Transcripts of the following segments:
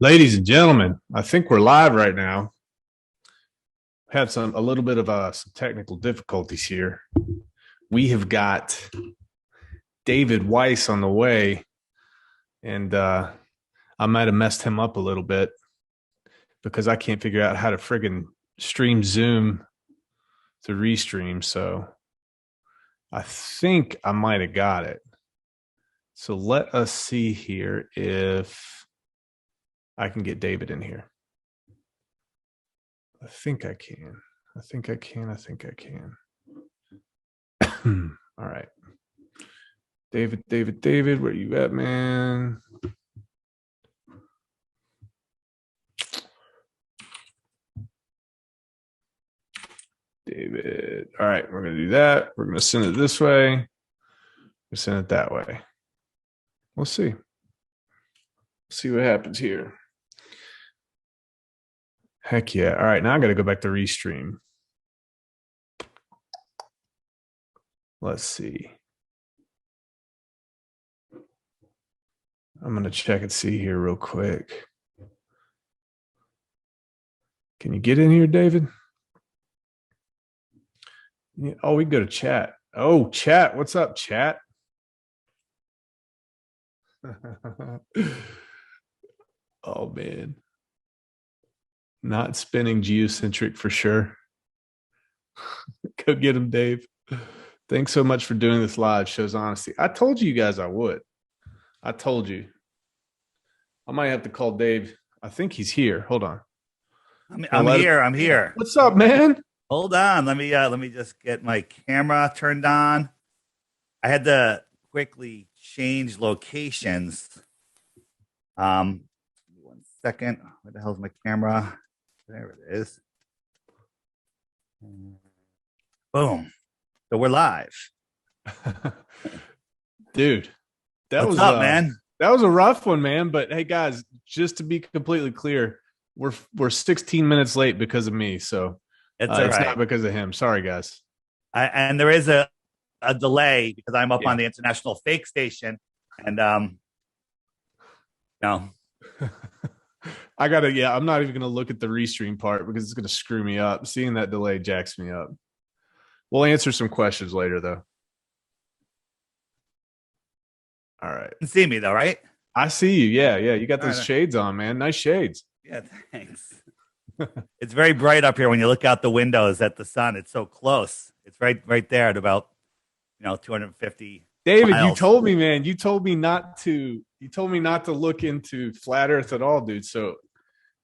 Ladies and gentlemen, I think we're live right now. Had a little bit of some technical difficulties here. We have got David Weiss on the way, and I might have messed him up a little bit because I can't figure out how to friggin' stream Zoom to restream. So I think I might have got it. So let us see here if I can get David in here. I think I can. I think I can. I think I can. All right. David, where you at, man? David. All right, we're going to do that. We're going to send it this way. We send it that way. We'll see. See what happens here. Heck yeah. All right, now I got to go back to restream. Let's see. I'm going to check and see here real quick. Can you get in here, David? Yeah. Oh, we can go to chat. Oh, chat. What's up, chat? Oh, man. Not spinning geocentric for sure. Go get him, Dave. Thanks so much for doing this live. Shows honesty. I told you guys I would. I told you. I might have to call Dave. I think he's here. Hold on. I'm here. I'm here. What's up, man? Hold on. Let me just get my camera turned on. I had to quickly change locations. 1 second. Where the hell's my camera? There it is. Boom. So we're live. Dude, what's up, man? That was a rough one, man. But hey, guys, just to be completely clear, we're 16 minutes late because of me. So it's not because of him. Sorry, guys. And there is a delay because I'm up on the international fake station, and no. I gotta. Yeah, I'm not even gonna look at the restream part because it's gonna screw me up. Seeing that delay jacks me up. We'll answer some questions later, though. All right. You can see me though, right? I see you. Yeah. You got those shades on, man. Nice shades. Yeah, thanks. It's very bright up here when you look out the windows at the sun. It's so close. It's right there at about 250. David, miles. You told me, man. You told me not to look into flat Earth at all, dude. So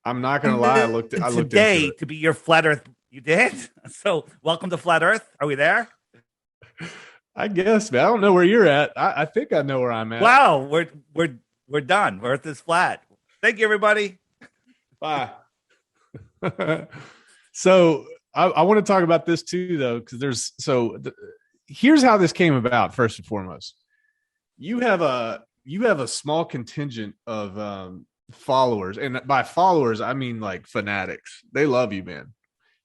I'm not gonna lie. I looked today to be your flat Earth. You did. So welcome to Flat Earth. Are we there? I guess, man. I don't know where you're at. I think I know where I'm at. Wow, we're done. Earth is flat. Thank you, everybody. Bye. So I want to talk about this too, though, because here's how this came about. First and foremost, you have a small contingent of followers, and by followers I mean like fanatics. They love you, man,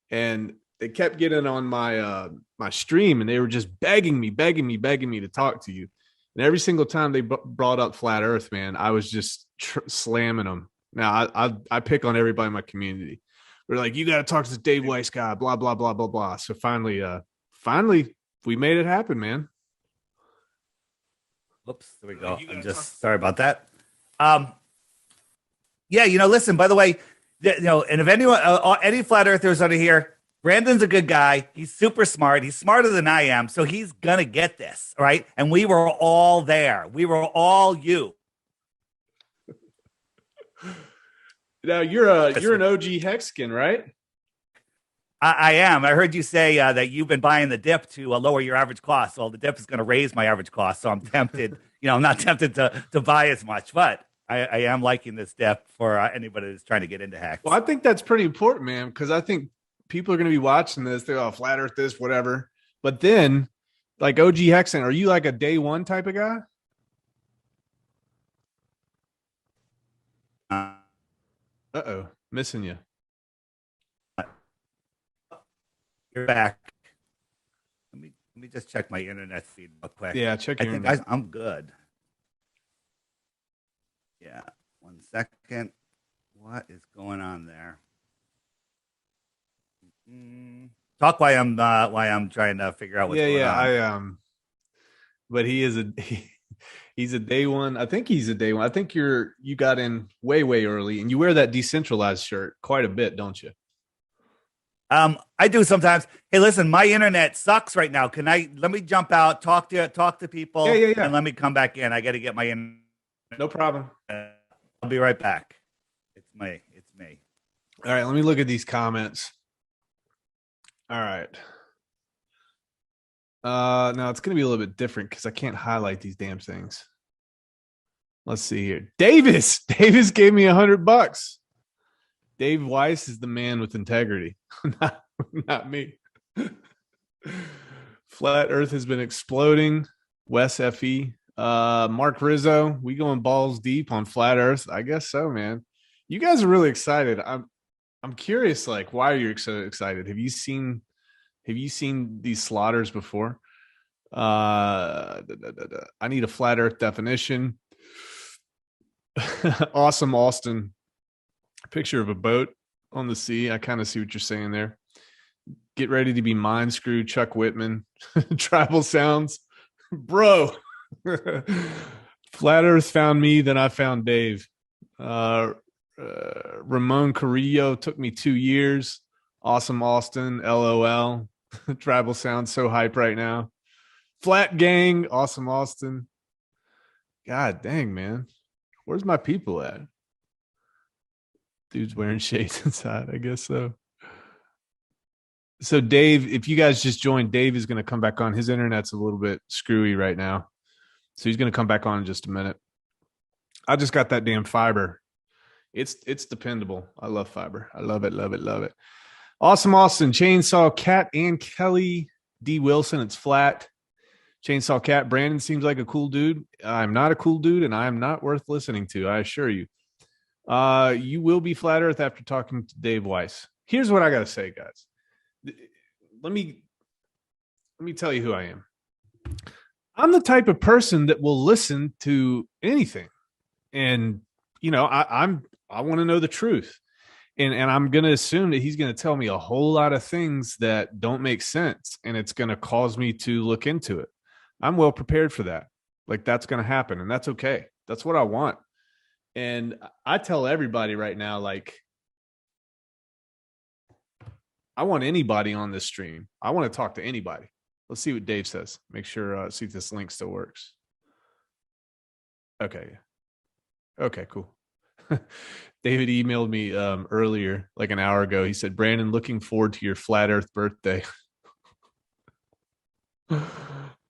and they kept getting on my my stream, and they were just begging me to talk to you. And every single time they brought up flat Earth, man, I was just slamming them. Now I pick on everybody in my community. We're like, you got to talk to the Dave Weiss guy, blah blah blah blah blah. So finally, we made it happen, man. Oops, there we go. I'm just sorry about that. Yeah, listen. By the way, and if anyone, any flat earthers under here, Brandon's a good guy. He's super smart. He's smarter than I am, so he's gonna get this, right? And we were all there. We were all you. Now you're an OG Hexkin, right? I am. I heard you say that you've been buying the dip to lower your average cost. Well, the dip is going to raise my average cost, so I'm tempted. I'm not tempted to buy as much, but I am liking this dip for anybody that's trying to get into Hex. Well, I think that's pretty important, man, because I think people are going to be watching this. They're all flat Earth, this, whatever. But then, like OG Hexen, are you like a day one type of guy? Uh-oh, missing you. You're back. Let me just check my internet feed real quick. Yeah, check your internet. I'm good. Yeah. 1 second. What is going on there? Talk why I'm trying to figure out what's Yeah, going yeah. on. But he is he's a day one. I think he's a day one. I think you got in way, way early, and you wear that decentralized shirt quite a bit, don't you? I do sometimes. Hey, listen, my internet sucks right now. Let me jump out, talk to Yeah, people, yeah, and yeah. let me come back in. I got to get my internet. No problem. I'll be right back. It's me. It's me. All right, let me look at these comments. All right. Now it's gonna be a little bit different because I can't highlight these damn things. Let's see here. Davis. Davis gave me $100. Dave Weiss is the man with integrity, not me. Flat Earth has been exploding. Wes Fe. Mark Rizzo. We going balls deep on Flat Earth. I guess so, man. You guys are really excited. I'm curious, like, why are you so excited? Have you seen these slaughters before? I need a flat Earth definition. Awesome, Austin. Picture of a boat on the sea. I kind of see what you're saying there. Get ready to be mind screwed, Chuck Whitman. Tribal sounds, bro. Flat Earth found me, then I found Dave. Uh, Ramon Carrillo took me 2 years. Awesome, Austin. LOL. Tribal sounds so hype right now. Flat Gang. Awesome, Austin. God dang, man. Where's my people at? Dude's wearing shades inside. I guess so. So Dave, if you guys just joined, Dave is going to come back on. His internet's a little bit screwy right now, so he's going to come back on in just a minute. I just got that damn fiber. It's dependable. I love fiber. I love it, love it, love it. Awesome, Austin. Chainsaw Cat and Kelly D. Wilson. It's flat. Chainsaw Cat. Brandon seems like a cool dude. I'm not a cool dude, and I am not worth listening to. I assure you. You will be flat Earth after talking to Dave Weiss. Here's what I got to say, guys. Let me tell you who I am. I'm the type of person that will listen to anything, and I want to know the truth, and I'm going to assume that he's going to tell me a whole lot of things that don't make sense, and it's going to cause me to look into it. I'm well prepared for that. Like, that's going to happen, and that's okay. That's what I want. And I tell everybody right now, like, I want anybody on this stream. I want to talk to anybody. Let's see what Dave says. Make sure, see if this link still works. Okay. Okay, cool. David emailed me earlier, like an hour ago. He said, Brandon, looking forward to your flat Earth birthday.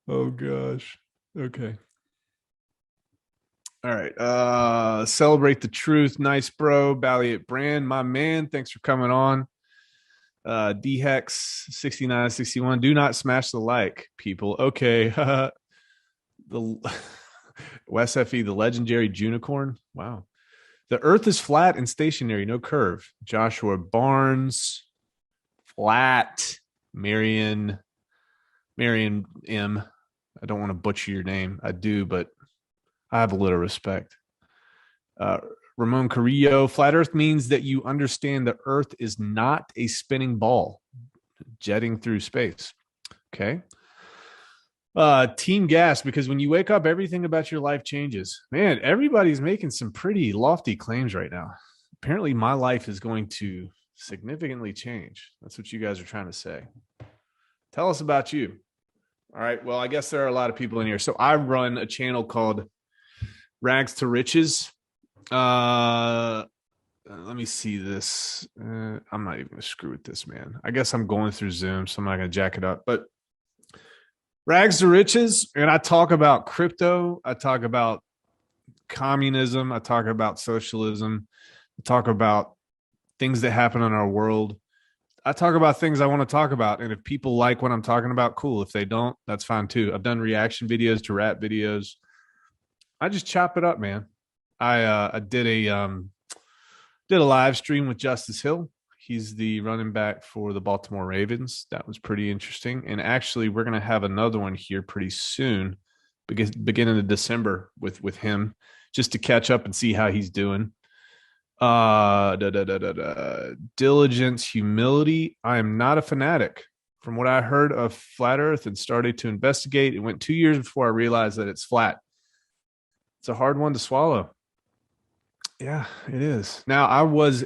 Oh, gosh. Okay. All right. Celebrate the truth. Nice, bro. Balliet Brand, my man. Thanks for coming on. DHEX 6961. Do not smash the like, people. Okay. The Wes Fe, the legendary Junicorn. Wow. The Earth is flat and stationary, no curve. Joshua Barnes, flat. Marion M. I don't want to butcher your name. I do, but I have a little respect. Ramon Carrillo, flat Earth means that you understand the Earth is not a spinning ball jetting through space. Okay. Team Gas, because when you wake up, everything about your life changes. Man, everybody's making some pretty lofty claims right now. Apparently, my life is going to significantly change. That's what you guys are trying to say. Tell us about you. All right. Well, I guess there are a lot of people in here. So I run a channel called Rags to Riches. Let me see this. I'm not even gonna screw with this, man. I guess I'm going through Zoom, so I'm not gonna jack it up. But Rags to Riches, and I talk about crypto. I talk about communism. I talk about socialism. I talk about things that happen in our world. I talk about things I want to talk about, and if people like what I'm talking about, cool. If they don't, that's fine too. I've done reaction videos to rap videos. I just chop it up, man. I did a live stream with Justice Hill. He's the running back for the Baltimore Ravens. That was pretty interesting. And actually, we're going to have another one here pretty soon, beginning of December with him. just to catch up and see how he's doing. Diligence, humility. I am not a fanatic. From what I heard of flat Earth and started to investigate, it went 2 years before I realized that it's flat. It's a hard one to swallow. Yeah, it is. Now, I was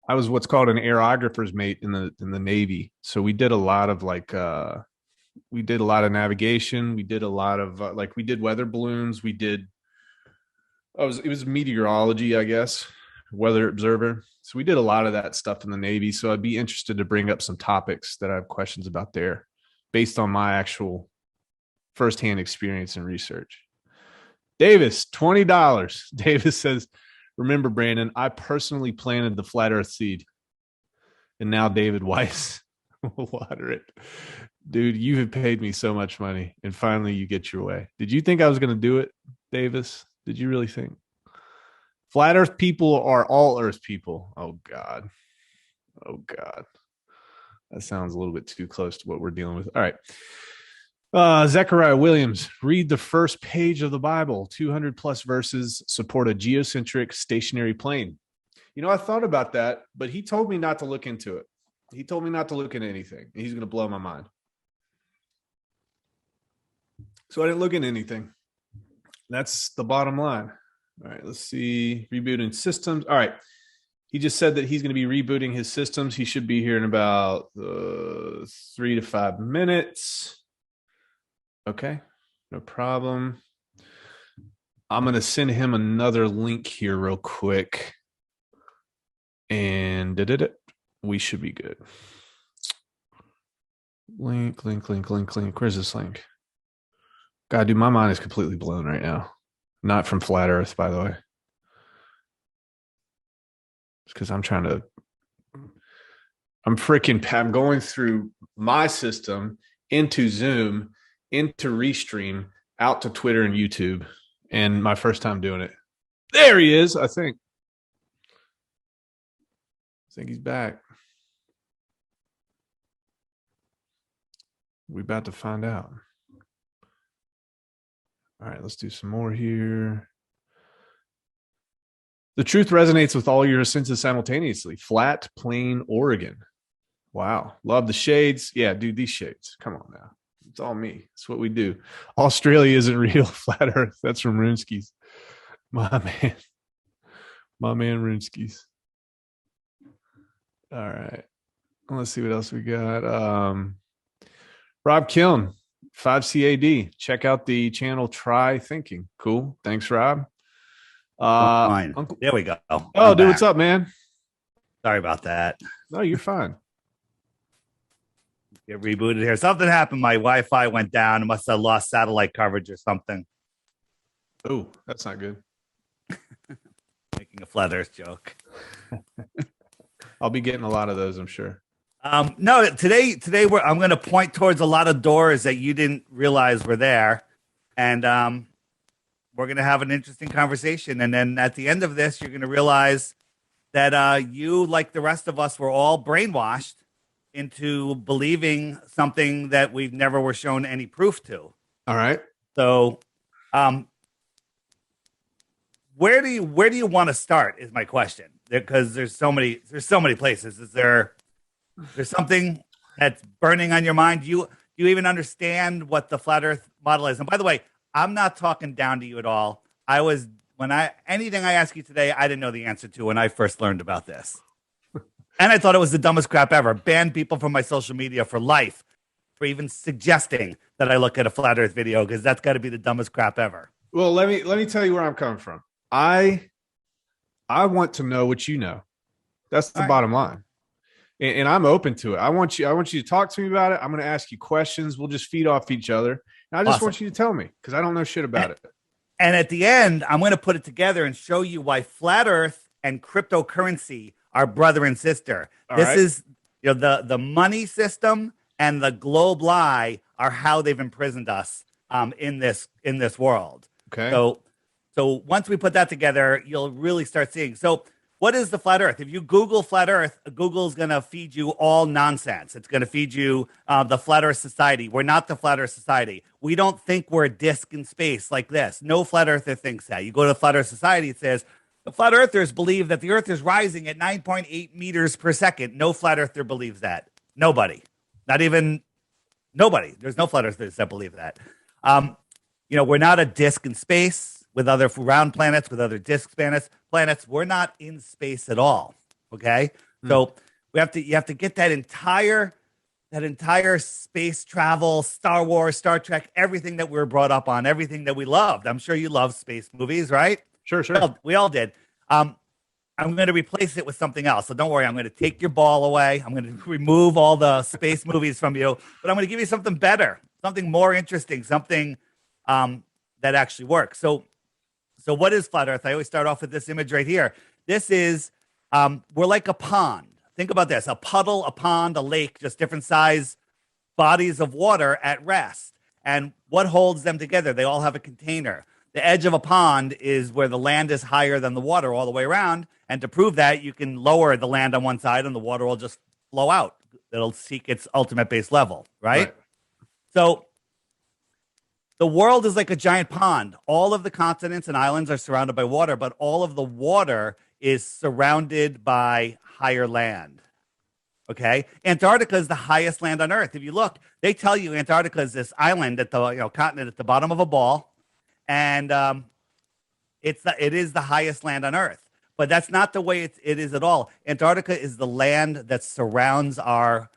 what's called an aerographer's mate in the Navy. So we did a lot of navigation. We did a lot of we did weather balloons. It was meteorology, I guess, weather observer. So we did a lot of that stuff in the Navy. So I'd be interested to bring up some topics that I have questions about there based on my actual firsthand experience and research. Davis, $20. Davis says, remember, Brandon, I personally planted the flat earth seed. And now David Weiss will water it. Dude, you have paid me so much money. And finally you get your way. Did you think I was going to do it, Davis? Did you really think? Flat earth people are all earth people. Oh, God. Oh, God. That sounds a little bit too close to what we're dealing with. All right. Zechariah Williams, read the first page of the Bible. 200 plus verses support a geocentric stationary plane. I thought about that, but he told me not to look into it. He told me not to look into anything. He's going to blow my mind. So I didn't look into anything. That's the bottom line. All right, let's see. Rebooting systems. All right. He just said that he's going to be rebooting his systems. He should be here in about 3 to 5 minutes. Okay, no problem. I'm going to send him another link here real quick. And we should be good. Link. Where's this link? God, dude, my mind is completely blown right now. Not from flat earth, by the way. It's because I'm going through my system into Zoom, into Restream, out to Twitter and YouTube, and my first time doing it. There he is, I think he's back. We're about to find out. All right, let's do some more here. The truth resonates with all your senses simultaneously. Flat, plain Oregon. Wow. Love the shades. Yeah, dude, these shades. Come on now. It's all me. It's what we do. Australia isn't real. Flat Earth. That's from Runeskis. My man Runeskis. All right. Let's see what else we got. Rob Kiln, 5CAD. Check out the channel Try Thinking. Cool. Thanks, Rob. Fine. There we go. Oh, dude, what's up, man? Sorry about that. No, you're fine. Get rebooted here. Something happened. My Wi-Fi went down. It must have lost satellite coverage or something. Oh, that's not good. Making a flat earth joke. I'll be getting a lot of those, I'm sure. No, today I'm going to point towards a lot of doors that you didn't realize were there. And we're going to have an interesting conversation. And then at the end of this, you're going to realize that you, like the rest of us, were all brainwashed into believing something that we've never were shown any proof to. All right. So, where do you want to start is my question, because there's so many places. Is there's something that's burning on your mind? Do you even understand what the flat earth model is? And by the way, I'm not talking down to you at all. Anything I ask you today, I didn't know the answer to when I first learned about this. And I thought it was the dumbest crap ever. Banned people from my social media for life for even suggesting that I look at a flat earth video, because that's got to be the dumbest crap ever. Well, let me tell you where I'm coming from. I want to know what you know. That's the bottom line. And I'm open to it. I want you to talk to me about it. I'm going to ask you questions. We'll just feed off each other. And I just want you to tell me, because I don't know shit about it. And at the end, I'm going to put it together and show you why flat earth and cryptocurrency are brother and sister. This is the money system and the globe lie are how they've imprisoned us in this world. Okay. So once we put that together, you'll really start seeing. So what is the flat Earth? If you Google flat Earth, Google's going to feed you all nonsense. It's going to feed you the Flat Earth Society. We're not the Flat Earth Society. We don't think we're a disk in space like this. No flat earther thinks that. You go to the Flat Earth Society, it says the flat earthers believe that the Earth is rising at 9.8 meters per second. No flat earther believes that. Nobody. Not even nobody. There's no flat earthers that believe that. We're not a disk in space with other round planets, with other disk planets. We're not in space at all. Okay. So you have to get that entire space travel, Star Wars, Star Trek, everything that we were brought up on, everything that we loved. I'm sure you love space movies, right? Sure. We all did. I'm going to replace it with something else. So don't worry. I'm going to take your ball away. I'm going to remove all the space movies from you, but I'm going to give you something better, something more interesting, something that actually works. So what is flat Earth? I always start off with this image right here. This is, we're like a pond. Think about this, a puddle, a pond, a lake, just different size bodies of water at rest. And what holds them together? They all have a container. The edge of a pond is where the land is higher than the water all the way around. And to prove that, you can lower the land on one side and the water will just flow out. It'll seek its ultimate base level, right? So the world is like a giant pond. All of the continents and islands are surrounded by water, but all of the water is surrounded by higher land. Okay. Antarctica is the highest land on Earth. If you look, they tell you Antarctica is this island at the continent at the bottom of a ball. And it is the highest land on Earth. But that's not the way it is at all. Antarctica is the land that surrounds our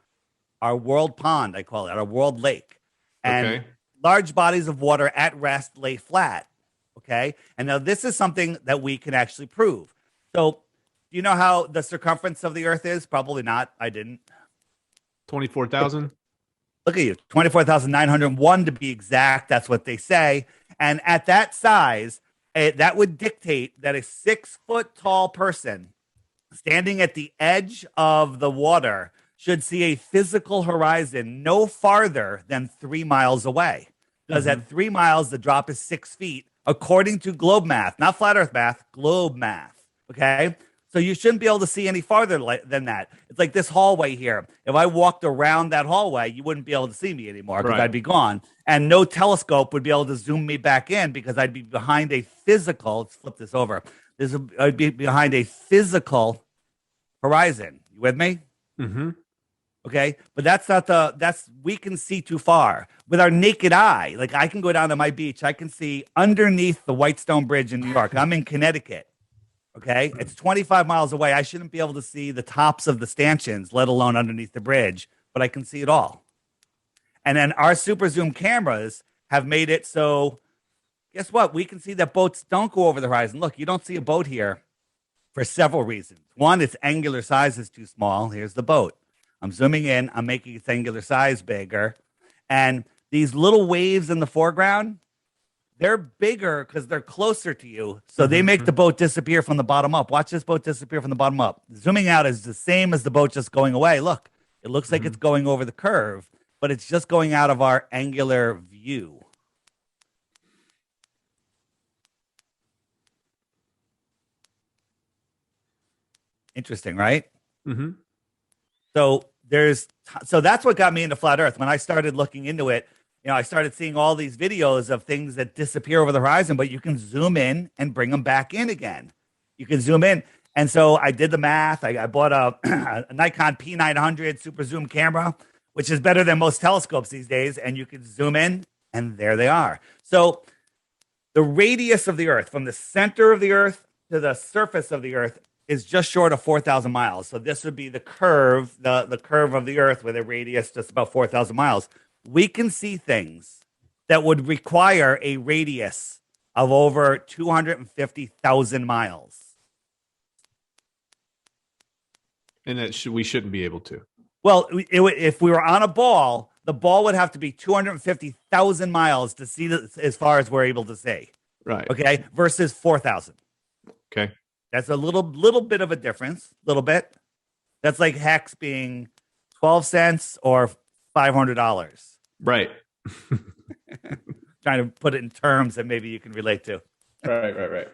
world pond, I call it, our world lake. And large bodies of water at rest lay flat. Okay. And now this is something that we can actually prove. So do you know how the circumference of the Earth is? Probably not. I didn't. 24,000. Look at you. 24,901 to be exact. That's what they say. And at that size, that would dictate that a 6-foot tall person standing at the edge of the water should see a physical horizon no farther than 3 miles away. Because at 3 miles, the drop is 6 feet, according to globe math, not flat Earth math, globe math. Okay. So you shouldn't be able to see any farther than that. It's like this hallway here. If I walked around that hallway, you wouldn't be able to see me anymore because I'd be gone. And no telescope would be able to zoom me back in because I'd be behind a physical, let's flip this over. I'd be behind a physical horizon. You with me? Mm-hmm. Okay. But we can see too far with our naked eye. Like I can go down to my beach. I can see underneath the Whitestone Bridge in New York. I'm in Connecticut. Okay. It's 25 miles away. I shouldn't be able to see the tops of the stanchions, let alone underneath the bridge, but I can see it all. And then our super zoom cameras have made it so guess what? We can see that boats don't go over the horizon. Look, you don't see a boat here for several reasons. One, its angular size is too small. Here's the boat. I'm zooming in. I'm making its angular size bigger. And these little waves in the foreground, they're bigger because they're closer to you. So they make the boat disappear from the bottom up. Watch this boat disappear from the bottom up. Zooming out is the same as the boat just going away. Look, it looks like it's going over the curve, but it's just going out of our angular view. Interesting, right? Mm-hmm. So that's what got me into flat Earth. When I started looking into it, I started seeing all these videos of things that disappear over the horizon, but you can zoom in and bring them back in again. You can zoom in. And so I did the math. I bought a Nikon P900 super zoom camera, which is better than most telescopes these days. And you can zoom in and there they are. So the radius of the Earth from the center of the Earth to the surface of the Earth is just short of 4,000 miles. So this would be the curve, the curve of the Earth with a radius just about 4,000 miles. We can see things that would require a radius of over 250,000 miles. And that we shouldn't be able to. Well, if we were on a ball, the ball would have to be 250,000 miles to see as far as we're able to see. Right. Okay. Versus 4,000. Okay. That's a little bit of a difference. Little bit. That's like hex being 12 cents or $500. Right. Trying to put it in terms that maybe you can relate to. Right.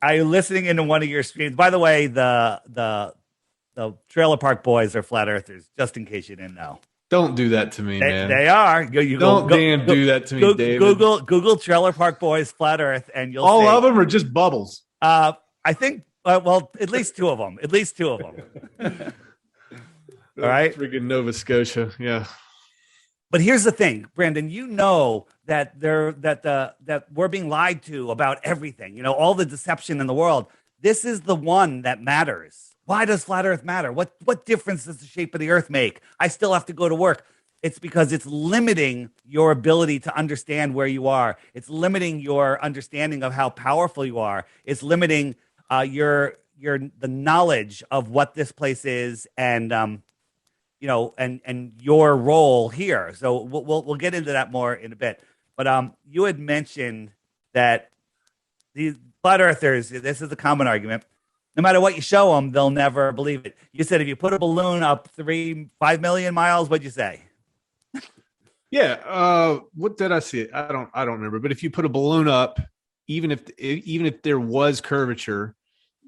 I listening into one of your streams? By the way, the Trailer Park Boys are flat earthers, just in case you didn't know. Don't do that to me, man. They are. Don't do that to me, David. Google Trailer Park Boys flat Earth, and you'll all see. of them are just bubbles. I think. Well, at least two of them. At least two of them. All right. Freaking Nova Scotia. Yeah. But here's the thing, Brandon. You know that that we're being lied to about everything. You know, all the deception in the world. This is the one that matters. Why does flat Earth matter? What difference does the shape of the Earth make? I still have to go to work. It's because it's limiting your ability to understand where you are. It's limiting your understanding of how powerful you are. It's limiting the knowledge of what this place is, and you know, and your role here. So we'll get into that more in a bit. But you had mentioned that these flat earthers, this is a common argument. No matter what you show them, they'll never believe it. You said if you put a balloon up 5 million miles, what'd you say? Yeah. What did I see? I don't remember. But if you put a balloon up, even if there was curvature,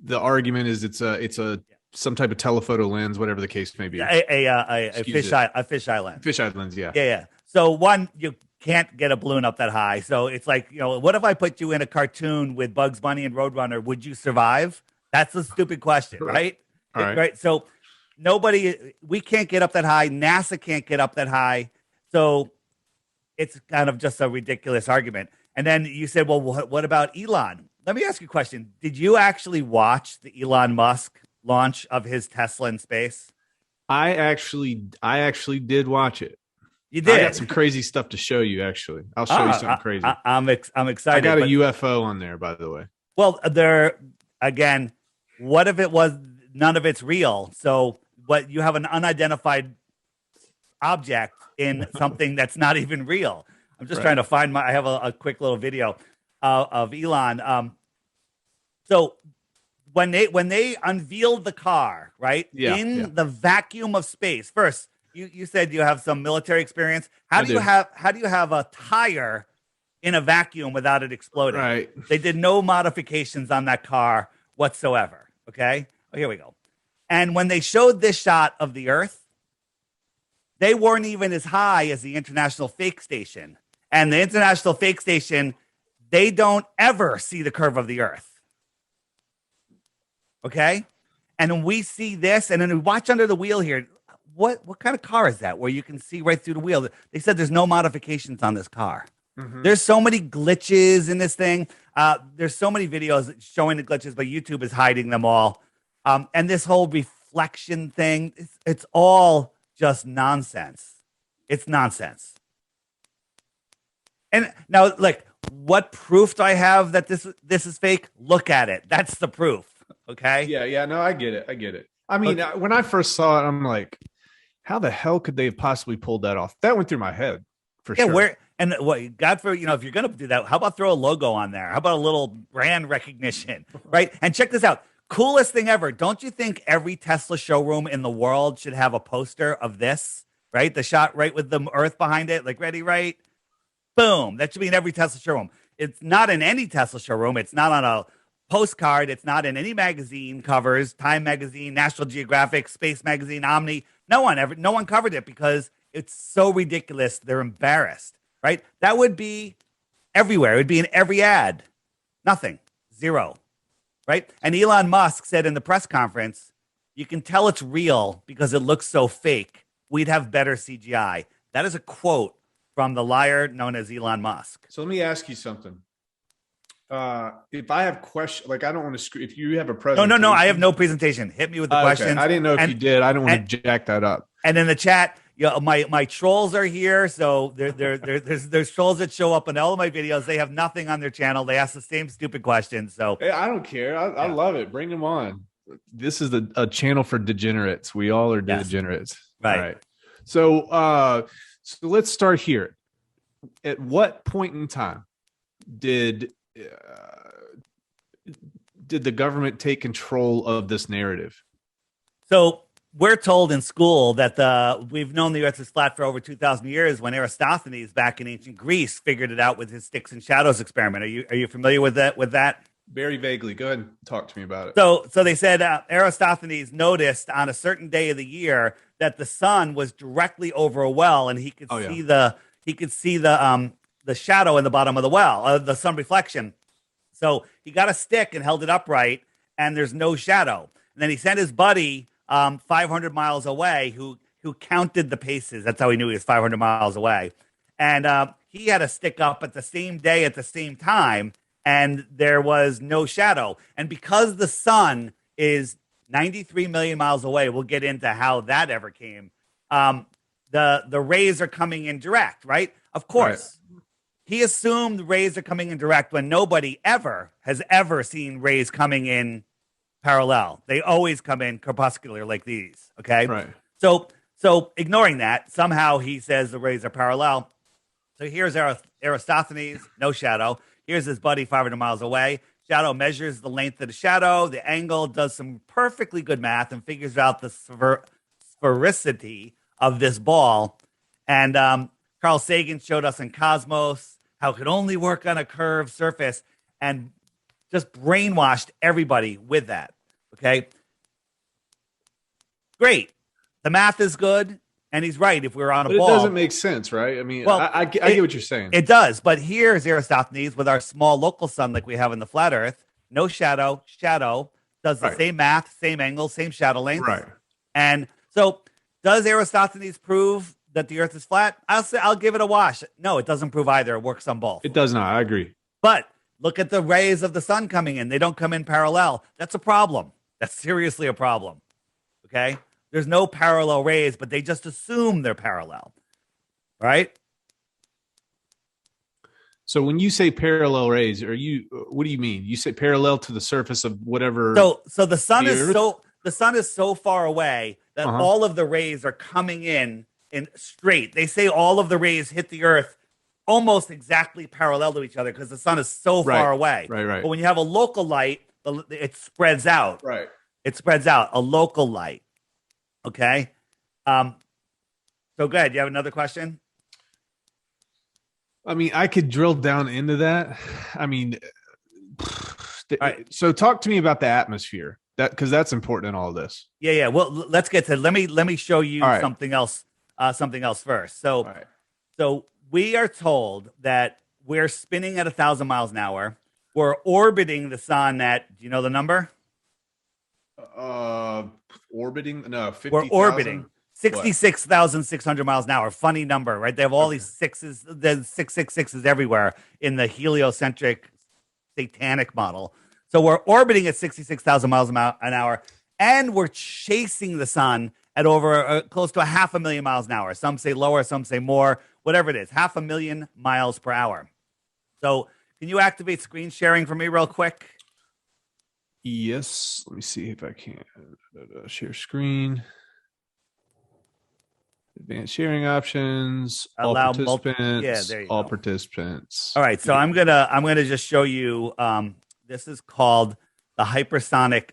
the argument is it's a some type of telephoto lens, whatever the case may be. A fisheye lens. Fisheye lens, yeah. Yeah. So one, you can't get a balloon up that high. So it's like, you know, what if I put you in a cartoon with Bugs Bunny and Roadrunner? Would you survive? That's a stupid question, right? All right. Right. So we can't get up that high. NASA can't get up that high. So it's kind of just a ridiculous argument. And then you said, well, what about Elon? Let me ask you a question. Did you actually watch the Elon Musk launch of his Tesla in space? I actually did watch it. You did? I got some crazy stuff to show you, actually. I'll show you something crazy. I'm excited. I got a UFO on there, by the way. Well, again, what if it was none of it's real? So what you have an unidentified object in something that's not even real. I'm just trying to find I have a quick little video of Elon. So when they unveiled the car, right? In the vacuum of space. First, you said you have some military experience. How do you have a tire in a vacuum without it exploding? Right. They did no modifications on that car whatsoever. Okay. Oh, here we go. And when they showed this shot of the Earth, they weren't even as high as the International Fake Station. And the International Fake Station, they don't ever see the curve of the Earth. Okay? And then we see this, and then we watch under the wheel here. What kind of car is that where you can see right through the wheel? They said there's no modifications on this car. Mm-hmm. There's so many glitches in this thing. There's so many videos showing the glitches, but YouTube is hiding them all. And this whole reflection thing, it's all just nonsense. It's nonsense. And now, like, what proof do I have that this is fake? Look at it. That's the proof. Okay. Yeah. No, I get it. I mean, when I first saw it, I'm like, how the hell could they have possibly pulled that off? That went through my head for sure. God for, if you're going to do that, how about throw a logo on there? How about a little brand recognition, right? And check this out. Coolest thing ever. Don't you think every Tesla showroom in the world should have a poster of this, right? The shot right with the Earth behind it, like ready, right? Boom. That should be in every Tesla showroom. It's not in any Tesla showroom. It's not on a postcard. It's not in any magazine covers, Time Magazine, National Geographic, Space Magazine, Omni. No one covered it because it's so ridiculous. They're embarrassed, right? That would be everywhere. It would be in every ad. Nothing. Zero. Right? And Elon Musk said in the press conference, you can tell it's real because it looks so fake. We'd have better CGI. That is a quote from the liar known as Elon Musk. So let me ask you something. If I have questions, like I don't want to if you have a presentation. No, I have no presentation. Hit me with the questions. I didn't know if you did. I don't want to jack that up. And in the chat, my trolls are here. So there's trolls that show up in all of my videos. They have nothing on their channel. They ask the same stupid questions. So hey, I don't care. I love it. Bring them on. This is a channel for degenerates. We all are degenerates. Right. All right. So let's start here. At what point in time did the government take control of this narrative? So we're told in school that we've known the Earth is flat for over 2,000 years. When Eratosthenes back in ancient Greece figured it out with his sticks and shadows experiment. Are you familiar with that? Very vaguely. Go ahead and talk to me about it. So they said Aristophanes noticed on a certain day of the year that the sun was directly over a well, and he could see the shadow in the bottom of the well, the sun reflection. So he got a stick and held it upright, and there's no shadow. And then he sent his buddy 500 miles away, who counted the paces. That's how he knew he was 500 miles away. And he had a stick up at the same day at the same time, and there was no shadow. And because the sun is 93 million miles away, we'll get into how that ever came. The rays are coming in direct, right? Of course. Right. He assumed rays are coming in direct when nobody has ever seen rays coming in parallel. They always come in crepuscular like these, okay? Right. So ignoring that, somehow he says the rays are parallel. So here's Aristophanes, no shadow. Here's his buddy 500 miles away. Shadow measures the length of the shadow, the angle, does some perfectly good math, and figures out the sphericity of this ball. And Carl Sagan showed us in Cosmos how it could only work on a curved surface, and just brainwashed everybody with that. Okay? Great. The math is good. And he's right. If we're on a ball, it doesn't make sense, right? I mean, well, I get what you're saying. It does, but here's Aristophanes with our small local sun, like we have in the flat Earth. No shadow. Shadow does the same math, same angle, same shadow length. Right. And so, does Aristophanes prove that the Earth is flat? I'll give it a wash. No, it doesn't prove either. It works on both. It does not. I agree. But look at the rays of the sun coming in. They don't come in parallel. That's a problem. That's seriously a problem. Okay. There's no parallel rays, but they just assume they're parallel, right? So when you say parallel rays, what do you mean? You say parallel to the surface of whatever. So the sun is so far away that all of the rays are coming in straight. They say all of the rays hit the Earth almost exactly parallel to each other because the sun is so far away. Right. But when you have a local light, it spreads out. Right. It spreads out. A local light. Okay. So go ahead. You have another question? I mean, I could drill down into that. I mean, so talk to me about the atmosphere, because that's important in all of this. Yeah. Well, let's get to, let me show you something else first. So we are told that we're spinning at 1,000 miles an hour. We're orbiting the sun at, do you know the number? Orbiting? No, 50,000. We're orbiting 66,600 miles an hour. Funny number, right? They have all these sixes, the 666s everywhere in the heliocentric satanic model. So we're orbiting at 66,000 miles an hour, and we're chasing the sun at over close to 500,000 miles an hour. Some say lower, some say more, whatever it is, 500,000 miles per hour. So can you activate screen sharing for me real quick? Yes. Let me see if I can share screen. Advanced sharing options. Allow all participants. Yeah, there you all go. Participants. All right. So I'm gonna just show you. This is called the hypersonic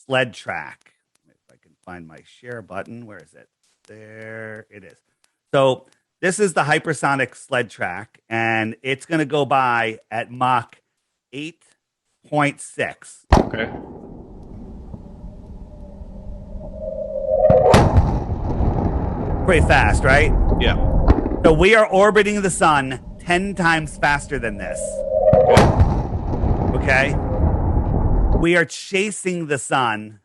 sled track. If I can find my share button, where is it? There it is. So this is the hypersonic sled track, and it's going to go by at Mach 8.6. Okay. Pretty fast, right? Yeah. So we are orbiting the sun 10 times faster than this. Okay? We are chasing the sun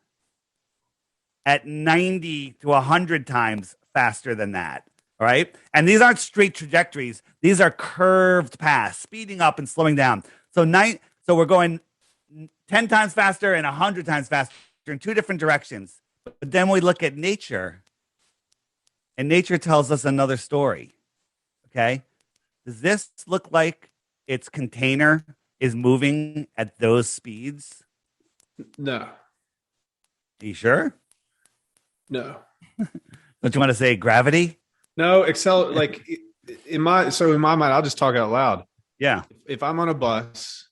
at 90 to 100 times faster than that. All right? And these aren't straight trajectories. These are curved paths, speeding up and slowing down. So we're going 10 times faster and 100 times faster in two different directions. But then we look at nature, and nature tells us another story. Okay? Does this look like its container is moving at those speeds? No. Are you sure? No. Don't you want to say gravity? No, like in my mind, I'll just talk out loud. Yeah. If I'm on a bus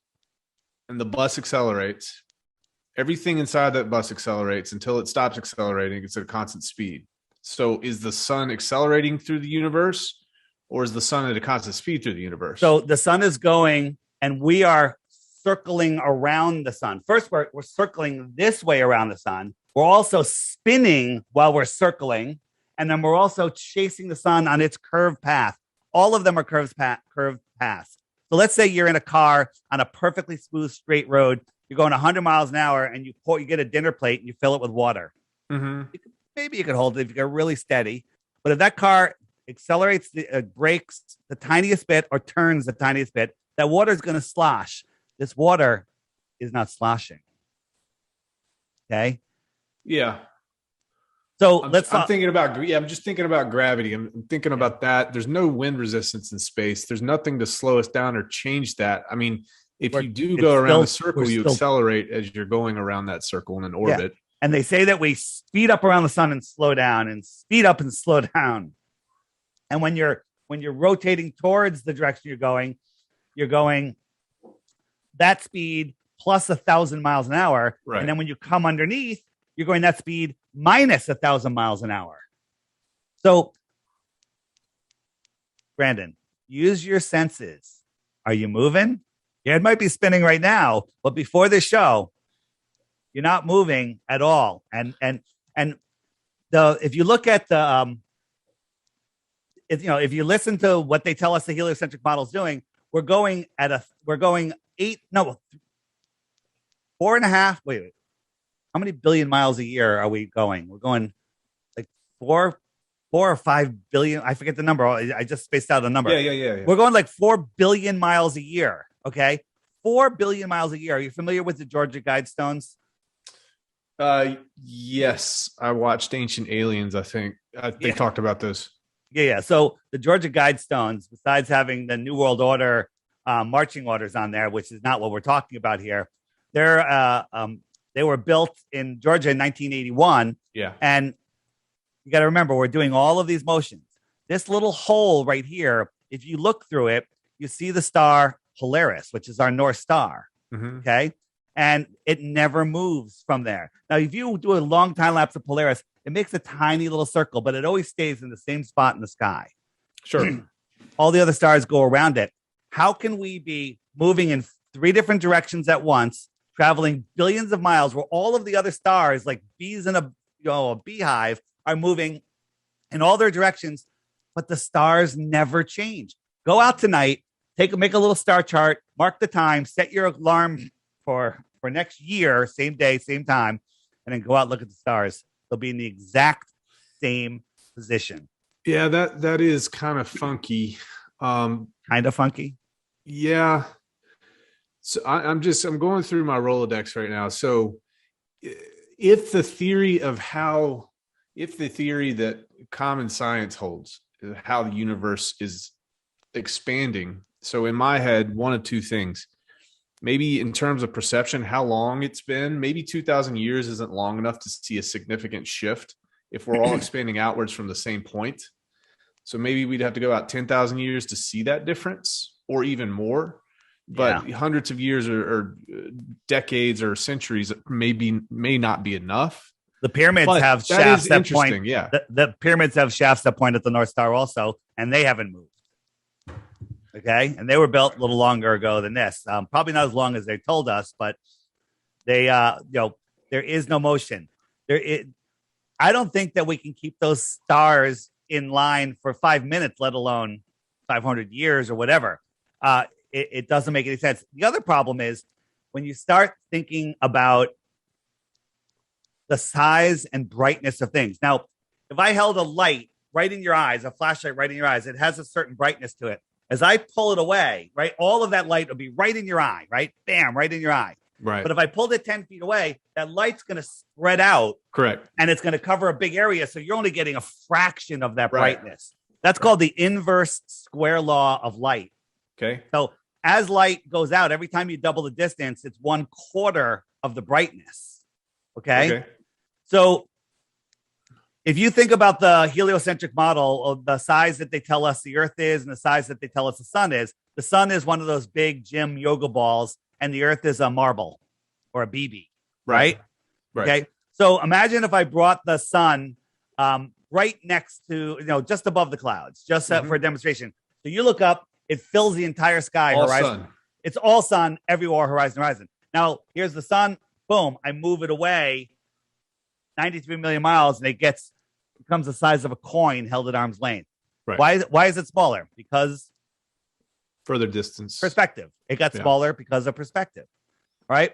and the bus accelerates, everything inside that bus accelerates until it stops accelerating. It's at a constant speed. So is the sun accelerating through the universe, or is the sun at a constant speed through the universe? So the sun is going, and we are circling around the sun. First, we're circling this way around the sun. We're also spinning while we're circling. And then we're also chasing the sun on its curved path. All of them are curved paths. So let's say you're in a car on a perfectly smooth, straight road. You're going 100 miles an hour and you get a dinner plate and you fill it with water. Mm-hmm. Maybe you could hold it if you get really steady. But if that car accelerates, brakes the tiniest bit or turns the tiniest bit, that water is going to slosh. This water is not sloshing. Okay? Yeah. So I'm thinking about, I'm just thinking about gravity. I'm thinking about that. There's no wind resistance in space. There's nothing to slow us down or change that. I mean, if you do go around the circle, you accelerate as you're going around that circle in an orbit. Yeah. And they say that we speed up around the sun and slow down and speed up and slow down. And when you're rotating towards the direction you're going that speed plus 1,000 miles an hour. Right. And then when you come underneath, you're going that speed minus 1,000 miles an hour. So, Brandon, use your senses. Are you moving? Your head might be spinning right now, but before this show, you're not moving at all. And if you look at the if you listen to what they tell us the heliocentric model is doing, we're going 4.5. Wait. How many billion miles a year are we going? We're going like 4 or 5 billion. I forget the number. I just spaced out a number. Yeah. We're going like 4 billion miles a year. Okay. 4 billion miles a year. Are you familiar with the Georgia Guidestones? Yes. I watched Ancient Aliens. I think they talked about this. Yeah. So the Georgia Guidestones, besides having the New World Order marching orders on there, which is not what we're talking about here, they were built in Georgia in 1981. Yeah. And you got to remember, we're doing all of these motions. This little hole right here, if you look through it, you see the star Polaris, which is our North Star. Mm-hmm. Okay. And it never moves from there. Now, if you do a long time lapse of Polaris, it makes a tiny little circle, but it always stays in the same spot in the sky. Sure. All the other stars go around it. How can we be moving in 3 different directions at once, traveling billions of miles, where all of the other stars, like bees in a beehive, are moving in all their directions, but the stars never change? Go out tonight, make a little star chart, mark the time, set your alarm for next year, same day, same time, and then go out and look at the stars. They'll be in the exact same position. Yeah, that is kind of funky. Kind of funky. Yeah. So I'm going through my Rolodex right now. So if the theory that common science holds, how the universe is expanding. So in my head, one of two things. Maybe in terms of perception, how long it's been, maybe 2,000 years isn't long enough to see a significant shift if we're all expanding outwards from the same point. So maybe we'd have to go out 10,000 years to see that difference, or even more. But hundreds of years or decades or centuries may not be enough. The pyramids have shafts that point. Yeah, the pyramids have shafts that point at the North Star also, and they haven't moved. Okay, and they were built a little longer ago than this. Probably not as long as they told us, but they, there is no motion. I don't think that we can keep those stars in line for 5 minutes, let alone 500 years or whatever. It doesn't make any sense. The other problem is when you start thinking about the size and brightness of things. Now, if I held a light right in your eyes, a flashlight right in your eyes, it has a certain brightness to it. As I pull it away, right, all of that light will be right in your eye, right? Bam, right in your eye. Right. But if I pulled it 10 feet away, that light's going to spread out. Correct. And it's going to cover a big area. So you're only getting a fraction of that brightness. That's called the inverse square law of light. Okay. So as light goes out, every time you double the distance, it's 1/4 of the brightness. Okay. So if you think about the heliocentric model of the size that they tell us the Earth is and the size that they tell us the sun is one of those big gym yoga balls, and the Earth is a marble or a BB, right? Okay. So imagine if I brought the sun right next to, just above the clouds, just for a demonstration. So you look up, it fills the entire sky. All sun. It's all sun everywhere, horizon. Now, here's the sun. Boom. I move it away 93 million miles, and it becomes the size of a coin held at arm's length. Right. Why is it smaller? Because further distance. Perspective. It got smaller because of perspective. Right?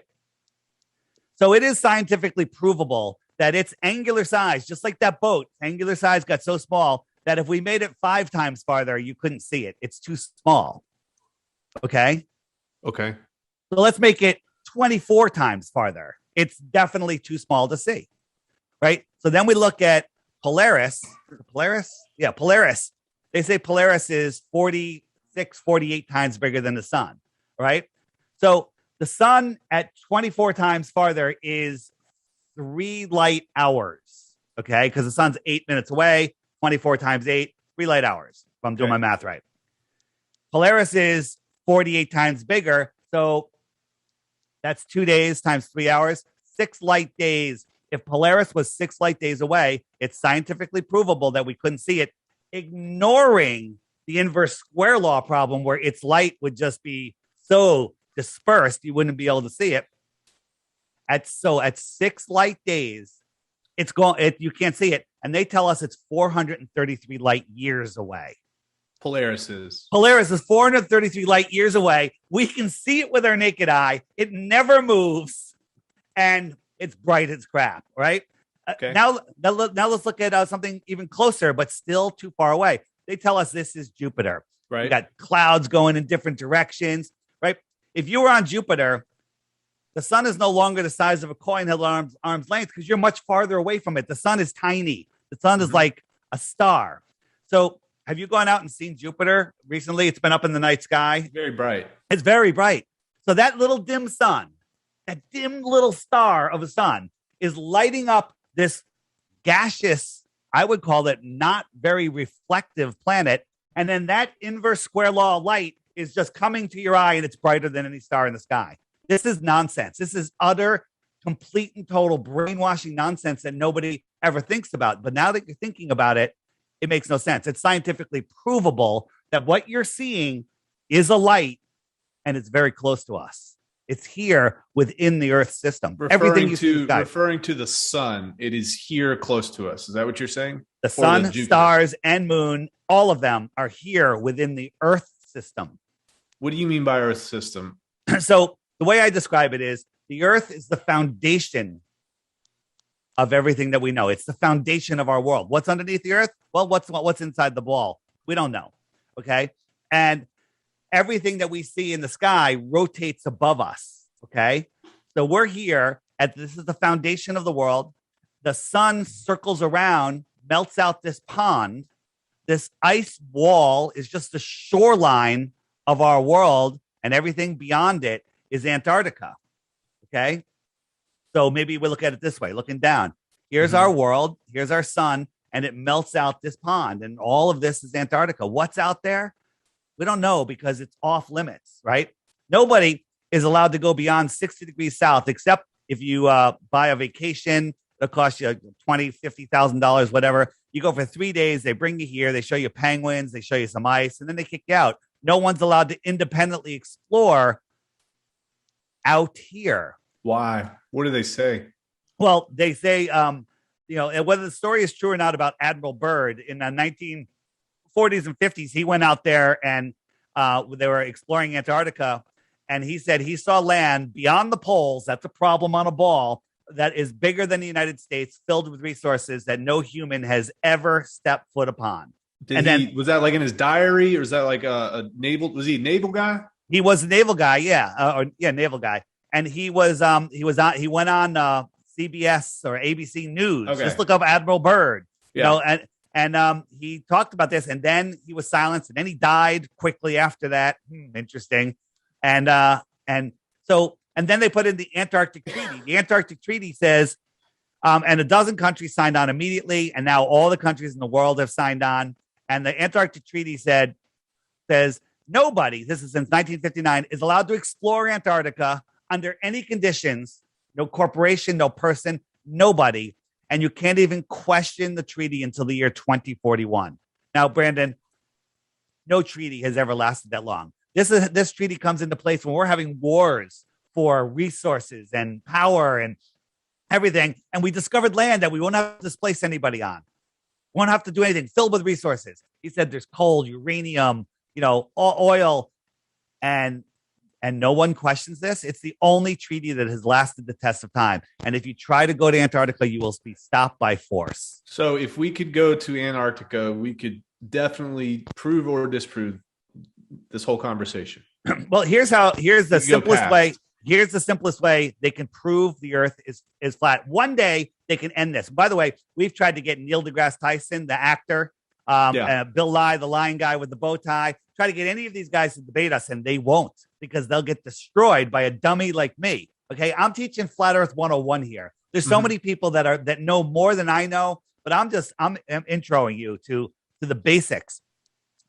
So it is scientifically provable that its angular size, just like that boat, angular size got so small that if we made it 5 times farther, you couldn't see it. It's too small. Okay? Okay. So let's make it 24 times farther. It's definitely too small to see. Right? So then we look at Polaris. Polaris? Yeah, Polaris. They say Polaris is 46, 48 times bigger than the sun. Right? So the sun at 24 times farther is 3 light hours. Okay? Because the sun's 8 minutes away. 24 times 8, 3 light hours, if I'm doing my math right. Polaris is 48 times bigger. So that's 2 days times 3 hours, 6 light days. If Polaris was 6 light days away, it's scientifically provable that we couldn't see it, ignoring the inverse square law problem where its light would just be so dispersed you wouldn't be able to see it. At 6 light days, you can't see it. And they tell us it's 433 light years away. Polaris is 433 light years away. We can see it with our naked eye. It never moves. And it's bright as crap, right? Okay. Now let's look at something even closer, but still too far away. They tell us this is Jupiter. Right. We got clouds going in different directions, right? If you were on Jupiter, the sun is no longer the size of a coin held arm's length because you're much farther away from it. The sun is tiny. The sun is like a star. So have you gone out and seen Jupiter recently? It's been up in the night sky. Very bright. It's very bright. So that little dim sun, that dim little star of a sun is lighting up this gaseous, I would call it not very reflective planet. And then that inverse square law of light is just coming to your eye and it's brighter than any star in the sky. This is nonsense. This is utter, complete and total brainwashing nonsense that nobody ever thinks about. But now that you're thinking about it, it makes no sense. It's scientifically provable that what you're seeing is a light and it's very close to us. It's here within the Earth system. Referring to the sun, it is here close to us. Is that what you're saying? The sun, stars, and moon, all of them are here within the Earth system. What do you mean by Earth system? So the way I describe it is the Earth is the foundation of everything that we know. It's the foundation of our world. What's underneath the Earth? Well, what's inside the ball? We don't know. Okay. And everything that we see in the sky rotates above us. Okay. So we're here this is the foundation of the world. The sun circles around, melts out this pond. This ice wall is just the shoreline of our world, and everything beyond it is Antarctica. Okay. So maybe we look at it this way, looking down. Here's our world. Here's our sun, and it melts out this pond, and all of this is Antarctica. What's out there? We don't know because it's off limits, right? Nobody is allowed to go beyond 60 degrees south, except if you buy a vacation that costs you $20,000, $50,000, whatever. You go for 3 days. They bring you here. They show you penguins. They show you some ice, and then they kick you out. No one's allowed to independently explore out here. Why? What do they say? Well, they say, whether the story is true or not about Admiral Byrd in the 1940s and 50s, he went out there and they were exploring Antarctica, and he said he saw land beyond the poles. That's a problem on a ball that is bigger than the United States, filled with resources that no human has ever stepped foot upon. Was that like in his diary, or is that like a naval? Was he a naval guy? He was a naval guy, naval guy. And he went on CBS or ABC News. Okay. Just look up Admiral Byrd. Yeah. And he talked about this, and then he was silenced, and then he died quickly after that. Interesting. And then they put in the Antarctic Treaty. The Antarctic Treaty says, and a dozen countries signed on immediately, and now all the countries in the world have signed on. And the Antarctic Treaty says nobody, this is since 1959, is allowed to explore Antarctica under any conditions. No corporation, no person, nobody. And you can't even question the treaty until the year 2041. Now, Brandon, no treaty has ever lasted that long. This treaty comes into place when we're having wars for resources and power and everything. And we discovered land that we won't have to displace anybody on. Won't have to do anything, filled with resources. He said there's coal, uranium, oil, and no one questions this. It's the only treaty that has lasted the test of time. And if you try to go to Antarctica, you will be stopped by force. So if we could go to Antarctica, we could definitely prove or disprove this whole conversation. Well, here's the simplest way. Here's the simplest way they can prove the Earth is flat. One day they can end this. By the way, we've tried to get Neil deGrasse Tyson, the actor, Bill Nye, the lion guy with the bow tie, try to get any of these guys to debate us, and they won't, because they'll get destroyed by a dummy like me. Okay, I'm teaching Flat Earth 101 here. There's so many people that know more than I know, but I'm introing you to the basics.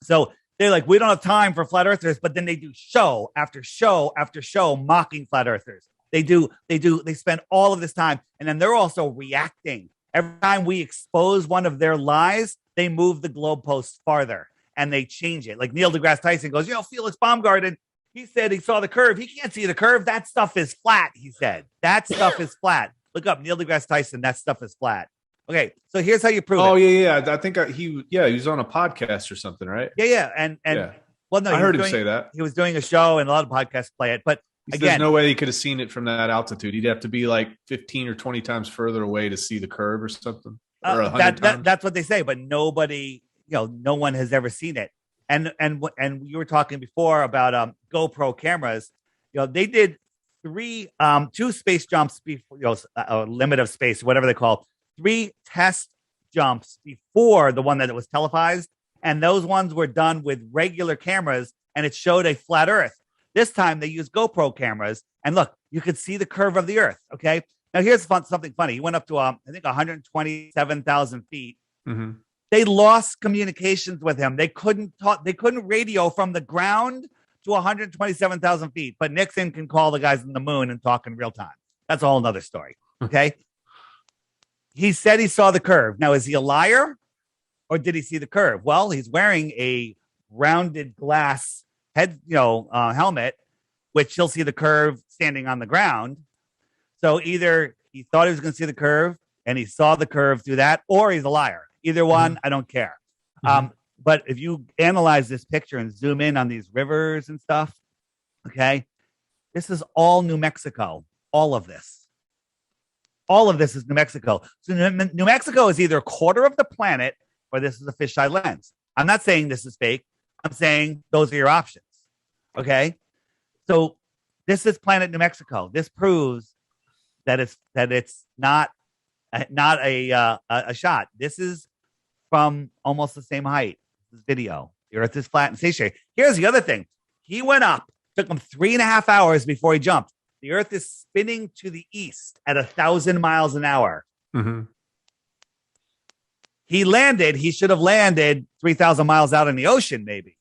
So they're like, we don't have time for flat earthers, but then they do show after show after show mocking flat earthers. They spend all of this time, and then they're also reacting. Every time we expose one of their lies, they move the goalposts farther and they change it. Like Neil deGrasse Tyson goes, Felix Baumgarten, he said he saw the curve. He can't see the curve. That stuff is flat, he said. That stuff is flat. Look up Neil deGrasse Tyson. That stuff is flat. Okay, so here's how you prove it. Oh, yeah. I think he was on a podcast or something, right? Yeah. And well, no, I heard him say that. He was doing a show, and a lot of podcasts play it. But again, there's no way he could have seen it from that altitude. He'd have to be like 15 or 20 times further away to see the curve or something. Or 100 times. That's what they say, but nobody, no one has ever seen it. And you were talking before about GoPro cameras. They did two space jumps before, limit of space, whatever they call. 3 test jumps before the one that was televised, and those ones were done with regular cameras, and it showed a flat Earth. This time they used GoPro cameras, and look, you could see the curve of the Earth. Okay, now here's something funny. He went up to I think 127,000 feet. Mm-hmm. They lost communications with him. They couldn't talk. They couldn't radio from the ground to 127,000 feet. But Nixon can call the guys on the moon and talk in real time. That's a whole nother story. Okay. He said he saw the curve. Now, is he a liar, or did he see the curve? Well, he's wearing a rounded glass helmet, which he'll see the curve standing on the ground. So either he thought he was going to see the curve and he saw the curve through that, or he's a liar. Either one, I don't care. But if you analyze this picture and zoom in on these rivers and stuff, okay, this is all New Mexico. All of this is New Mexico. So New Mexico is either a quarter of the planet, or this is a fisheye lens. I'm not saying this is fake. I'm saying those are your options. Okay. So this is planet New Mexico. This proves that it's not a shot. This is from almost the same height. This video. The Earth is flat and stationary. Here's the other thing. He went up. Took him 3.5 hours before he jumped. The Earth is spinning to the east at 1,000 miles an hour. Mm-hmm. He should have landed 3,000 miles out in the ocean, maybe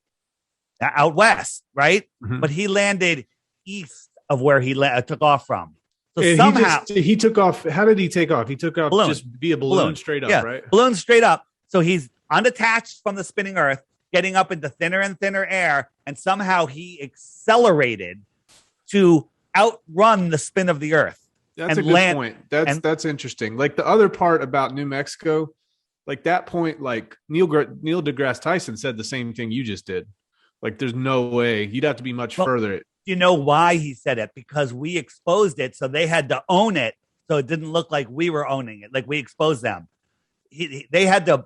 out west, right? Mm-hmm. But he landed east of where he took off from. So and somehow he took off. How did he take off? He took off balloon. Just via balloon straight up, right? Balloon straight up. So he's unattached from the spinning Earth, getting up into thinner and thinner air, and somehow he accelerated to outrun the spin of the Earth. That's a good point. That's interesting. Like the other part about New Mexico, like that point, like Neil deGrasse Tyson said the same thing you just did. Like there's no way. You'd have to be much further. You know why he said it? Because we exposed it, so they had to own it, so it didn't look like we were owning it. Like we exposed them. They had to,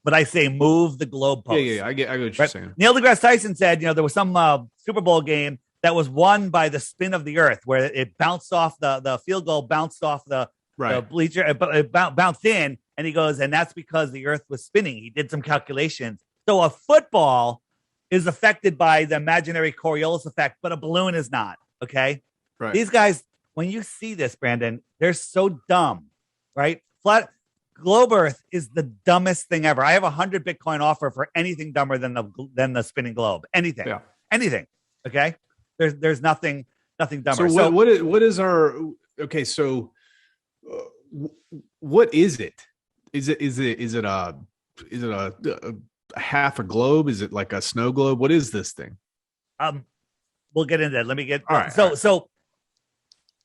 but I say move the globe post. Yeah. I get what you're saying. Neil deGrasse Tyson said, there was some Super Bowl game that was won by the spin of the Earth, where it bounced off the field goal, bounced off the bleacher, it bounced in, and he goes, and that's because the Earth was spinning. He did some calculations. So a football is affected by the imaginary Coriolis effect, but a balloon is not. Okay. Right. These guys, when you see this, Brandon, they're so dumb, right? Flat globe Earth is the dumbest thing ever. I have 100 Bitcoin offer for anything dumber than the spinning globe. Anything. Yeah. Anything. Okay. There's nothing dumber. So what is our, okay. So what is it? Is it a half a globe? Is it like a snow globe? What is this thing? Um, we'll get into that. Let me get All right. so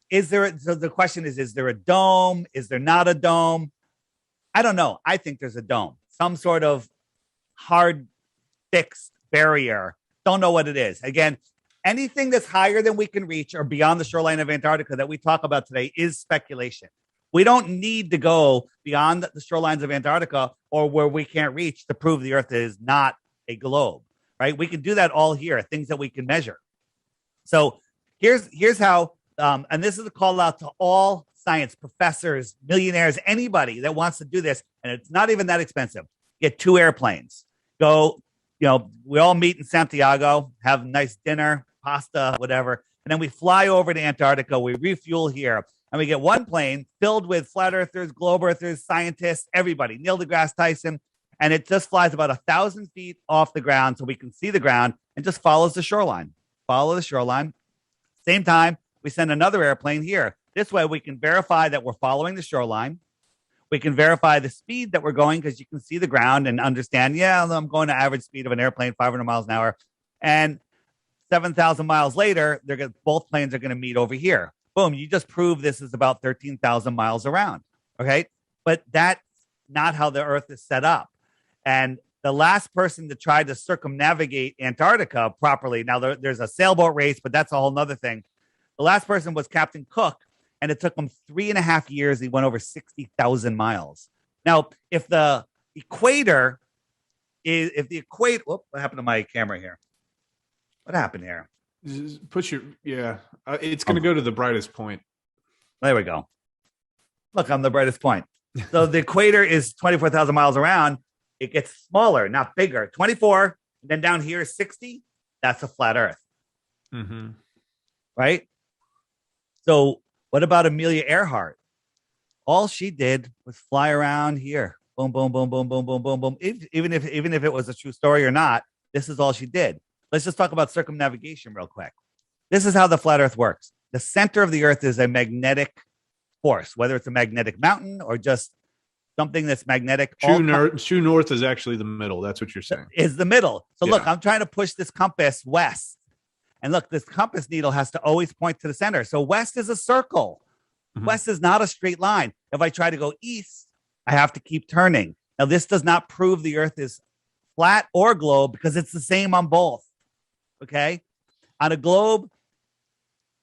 is there so the question is there a dome? Is there not a dome? I don't know. I think there's a dome, some sort of hard fixed barrier. Don't know what it is. Again, anything that's higher than we can reach or beyond the shoreline of Antarctica that we talk about today is speculation. We don't need to go beyond the shorelines of Antarctica or where we can't reach to prove the Earth is not a globe, right? We can do that all here, things that we can measure. So here's how, and this is a call out to all science professors, millionaires, anybody that wants to do this, and it's not even that expensive. Get 2 airplanes. Go, we all meet in Santiago, have a nice dinner, pasta, whatever, and then we fly over to Antarctica. We refuel here, and we get 1 plane filled with flat earthers, globe earthers, scientists, everybody, Neil deGrasse Tyson, and it just flies about 1,000 feet off the ground so we can see the ground and just follows the shoreline. Follow the shoreline. Same time, we send another airplane here. This way we can verify that we're following the shoreline. We can verify the speed that we're going because you can see the ground and understand, I'm going to average speed of an airplane, 500 miles an hour. And 7,000 miles later, both planes are going to meet over here. Boom, you just proved this is about 13,000 miles around. Okay. But that's not how the Earth is set up. And the last person to try to circumnavigate Antarctica properly, now there's a sailboat race, but that's a whole nother thing. The last person was Captain Cook, and it took him 3.5 years. He went over 60,000 miles. Now, if the equator, what happened to my camera here? What happened here? It's going to go to the brightest point. There we go. Look, I'm the brightest point. So the equator is 24,000 miles around. It gets smaller, not bigger. 24, then down here is 60. That's a flat Earth. Mm-hmm. Right? So what about Amelia Earhart? All she did was fly around here. Boom, boom, boom, boom, boom, boom, boom, boom. Even if it was a true story or not, this is all she did. Let's just talk about circumnavigation real quick. This is how the flat Earth works. The center of the Earth is a magnetic force, whether it's a magnetic mountain or just something that's magnetic. True north is actually the middle. That's what you're saying. Is the middle. So look, I'm trying to push this compass west. And look, this compass needle has to always point to the center. So west is a circle. Mm-hmm. West is not a straight line. If I try to go east, I have to keep turning. Now, this does not prove the Earth is flat or globe because it's the same on both. Okay? On a globe,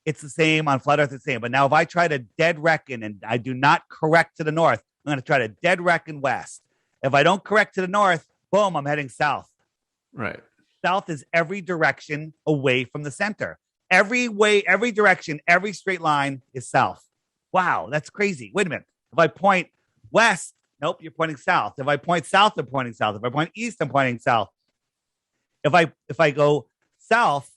it's the same. On flat Earth, it's the same. But now if I try to dead reckon and I do not correct to the north, I'm going to try to dead reckon west. If I don't correct to the north, boom, I'm heading south. Right. South is every direction away from the center. Every way, every direction, every straight line is south. Wow, that's crazy. Wait a minute. If I point west, nope, you're pointing south. If I point south, I'm pointing south. If I point east, I'm pointing south. If I go south,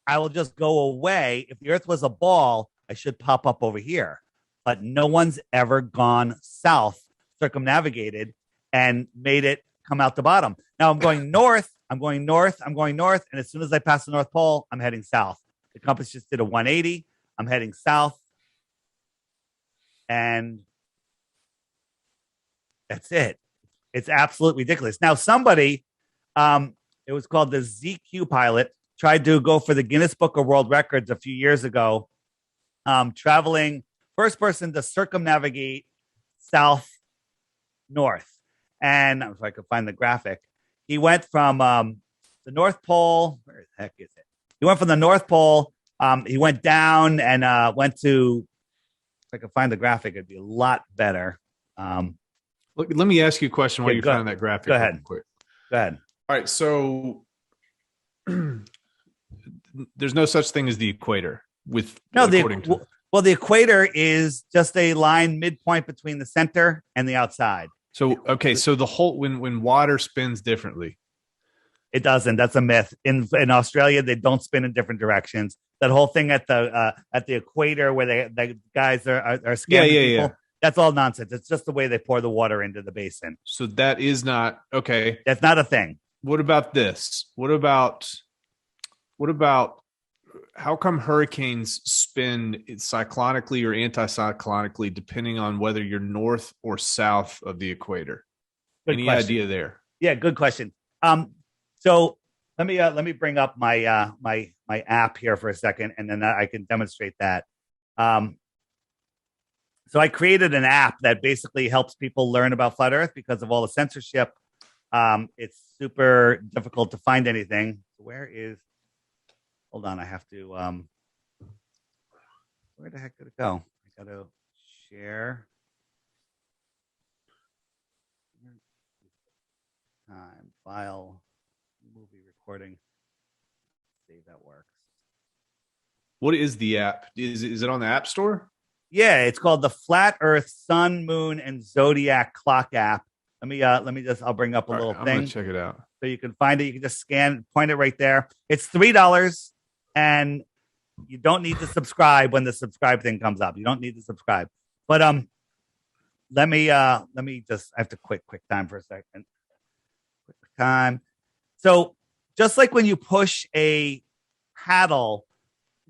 I will just go away. If the Earth was a ball, I should pop up over here. But no one's ever gone south, circumnavigated, and made it come out the bottom. Now I'm going north, and as soon as I pass the North Pole, I'm heading south. The compass just did a 180. I'm heading south. And that's it. It's absolutely ridiculous. Now, somebody, it was called the ZQ pilot, tried to go for the Guinness Book of World Records a few years ago, traveling, first person to circumnavigate south-north. And if I could find the graphic, he went from the North Pole. Where the heck is it? He went from the North Pole. He went down and went to, if I could find the graphic, it'd be a lot better. Look, let me ask you a question while you find that graphic. Go ahead. Quick. Go ahead. All right. So there's no such thing as the equator well, the equator is just a line midpoint between the center and the outside. So, okay. So the whole, when water spins differently. It doesn't. That's a myth. In Australia, they don't spin in different directions. That whole thing at the equator where the guys are scamming people. Yeah. That's all nonsense. It's just the way they pour the water into the basin. So that is not okay. That's not a thing. What about this? What about how come hurricanes spin cyclonically or anticyclonically depending on whether you're north or south of the equator? Any idea there? Yeah, good question. So let me bring up my my app here for a second, and then I can demonstrate that. Um, so I created an app that basically helps people learn about flat Earth because of all the censorship. It's super difficult to find anything. Where is? Hold on, I have to. Where the heck did it go? I got to share. Time file movie recording. See if that works. What is the app? Is it on the App Store? Yeah, it's called the Flat Earth Sun, Moon, and Zodiac Clock app. Let me just I'll bring up a little I'm thing. gonna check it out. So you can find it. You can just scan, point it right there. It's $3, and you don't need to subscribe when the subscribe thing comes up. You don't need to subscribe. But let me just I have to quick time for a second. Quick time. So just like when you push a paddle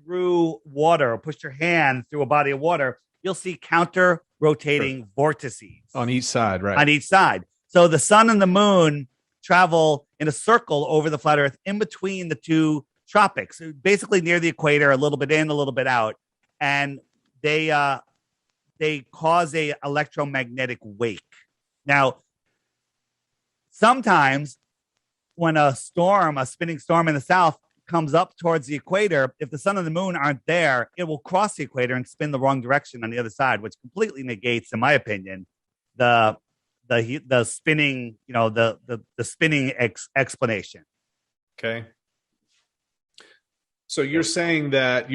through water or push your hand through a body of water, you'll see counter rotating vortices On each side, right? on each side. So the sun and the moon travel in a circle over the flat Earth in between the two tropics, basically near the equator, a little bit in, a little bit out, and they cause a electromagnetic wake. Now, sometimes when a spinning storm in the south comes up towards the equator, if the sun and the moon aren't there, it will cross the equator and spin the wrong direction on the other side, which completely negates, in my opinion, the spinning, the spinning explanation. Okay. So you're saying that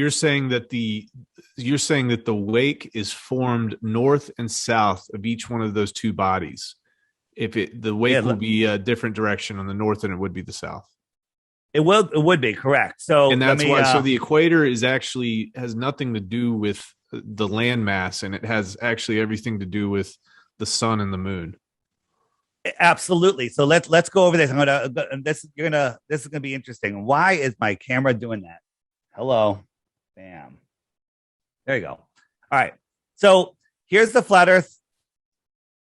the wake is formed north and south of each one of those two bodies. The wake will be a different direction on the north than it would be the south. It would be correct. So, and that's why. So the equator has nothing to do with the landmass, and it has actually everything to do with the sun and the moon. Absolutely. So let's go over this. This is gonna be interesting. Why is my camera doing that? Hello, bam. There you go. All right. So here's the flat Earth.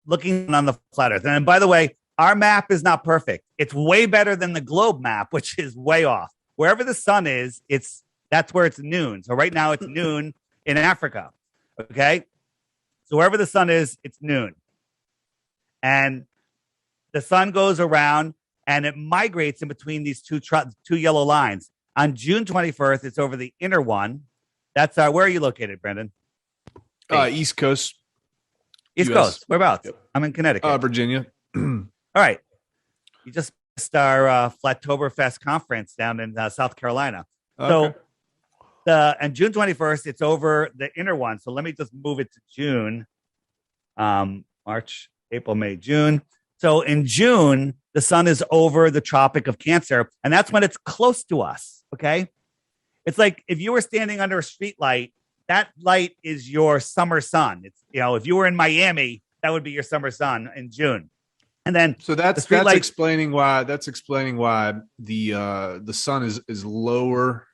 Looking on the flat Earth, and by the way, our map is not perfect. It's way better than the globe map, which is way off. Wherever the sun is, that's where it's noon. So right now it's noon in Africa. Okay. So wherever the sun is, it's noon. And the sun goes around and it migrates in between these two yellow lines. On June 21st, it's over the inner one. That's where are you located, Brendan? East Coast. East US. Coast. Whereabouts? Yep. I'm in Connecticut. Virginia. All right. You just missed our Flattoberfest conference down in South Carolina. Okay. So and June 21st, it's over the inner one. So let me just move it to June. March, April, May, June. So in June, the sun is over the Tropic of Cancer, and that's when it's close to us. Okay. It's like if you were standing under a street light, that light is your summer sun. It's, if you were in Miami, that would be your summer sun in June. And then so that's explaining why the sun is lower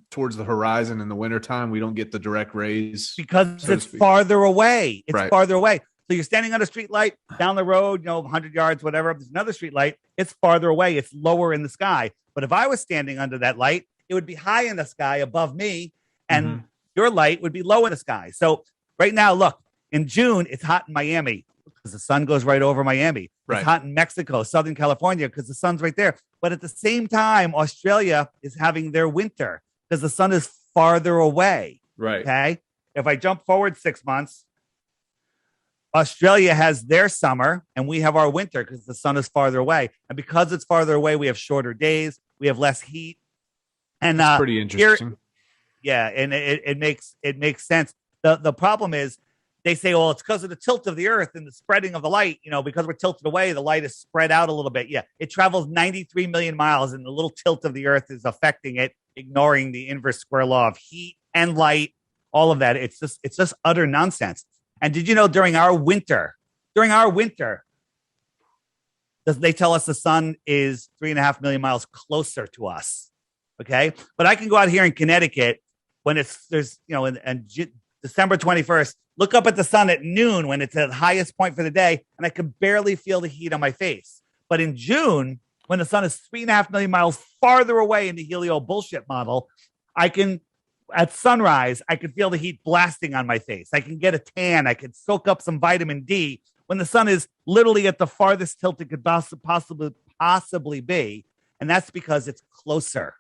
towards the horizon in the wintertime. We don't get the direct rays because it's farther away. It's farther away. So you're standing on a street light down the road, 100 yards, whatever. There's another street light. It's farther away. It's lower in the sky. But if I was standing under that light, it would be high in the sky above me, and your light would be low in the sky. So right now, look, in June, it's hot in Miami because the sun goes right over Miami. Right. It's hot in Mexico, Southern California, because the sun's right there. But at the same time, Australia is having their winter because the sun is farther away. Right. Okay. If I jump forward 6 months, Australia has their summer and we have our winter because the sun is farther away. And because it's farther away, we have shorter days. We have less heat. And that's pretty interesting. And it makes sense. The problem is, they say, well, it's because of the tilt of the earth and the spreading of the light, because we're tilted away, the light is spread out a little bit. Yeah. It travels 93 million miles and the little tilt of the earth is affecting it, ignoring the inverse square law of heat and light, all of that. It's just utter nonsense. And did you know during our winter, they tell us the sun is 3.5 million miles closer to us. Okay. But I can go out here in Connecticut when there's December 21st, look up at the sun at noon when it's at the highest point for the day, and I can barely feel the heat on my face. But in June, when the sun is 3.5 million miles farther away in the helio bullshit model, at sunrise, I can feel the heat blasting on my face. I can get a tan. I can soak up some vitamin D when the sun is literally at the farthest tilt it could possibly be. And that's because it's closer.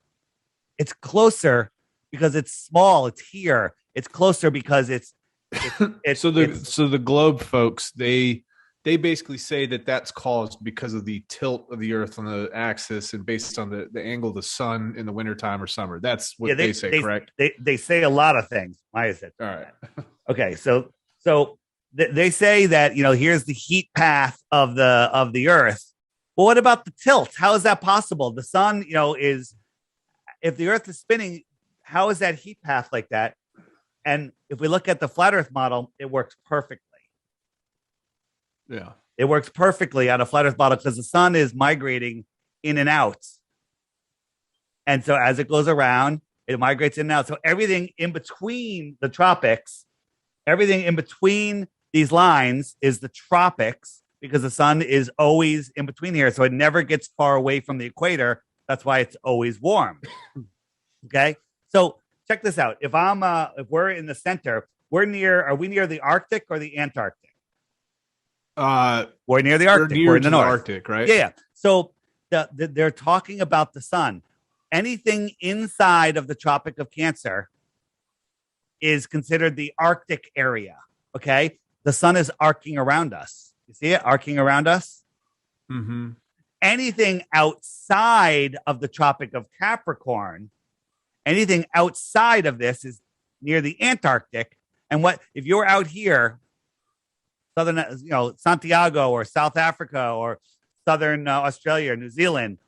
It's closer because it's small. It's here. It's closer because it's so the globe folks, they basically say that that's caused because of the tilt of the earth on the axis and based on the angle of the sun in the wintertime or summer. That's what they say, correct? They say a lot of things. Why is it? All right. Okay. So they say that, here's the heat path of the earth. Well, what about the tilt? How is that possible? The sun, if the earth is spinning, how is that heat path like that? And if we look at the flat earth model, it works perfectly. Yeah. It works perfectly on a flat earth model because the sun is migrating in and out. And so as it goes around, it migrates in and out. So everything in between the tropics, everything in between these lines is the tropics because the sun is always in between here. So it never gets far away from the equator. That's why it's always warm. Okay. So check this out. If we're in the center, are we near the Arctic or the Antarctic? We're near the Arctic. We're in the North. Arctic, right? Yeah. So they're talking about the sun. Anything inside of the Tropic of Cancer is considered the Arctic area. Okay. The sun is arcing around us. You see it arcing around us? Mm-hmm. Anything outside of the Tropic of Capricorn, anything outside of this is near the Antarctic. And if you're out here, southern, Santiago or South Africa or southern Australia or New Zealand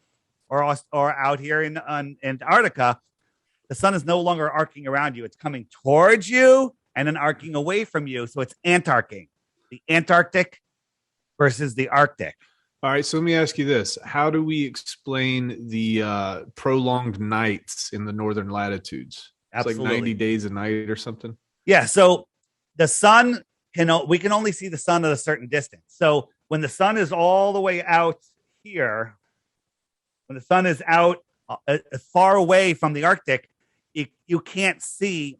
or out here in Antarctica, the sun is no longer arcing around you. It's coming towards you and then arcing away from you. So it's antarcing, the Antarctic versus the Arctic. All right. So let me ask you this. How do we explain the prolonged nights in the northern latitudes? Absolutely. It's like 90 days a night or something. Yeah. So the sun we can only see the sun at a certain distance. So when the sun is all the way out here, when the sun is out far away from the Arctic, you can't see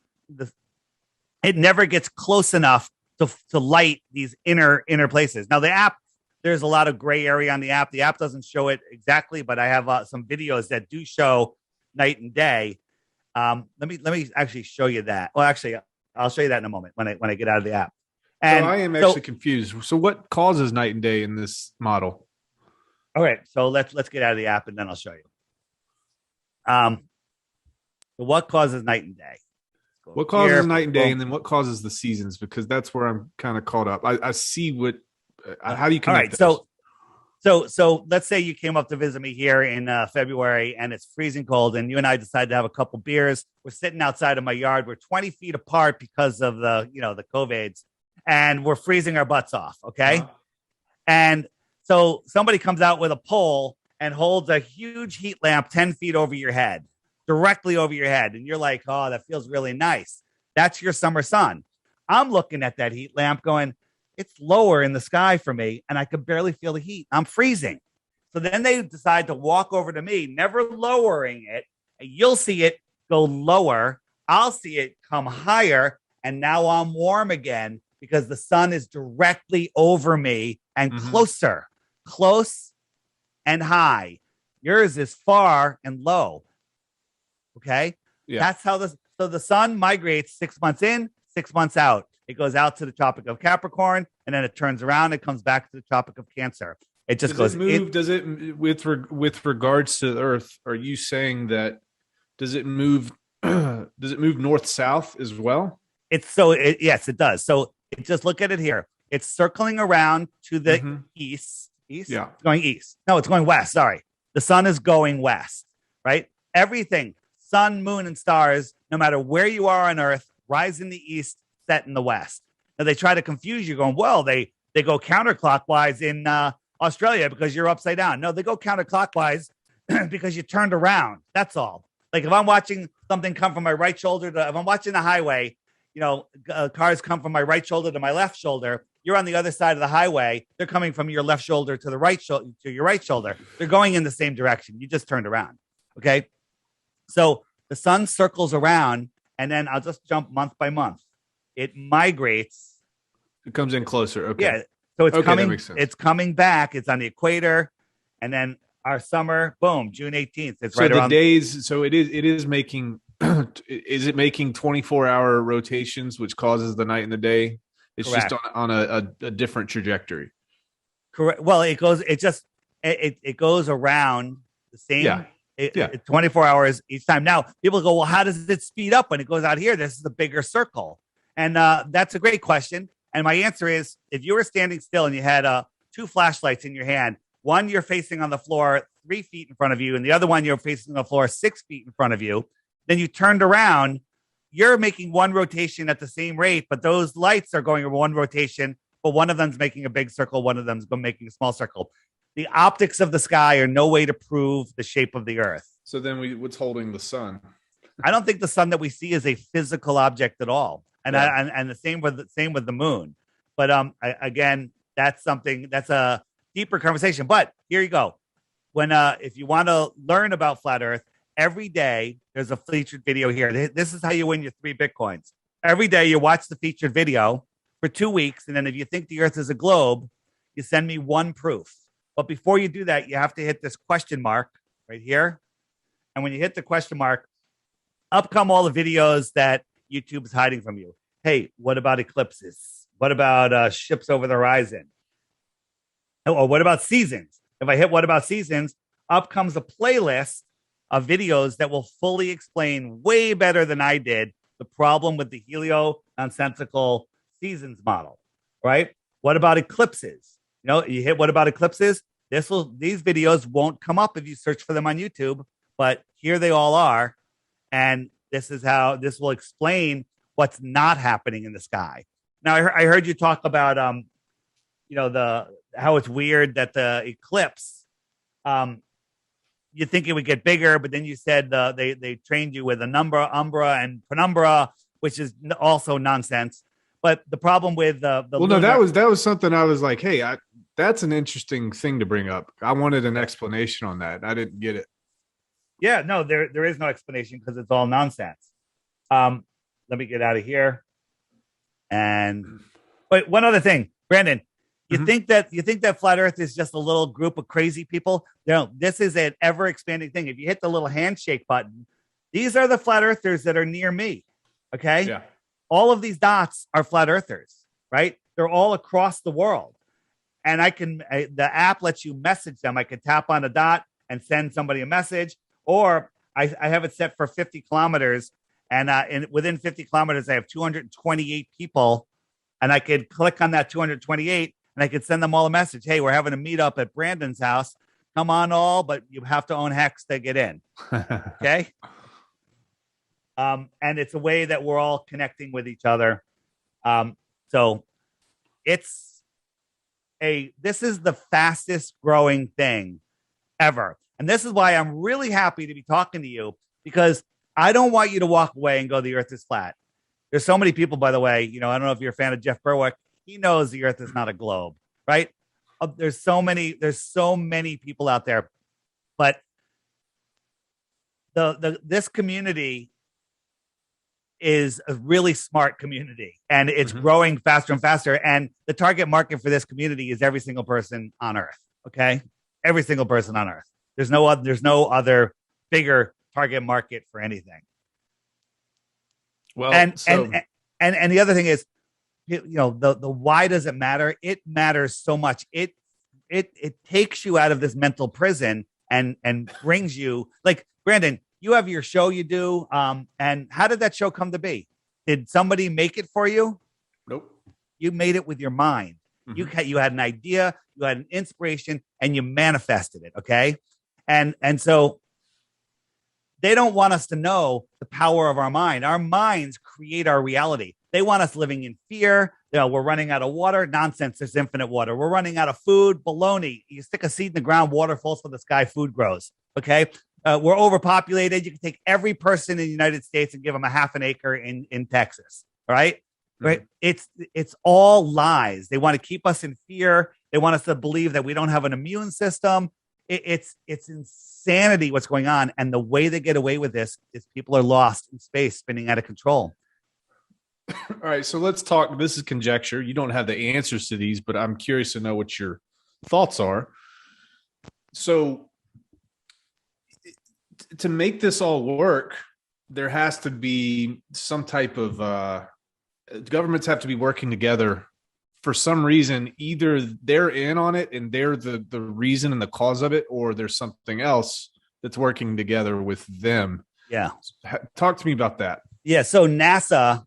it never gets close enough to light these inner places. Now the app, there's a lot of gray area on the app. The app doesn't show it exactly, but I have some videos that do show night and day. Let me actually show you that. Well, actually, I'll show you that in a moment when I get out of the app. And so I am actually confused. So what causes night and day in this model? All right, so let's get out of the app and then I'll show you. So what causes night and day? What causes night and day, and then what causes the seasons? Because that's where I'm kind of caught up. I see what. How do you connect? All right, so let's say you came up to visit me here in February, and it's freezing cold, and you and I decided to have a couple beers. We're sitting outside of my yard. We're 20 feet apart because of the COVIDs, and we're freezing our butts off. Okay, and so somebody comes out with a pole and holds a huge heat lamp 10 feet over your head, directly over your head. And you're like, oh, that feels really nice. That's your summer sun. I'm looking at that heat lamp going, it's lower in the sky for me, and I could barely feel the heat. I'm freezing. So then they decide to walk over to me, never lowering it. And you'll see it go lower. I'll see it come higher. And now I'm warm again because the sun is directly over me and close and high. Yours is far and low. Okay. Yeah. That's how the sun migrates 6 months in, 6 months out. It goes out to the Tropic of Capricorn, and then it turns around. It comes back to the Tropic of Cancer. It just goes. Does it with regards to the Earth? Are you saying that does it move? Does it move north south as well? Yes, it does. So just look at it here. It's circling around to the east. East. Yeah, it's going east. No, it's going west. Sorry, the sun is going west. Right. Everything, sun, moon, and stars, no matter where you are on Earth, rise in the east, set in the west. Now they try to confuse you going, well, they go counterclockwise in Australia because you're upside down. No, they go counterclockwise because you turned around. That's all. Like if I'm watching something come from my right shoulder, if I'm watching the highway, cars come from my right shoulder to my left shoulder. You're on the other side of the highway. They're coming from your left shoulder to the right shoulder to your right shoulder. They're going in the same direction. You just turned around. Okay. So the sun circles around, and then I'll just jump month by month. It migrates. It comes in closer. Okay. Yeah. So it's coming back. It's on the equator. And then our summer, boom, June 18th. It's right around. Days. So it is making, is it making 24-hour rotations, which causes the night and the day? It's Correct. Just on a different trajectory. Correct. Well, it goes around the same. Yeah. 24 hours each time. Now, people go, well, how does it speed up when it goes out here? This is a bigger circle. And that's a great question. And my answer is, if you were standing still and you had 2 flashlights in your hand, one you're facing on the floor 3 feet in front of you, and the other one you're facing on the floor 6 feet in front of you, then you turned around, you're making one rotation at the same rate, but those lights are going in one rotation, but one of them's making a big circle, one of them's making a small circle. The optics of the sky are no way to prove the shape of the Earth. So then what's holding the sun? I don't think the sun that we see is a physical object at all. And and the same with the moon. But again, that's a deeper conversation. But here you go. When if you want to learn about flat Earth, every day there's a featured video here. This is how you win your 3 Bitcoins. Every day you watch the featured video for 2 weeks, and then if you think the Earth is a globe, you send me 1 proof. But before you do that, you have to hit this question mark right here. And when you hit the question mark, up come all the videos that YouTube's hiding from you. Hey, what about eclipses? What about ships over the horizon? Or what about seasons? If I hit what about seasons, up comes a playlist of videos that will fully explain way better than I did the problem with the helio-nonsensical seasons model, right? What about eclipses? You hit what about eclipses? These videos won't come up if you search for them on YouTube, but here they all are. And this is how this will explain what's not happening in the sky. Now, I heard you talk about, how it's weird that the eclipse, you think it would get bigger, but then you said they trained you with umbra, and penumbra, which is also nonsense. But the problem with that was something I was like, hey, that's an interesting thing to bring up. I wanted an explanation on that. I didn't get it. Yeah, no, there is no explanation because it's all nonsense. Let me get out of here. But one other thing, Brandon, you think that flat Earth is just a little group of crazy people? No, this is an ever expanding thing. If you hit the little handshake button, these are the flat earthers that are near me. Okay. Yeah. All of these dots are flat earthers, right? They're all across the world. And the app lets you message them. I could tap on a dot and send somebody a message, or I have it set for 50 kilometers. And within 50 kilometers, I have 228 people, and I could click on that 228 and I could send them all a message. Hey, we're having a meetup at Brandon's house. Come on all, but you have to own Hex to get in. Okay. And it's a way that we're all connecting with each other. So this is the fastest growing thing ever. And this is why I'm really happy to be talking to you, because I don't want you to walk away and go, the Earth is flat. There's so many people, by the way, I don't know if you're a fan of Jeff Berwick. He knows the Earth is not a globe, right? There's so many people out there, but this community is a really smart community, and it's growing faster and faster. And the target market for this community is every single person on Earth. Okay. Every single person on Earth. There's no other bigger target market for anything. Well, and the other thing is, the why does it matter? It matters so much. It takes you out of this mental prison and brings you, like, Brandon, you have your show you do. And how did that show come to be? Did somebody make it for you? Nope. You made it with your mind. You had an idea, you had an inspiration, and you manifested it. Okay. And so they don't want us to know the power of our mind. Our minds create our reality. They want us living in fear. We're running out of water. Nonsense. There's infinite water. We're running out of food. Baloney. You stick a seed in the ground, water falls from the sky, food grows. Okay. We're overpopulated. You can take every person in the United States and give them a half an acre in Texas. right? Mm-hmm. Right. It's all lies. They want to keep us in fear. They want us to believe that we don't have an immune system. It's insanity what's going on. And the way they get away with this is people are lost in space, spinning out of control. All right, so let's talk. This is conjecture. You don't have the answers to these, but I'm curious to know what your thoughts are. So, to make this all work, there has to be some type of governments have to be working together for some reason. Either they're in on it and they're the reason and the cause of it, or there's something else that's working together with them. Yeah. Talk to me about that. Yeah. So NASA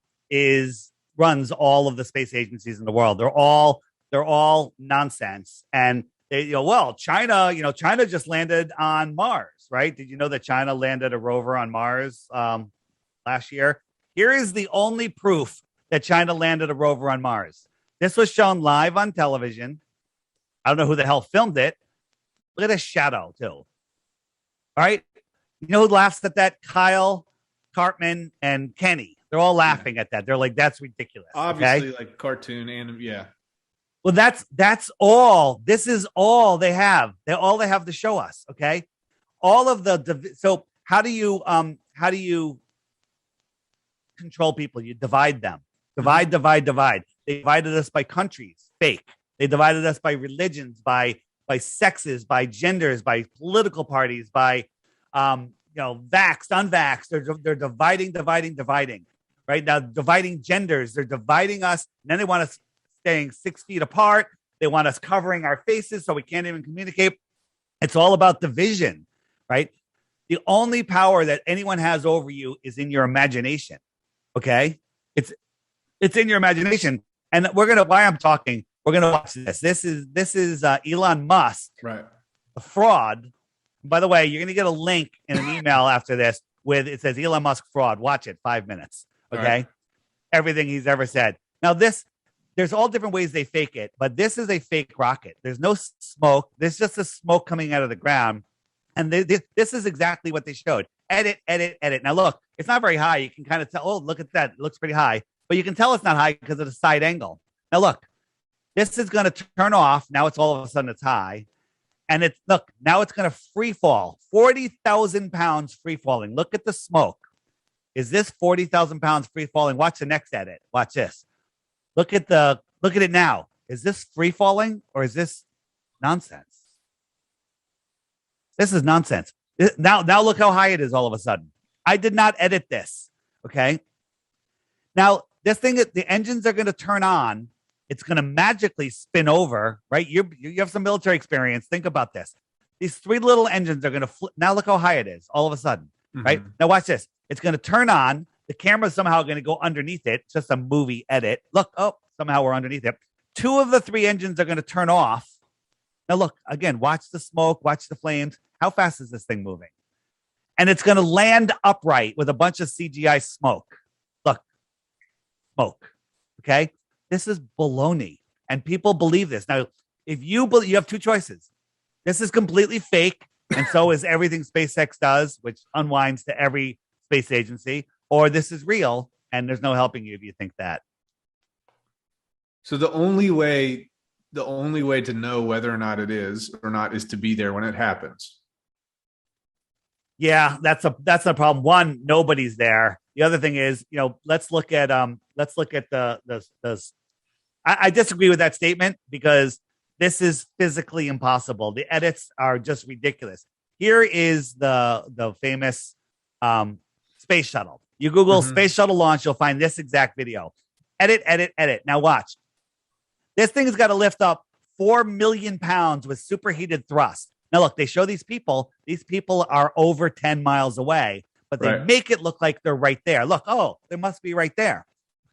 runs all of the space agencies in the world. They're all nonsense. And they, China just landed on Mars, right? Did you know that China landed a rover on Mars last year? Here is the only proof that China landed a rover on Mars. This was shown live on television. I don't know who the hell filmed it. Look at this shadow, too. All right. You know who laughs at that? Kyle, Cartman, and Kenny. They're all laughing at that. They're like, that's ridiculous. Obviously, okay? like cartoon and yeah. Well, that's all. This is all they have. All they have to show us. Okay. All of so how do you control people? You divide them. Divide. They divided us by countries. Fake. They divided us by religions, by sexes, by genders, by political parties, by vaxxed, unvaxxed. They're dividing. Right now, dividing genders. They're dividing us. And then they want us staying 6 feet apart. They want us covering our faces so we can't even communicate. It's all about division, right? The only power that anyone has over you is in your imagination. Okay, it's in your imagination. And why I'm talking, we're gonna watch this. This is Elon Musk, right? A fraud. By the way, you're gonna get a link in an email after this with it says Elon Musk fraud. Watch it, 5 minutes. Okay, right. Everything he's ever said. Now there's all different ways they fake it, but this is a fake rocket. There's no smoke. There's just a smoke coming out of the ground. And this is exactly what they showed. Edit. Now, look, it's not very high. You can kind of tell, oh, look at that. It looks pretty high. But you can tell it's not high because of the side angle. Now, look, this is going to turn off. Now it's all of a sudden it's high. And now it's going to free fall. 40,000 pounds free falling. Look at the smoke. Is this 40,000 pounds free falling? Watch the next edit. Watch this. Look at it now. Is this free falling or is this nonsense? This is nonsense. Now look how high it is all of a sudden. I did not edit this. Okay. Now this thing, the engines are going to turn on. It's going to magically spin over, right? You have some military experience. Think about this. These 3 little engines are going to flip. Now look how high it is all of a sudden, right? Now watch this. It's going to turn on. The camera's somehow going to go underneath it. It's just a movie edit. Look, somehow we're underneath it. 2 of the 3 engines are going to turn off. Now look, again, watch the smoke, watch the flames. How fast is this thing moving? And it's going to land upright with a bunch of CGI smoke. Look, smoke. Okay. This is baloney. And people believe this. Now, if you have 2 choices. This is completely fake. And so is everything SpaceX does, which unwinds to every space agency, or this is real. And there's no helping you if you think that. So the only way to know whether or not it is or not is to be there when it happens. Yeah, that's a problem. One, nobody's there. The other thing is, let's look at the I disagree with that statement because this is physically impossible. The edits are just ridiculous. Here is the famous space shuttle. You Google space shuttle launch, you'll find this exact video. Edit. Now watch. This thing has got to lift up 4 million pounds with superheated thrust. Now, look, they show these people. These people are over 10 miles away, but they make it look like they're right there. Look, they must be right there.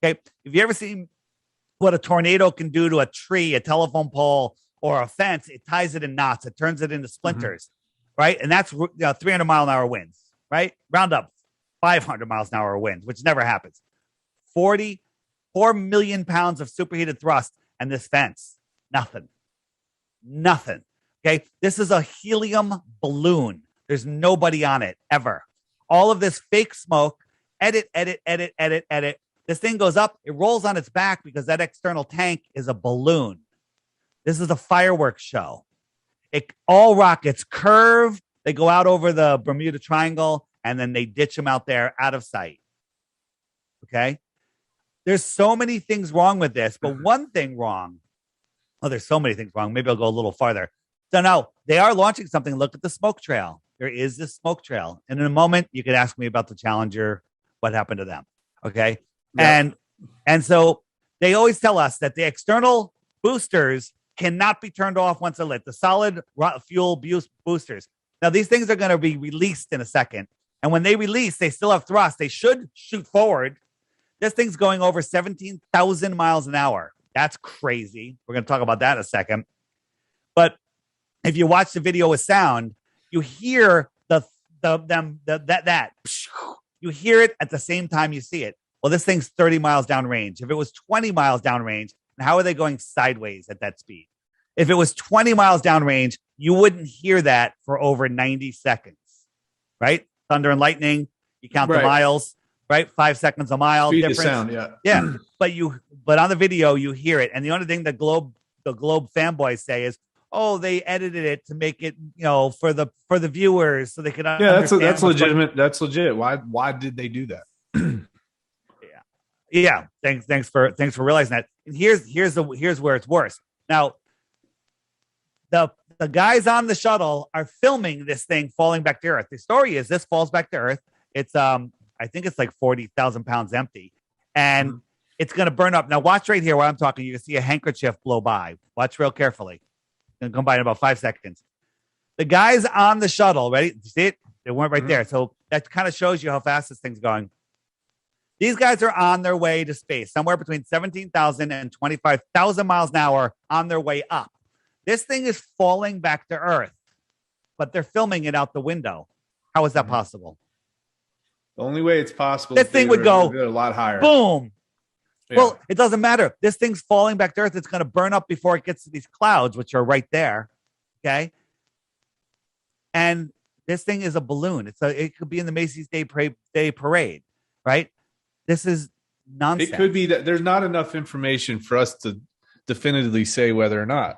Okay. Have you ever seen what a tornado can do to a tree, a telephone pole, or a fence? It ties it in knots. It turns it into splinters, right? And that's 300 mile an hour winds, right? Round up 500 miles an hour winds, which never happens. 4 million pounds of superheated thrust. And this fence, nothing. Okay. This is a helium balloon. There's nobody on it ever. All of this fake smoke, edit. This thing goes up, it rolls on its back because that external tank is a balloon. This is a fireworks show. All rockets curve, they go out over the Bermuda Triangle, and then they ditch them out there out of sight. Okay? There's so many things wrong with this, but one thing wrong. Oh, there's so many things wrong. Maybe I'll go a little farther. So no, they are launching something. Look at the smoke trail. There is this smoke trail. And in a moment, you could ask me about the Challenger, what happened to them. Okay? Yep. And so they always tell us that the external boosters cannot be turned off once they're lit. The solid fuel boosters. Now, these things are going to be released in a second. And when they release, they still have thrust. They should shoot forward. This thing's going over 17,000 miles an hour. That's crazy. We're going to talk about that in a second. But if you watch the video with sound, you hear that. You hear it at the same time you see it. Well, this thing's 30 miles downrange. If it was 20 miles downrange, how are they going sideways at that speed? If it was 20 miles downrange, you wouldn't hear that for over 90 seconds, right? Thunder and lightning, you count the miles, right? 5 seconds a mile. Speed difference. To sound, yeah. Yeah, but on the video, you hear it. And the only thing the Globe fanboys say is, oh, they edited it to make it, for the viewers so they could understand. Yeah, that's legitimate. That's legit. Why did they do that? Yeah. Thanks for realizing that. And here's where it's worse. Now, the guys on the shuttle are filming this thing falling back to Earth. The story is this falls back to Earth. It's I think it's like 40,000 pounds empty, and it's going to burn up. Now, watch right here while I'm talking. You can see a handkerchief blow by. Watch real carefully. It's going to come by in about 5 seconds. The guys on the shuttle, ready? See it? They weren't right there. So that kind of shows you how fast this thing's going. These guys are on their way to space, somewhere between 17,000 and 25,000 miles an hour on their way up. This thing is falling back to Earth, but they're filming it out the window. How is that possible? The only way it's possible this thing would go a lot higher. Boom. Yeah. Well, it doesn't matter. This thing's falling back to Earth. It's going to burn up before it gets to these clouds, which are right there. Okay. And this thing is a balloon. It could be in the Macy's Day Parade, right? This is nonsense. It could be that there's not enough information for us to definitively say whether or not.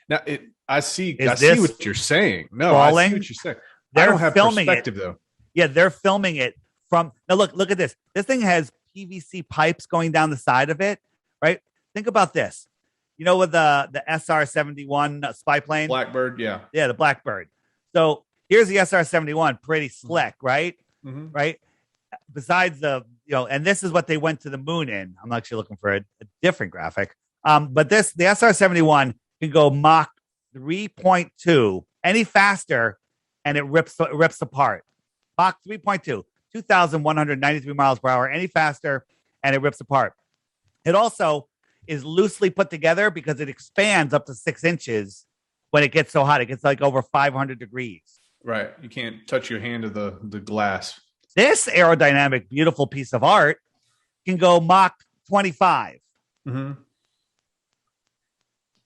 Now, I see what you're saying. No, falling? I see what you're saying. They're I don't have filming perspective, though. Yeah, they're filming it from. Now, look at this. This thing has PVC pipes going down the side of it, right? Think about this. You know, with the SR-71 spy plane? Blackbird, yeah. Yeah, the Blackbird. So here's the SR-71, pretty slick, right? Mm-hmm. Right? Besides and this is what they went to the moon in. I'm actually looking for a different graphic. But the SR-71 can go Mach 3.2 any faster, and it rips apart. Mach 3.2, 2,193 miles per hour, any faster, and it rips apart. It also is loosely put together because it expands up to 6 inches when it gets so hot. It gets like over 500 degrees. Right. You can't touch your hand to the glass. This aerodynamic, beautiful piece of art can go Mach 25. Mm-hmm.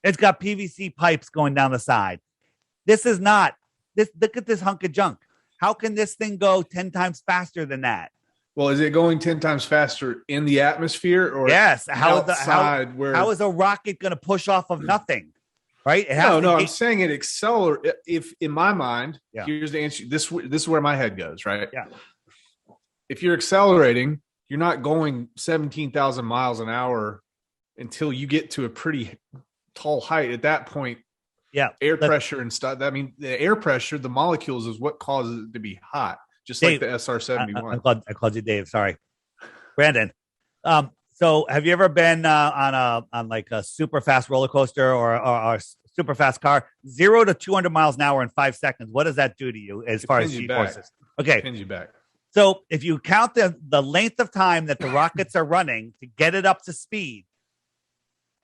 It's got PVC pipes going down the side. This is not this. Look at this hunk of junk. How can this thing go 10 times faster than that? Well, is it going 10 times faster in the atmosphere or yes? How is a rocket going to push off of nothing? Right? I'm saying it accelerates. If in my mind, here's the answer. This is where my head goes. Right? Yeah. If you're accelerating, you're not going 17,000 miles an hour until you get to a pretty tall height. At that point, air pressure and stuff. I mean, the air pressure, the molecules is what causes it to be hot, just Dave, like the SR-71. I called you Dave. Sorry, Brandon. So have you ever been on like a super fast roller coaster or a super fast car? 0 to 200 miles an hour in 5 seconds. What does that do to you as far as G-forces? Okay, it pins you back. So if you count the length of time that the rockets are running to get it up to speed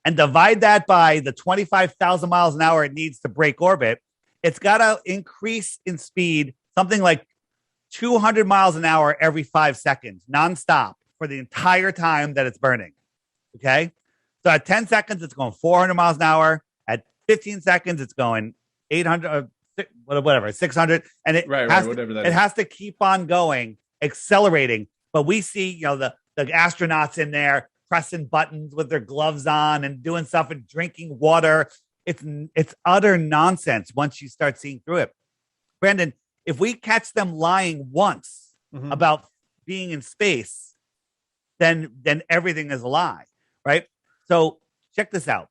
and divide that by the 25,000 miles an hour it needs to break orbit, it's got to increase in speed something like 200 miles an hour every 5 seconds, nonstop for the entire time that it's burning. Okay? So at 10 seconds, it's going 400 miles an hour. At 15 seconds, it's going 800, whatever, 600. And it has to keep on going, accelerating. But we see, the the astronauts in there pressing buttons with their gloves on and doing stuff and drinking water. It's utter nonsense once you start seeing through it. Brandon, if we catch them lying once about being in space, then everything is a lie, right? So check this out.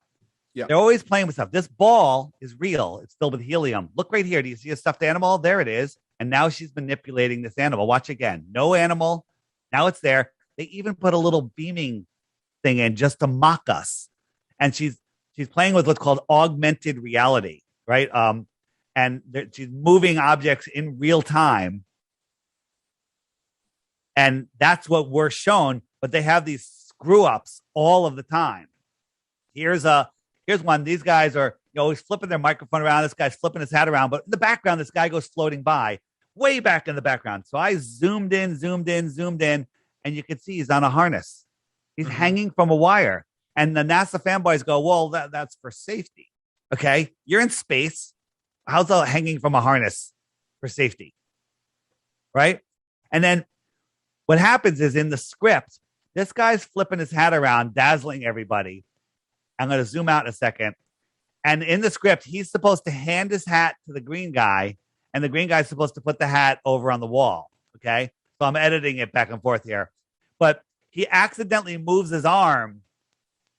Yeah. They're always playing with stuff. This ball is real. It's filled with helium. Look right here. Do you see a stuffed animal? There it is. And now she's manipulating this animal. Watch again. No animal. Now it's there. They even put a little beaming thing in just to mock us. And she's playing with what's called augmented reality, right? And she's moving objects in real time. And that's what we're shown. But they have these screw ups all of the time. Here's one. These guys are always flipping their microphone around. This guy's flipping his hat around. But in the background, this guy goes floating by, way back in the background. So I zoomed in, and you can see he's on a harness. He's hanging from a wire. And the NASA fanboys go, well, that's for safety. Okay, you're in space. How's that hanging from a harness for safety? Right? And then what happens is in the script, this guy's flipping his hat around, dazzling everybody. I'm going to zoom out in a second. And in the script, he's supposed to hand his hat to the green guy, and the green guy's supposed to put the hat over on the wall. Okay? So I'm editing it back and forth here. But he accidentally moves his arm,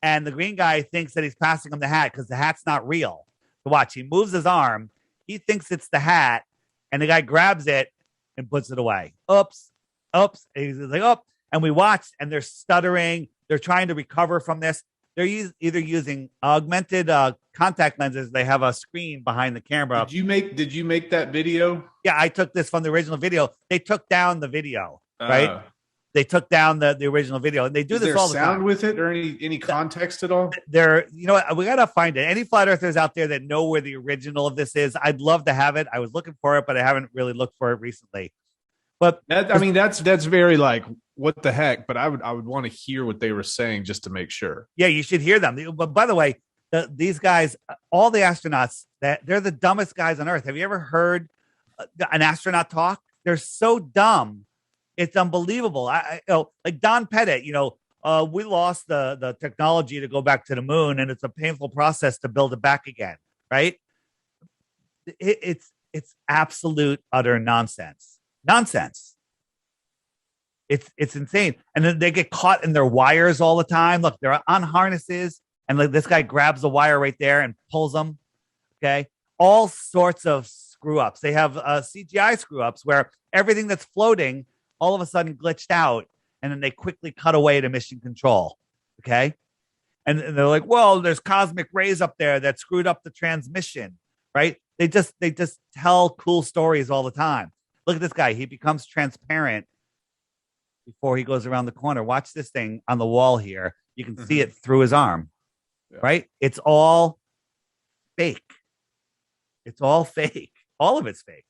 and the green guy thinks that he's passing him the hat because the hat's not real. So watch, he moves his arm. He thinks it's the hat, and the guy grabs it and puts it away. Oops. And he's like, oh. And we watch, and they're stuttering. They're trying to recover from this. They're either using augmented contact lenses. They have a screen behind the camera. Did you make that video? Yeah, I took this from the original video. They took down the video, right? They took down the original video, and they do this all the time. Sound with it or any context at all? You know what? We got to find it. Any flat earthers out there that know where the original of this is, I'd love to have it. I was looking for it, but I haven't really looked for it recently. But that's very like, what the heck? But I would want to hear what they were saying just to make sure. Yeah, you should hear them. But by the way, these guys, all the astronauts, they're the dumbest guys on Earth. Have you ever heard an astronaut talk? They're so dumb. It's unbelievable. Like Don Pettit, we lost the technology to go back to the moon, and it's a painful process to build it back again, right? It's absolute utter nonsense. It's insane. And then they get caught in their wires all the time. Look, they're on harnesses, and like this guy grabs the wire right there and pulls them. Okay, all sorts of screw ups. They have CGI screw ups where everything that's floating all of a sudden glitched out, and then they quickly cut away to mission control. Okay. And they're like, well, there's cosmic rays up there that screwed up the transmission, right? They just tell cool stories all the time. Look at this guy. He becomes transparent before he goes around the corner. Watch this thing on the wall here. You can see it through his arm, right? It's all fake. It's all fake. All of it's fake.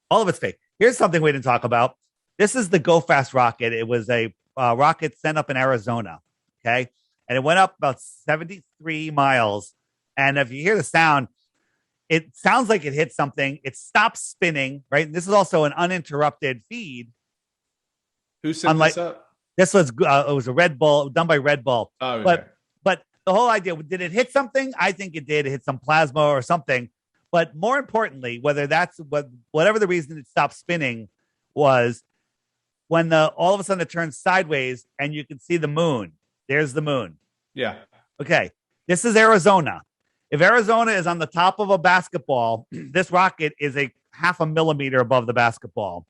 All of it's fake. Here's something we didn't talk about. This is the Go Fast rocket. It was a rocket sent up in Arizona. Okay. And it went up about 73 miles. And if you hear the sound, it sounds like it hit something. It stops spinning, right? And this is also an uninterrupted feed. Who set this up? This was it was a Red Bull, done by Red Bull. Oh, okay. But the whole idea, did it hit something? I think it did. It hit some plasma or something. But more importantly, whatever the reason it stopped spinning was when all of a sudden it turns sideways and you can see the moon. There's the moon. Yeah. Okay. This is Arizona. If Arizona is on the top of a basketball, this rocket is a 0.5 millimeter above the basketball.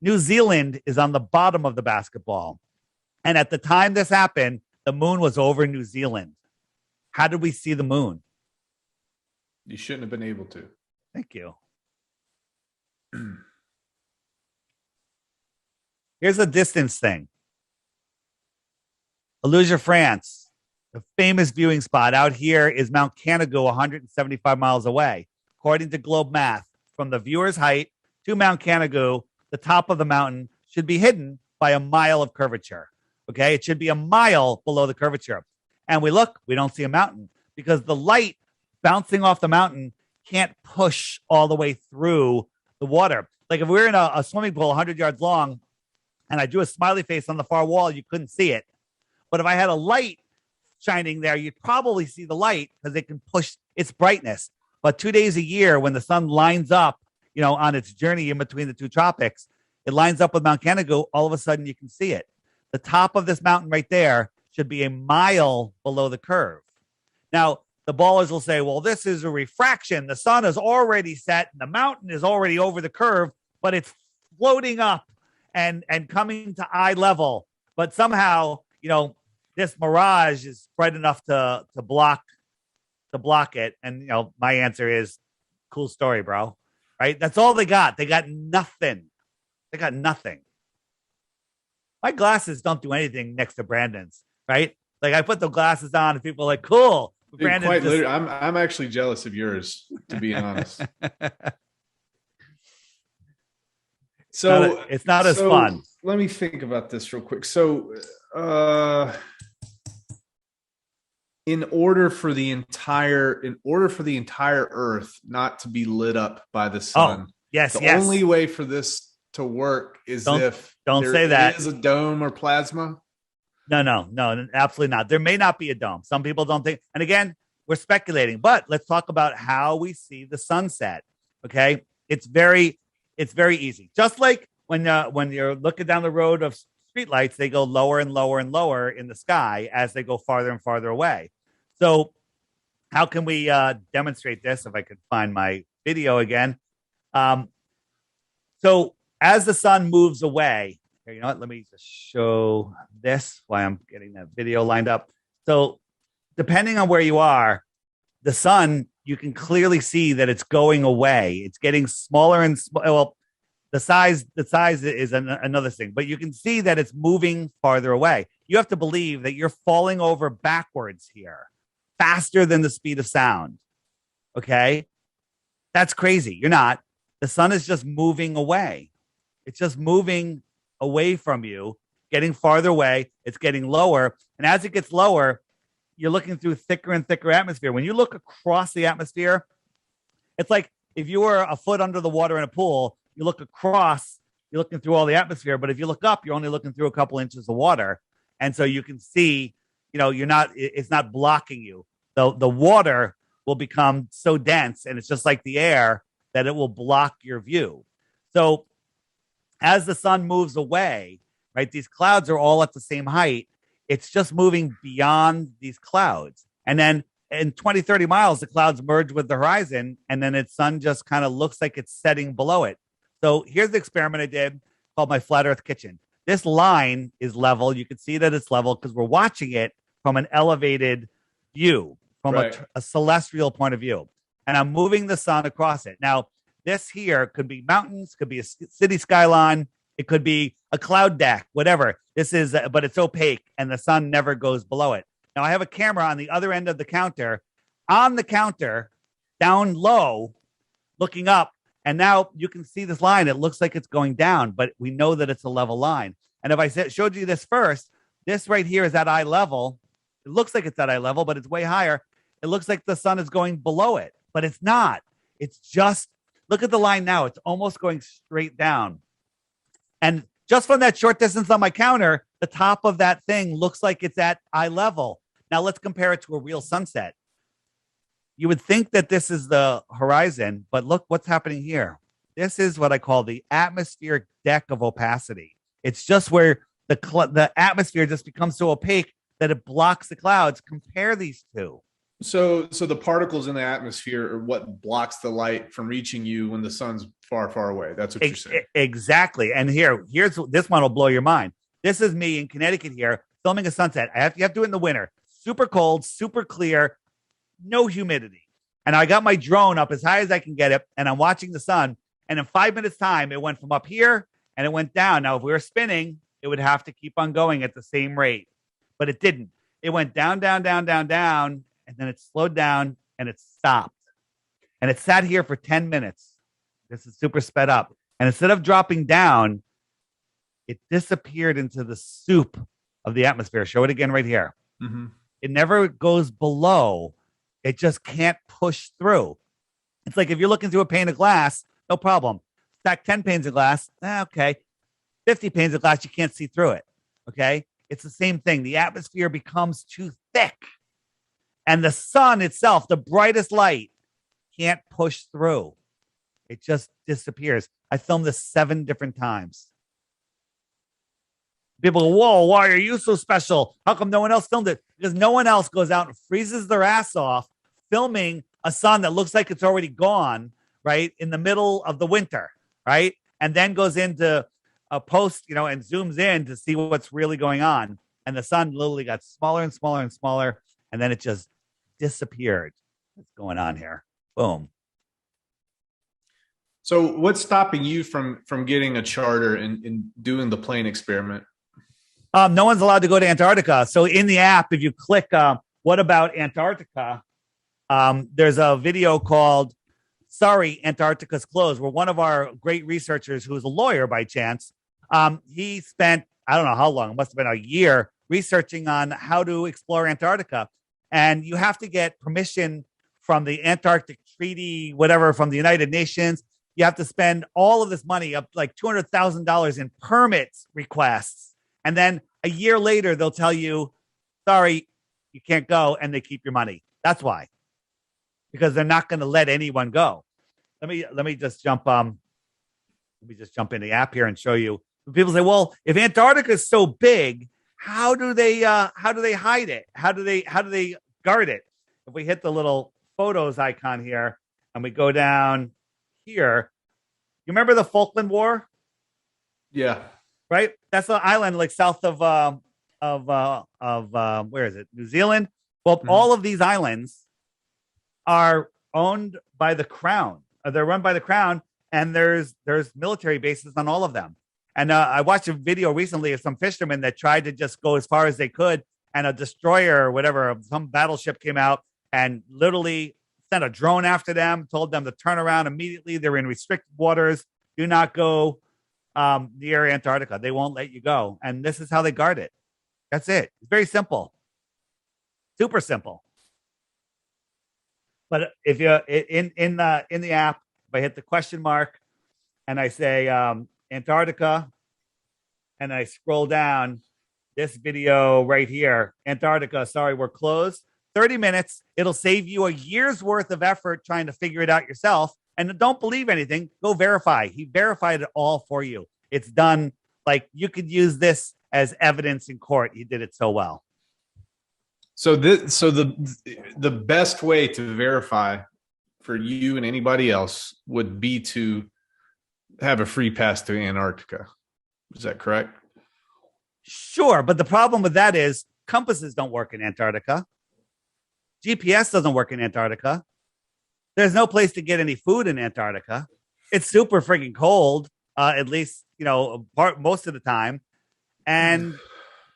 New Zealand is on the bottom of the basketball. And at the time this happened, the moon was over New Zealand. How did we see the moon? You shouldn't have been able to. Thank you. Here's a distance thing. Illusion, France, the famous viewing spot out here is Mount Canigou, 175 miles away. According to Globe Math, from the viewer's height to Mount Canigou, the top of the mountain should be hidden by a mile of curvature. Okay, it should be a mile below the curvature. And we don't see a mountain because the light bouncing off the mountain can't push all the way through the water. Like if we're in a swimming pool 100 yards long and I drew a smiley face on the far wall, you couldn't see it. But if I had a light shining there, you'd probably see the light because it can push its brightness. But 2 days a year, when the sun lines up, on its journey in between the two tropics, it lines up with Mount Canigou. All of a sudden, you can see it. The top of this mountain right there should be a mile below the curve. Now, the ballers will say, well, this is a refraction. The sun is already set and the mountain is already over the curve, but it's floating up and coming to eye level. But somehow, this mirage is bright enough to block it. And, my answer is cool story, bro. Right? That's all they got. They got nothing. My glasses don't do anything next to Brandon's, right? Like I put the glasses on and people are like, cool. Dude, quite literally, I'm actually jealous of yours, to be honest. So it's not as fun. Let me think about this real quick. So, in order for the entire Earth not to be lit up by the sun, the only way for this to work is if there is a dome or plasma. No, absolutely not. There may not be a dome. Some people don't think. And again, we're speculating, but let's talk about how we see the sunset. Okay. It's very easy. Just like when you're looking down the road of streetlights, they go lower and lower and lower in the sky as they go farther and farther away. So how can we demonstrate this? If I could find my video again. So as the sun moves away, here, you know what? Let me just show this while I'm getting that video lined up. So depending on where you are, the sun, you can clearly see that it's going away. It's getting smaller and well, the size is another thing, but you can see that it's moving farther away. You have to believe that you're falling over backwards here, faster than the speed of sound. Okay? That's crazy. You're not. The sun is just moving away. It's just moving away from you, getting farther away. It's getting lower. And as it gets lower, you're looking through thicker and thicker atmosphere. When you look across the atmosphere, it's like if you were a foot under the water in a pool, you look across, you're looking through all the atmosphere. But if you look up, you're only looking through a couple inches of water. And so you can see, it's not blocking you. The water will become so dense, and it's just like the air, that it will block your view. So as the sun moves away, right, these clouds are all at the same height. It's just moving beyond these clouds. And then in 20, 30 miles, the clouds merge with the horizon, and then its sun just kind of looks like it's setting below it. So here's the experiment I did called my Flat Earth Kitchen. This line is level. You can see that it's level because we're watching it from an elevated view, from a celestial point of view. And I'm moving the sun across it. Now, this here could be mountains, could be a city skyline, it could be a cloud deck, whatever. This is, but it's opaque, and the sun never goes below it. Now, I have a camera on the other end of the counter, down low, looking up, and now you can see this line. It looks like it's going down, but we know that it's a level line. And if I showed you this first, this right here is at eye level. It looks like it's at eye level, but it's way higher. It looks like the sun is going below it, but it's not. It's just, look at the line now. It's almost going straight down. And just from that short distance on my counter, the top of that thing looks like it's at eye level. Now let's compare it to a real sunset. You would think that this is the horizon, but look what's happening here. This is what I call the atmospheric deck of opacity. It's just where the atmosphere just becomes so opaque that it blocks the clouds. Compare these two. So the particles in the atmosphere are what blocks the light from reaching you when the sun's far, far away. That's what you're saying. Exactly. And here's this one will blow your mind. This is me in Connecticut here filming a sunset. You have to do it in the winter. Super cold, super clear, no humidity. And I got my drone up as high as I can get it, and I'm watching the sun. And in 5 minutes time, it went from up here and it went down. Now, if we were spinning, it would have to keep on going at the same rate, but it didn't. It went down, down, down, down, down. And then it slowed down and it stopped. And it sat here for 10 minutes. This is super sped up. And instead of dropping down, it disappeared into the soup of the atmosphere. Show it again right here. Mm-hmm. It never goes below. It just can't push through. It's like if you're looking through a pane of glass, no problem. Stack 10 panes of glass. Okay. 50 panes of glass, you can't see through it. Okay. It's the same thing. The atmosphere becomes too thick. And the sun itself, the brightest light, can't push through. It just disappears. I filmed this 7 different times. People go, whoa, why are you so special? How come no one else filmed it? Because no one else goes out and freezes their ass off filming a sun that looks like it's already gone, right, in the middle of the winter, right? And then goes into a post, and zooms in to see what's really going on. And the sun literally got smaller and smaller and smaller. And then it just disappeared. What's going on here? Boom. So what's stopping you from getting a charter and doing the plane experiment? No one's allowed to go to Antarctica. So in the app, if you click, what about Antarctica? There's a video called Sorry, Antarctica's Closed, where one of our great researchers, who's a lawyer by chance, he spent, I don't know how long, it must have been a year, researching on how to explore Antarctica. And you have to get permission from the Antarctic Treaty, whatever, from the United Nations. You have to spend all of this money, up like $200,000 in permits requests. And then a year later, they'll tell you, sorry, you can't go, and they keep your money. That's why. Because they're not going to let anyone go. Let me just jump in the app here and show you. People say, well, if Antarctica is so big, how do they hide it? How do they guard it? If we hit the little photos icon here and we go down here, you remember the Falkland War? Yeah. Right? That's an island like south of where is it? New Zealand. Well, all of these islands are owned by the crown. They're run by the crown, and there's military bases on all of them. And I watched a video recently of some fishermen that tried to just go as far as they could, and a destroyer or whatever, some battleship came out and literally sent a drone after them, told them to turn around immediately. They're in restricted waters. Do not go near Antarctica. They won't let you go. And this is how they guard it. That's it. It's very simple. Super simple. But if you in the app, if I hit the question mark and I say Antarctica, and I scroll down this video right here, Antarctica, sorry, we're closed. 30 minutes. It'll save you a year's worth of effort trying to figure it out yourself. And don't believe anything. Go verify. He verified it all for you. It's done. Like, you could use this as evidence in court. He did it so well. So the best way to verify for you and anybody else would be to have a free pass to Antarctica. Is that correct? Sure, but the problem with that is compasses don't work in Antarctica. GPS doesn't work in Antarctica. There's no place to get any food in Antarctica. It's super freaking cold, at least, most of the time. And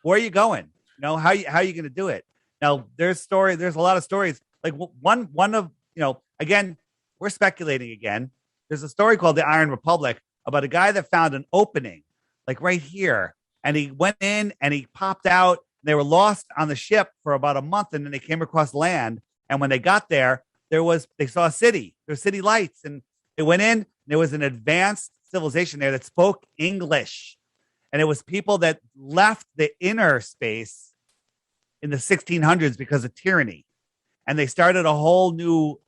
where are you going? How are you going to do it? Now, there's a lot of stories. Like one of, again, we're speculating again. There's a story called the Iron Republic about a guy that found an opening, like right here. And he went in and he popped out. They were lost on the ship for about a month, and then they came across land. And when they got there, they saw a city. There were city lights, and they went in. And there was an advanced civilization there that spoke English, and it was people that left the inner space in the 1600s because of tyranny, and they started a whole new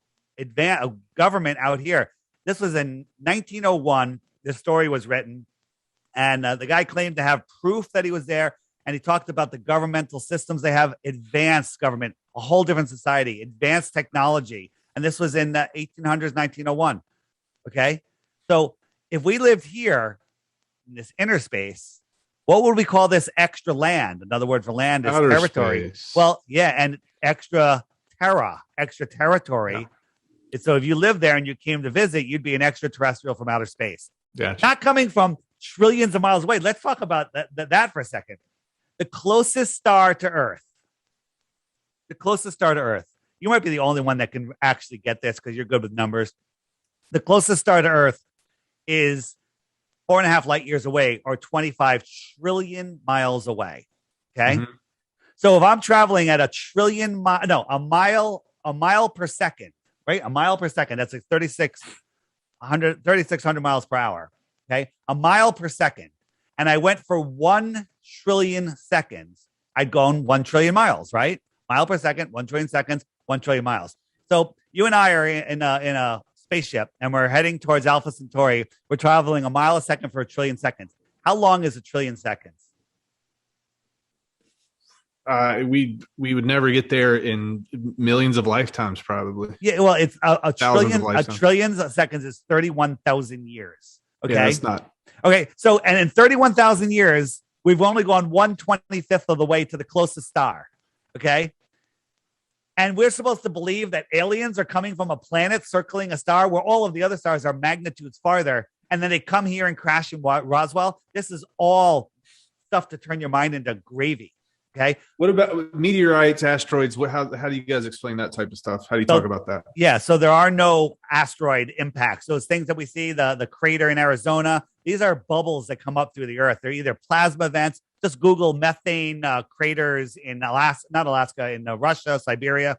government out here. This was in 1901. This story was written, and the guy claimed to have proof that he was there. And he talked about the governmental systems they have, advanced government, a whole different society, advanced technology. And this was in the 1800s, 1901. Okay. So if we lived here in this inner space, what would we call this extra land? Another word for land is outer territory. Space. Well, yeah. And extra territory. Yeah. And so if you lived there and you came to visit, you'd be an extraterrestrial from outer space. Gotcha. Not coming from trillions of miles away. Let's talk about that for a second. The closest star to Earth. The closest star to Earth. You might be the only one that can actually get this because you're good with numbers. The closest star to Earth is 4.5 light years away, or 25 trillion miles away. Okay. Mm-hmm. So if I'm traveling at a mile per second, right? A mile per second. That's like 3,600 miles per hour. Okay. A mile per second. and I went for 1 trillion seconds, I'd gone 1 trillion miles, right? Mile per second, 1 trillion seconds, 1 trillion miles. So you and I are in a spaceship, and we're heading towards Alpha Centauri. We're traveling a mile a second for 1 trillion seconds. How long is 1 trillion seconds? We would never get there in millions of lifetimes, probably. Yeah, well, it's a trillion. A lifetimes. trillion seconds is 31,000 years. Okay, Yeah, that's not. Okay, so and in 31,000 years, we've only gone 1/25th of the way to the closest star. Okay, and we're supposed to believe that aliens are coming from a planet circling a star where all of the other stars are magnitudes farther, and then they come here and crash in Roswell. This is all stuff to turn your mind into gravy. Okay. What about meteorites, asteroids? How do you guys explain that type of stuff? How do you talk about that? Yeah. So there are no asteroid impacts. Those things that we see, the crater in Arizona, these are bubbles that come up through the earth. They're either plasma vents. Just Google methane craters in in Russia, Siberia.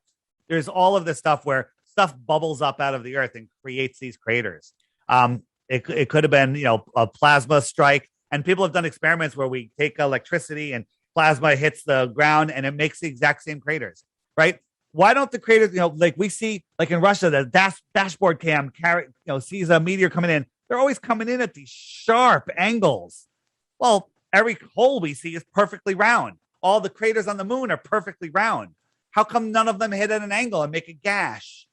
There's all of this stuff where stuff bubbles up out of the earth and creates these craters. It could have been, a plasma strike. And people have done experiments where we take electricity and plasma hits the ground and it makes the exact same craters, right? Why don't the craters, like we see, like in Russia, the dashboard cam sees a meteor coming in. They're always coming in at these sharp angles. Well, every hole we see is perfectly round. All the craters on the moon are perfectly round. How come none of them hit at an angle and make a gash?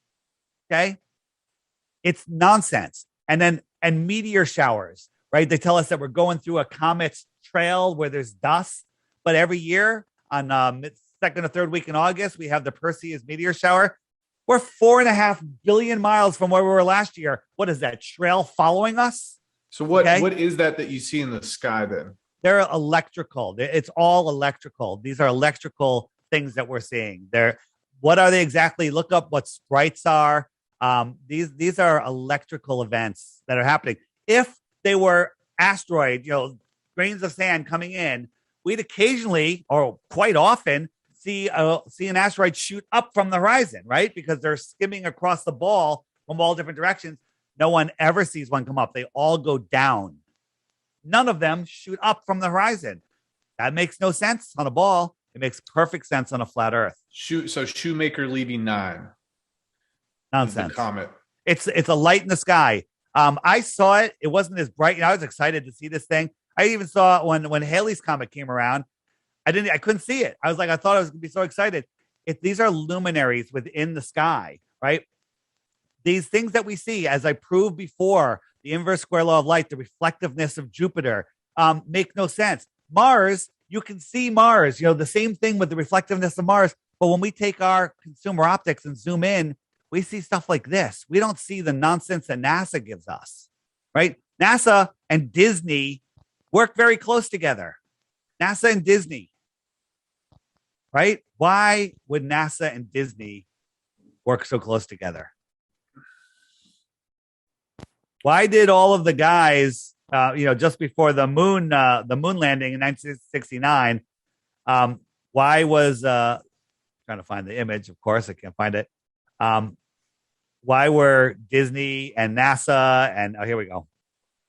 Okay. It's nonsense. And meteor showers, right? They tell us that we're going through a comet's trail where there's dust. But every year on second or third week in August, we have the Perseus meteor shower. We're 4.5 billion miles from where we were last year. What is that trail following us? So what is that you see in the sky then? They're electrical. It's all electrical. These are electrical things that we're seeing. What are they exactly? Look up what sprites are. These are electrical events that are happening. If they were asteroid, grains of sand coming in, we'd occasionally or quite often see an asteroid shoot up from the horizon, right? Because they're skimming across the ball from all different directions. No one ever sees one come up. They all go down. None of them shoot up from the horizon. That makes no sense on a ball. It makes perfect sense on a flat Earth. So Shoemaker Levy 9. Nonsense. The comet. It's a light in the sky. I saw it. It wasn't as bright. I was excited to see this thing. I even saw it when Halley's Comet came around. I couldn't see it. I thought I was going to be so excited. These are luminaries within the sky, right? These things that we see, as I proved before, the inverse square law of light, the reflectiveness of Jupiter, make no sense. Mars, you can see Mars, the same thing with the reflectiveness of Mars. But when we take our consumer optics and zoom in, we see stuff like this. We don't see the nonsense that NASA gives us, right? NASA and Disney work very close together. NASA and Disney, right? Why would NASA and Disney work so close together? Why did all of the guys, just before the moon landing in 1969, why was trying to find the image? Of course, I can't find it. Why were Disney and NASA and here we go.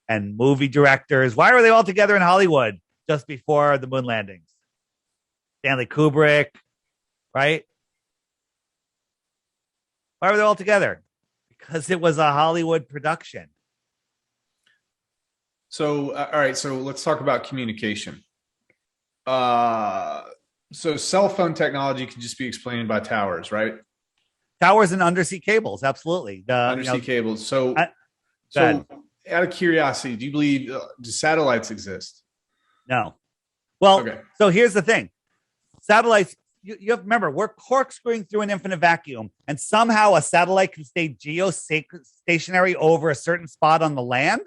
And movie directors, why were they all together in Hollywood just before the moon landings? Stanley Kubrick, right? Why were they all together? Because it was a Hollywood production. So, all right. So let's talk about communication. So cell phone technology can just be explained by towers, right? Towers and undersea cables, absolutely. Undersea cables. So out of curiosity, do you believe do satellites exist? No. Well, okay. So here's the thing. Satellites, you have to remember, we're corkscrewing through an infinite vacuum, and somehow a satellite can stay geostationary over a certain spot on the land,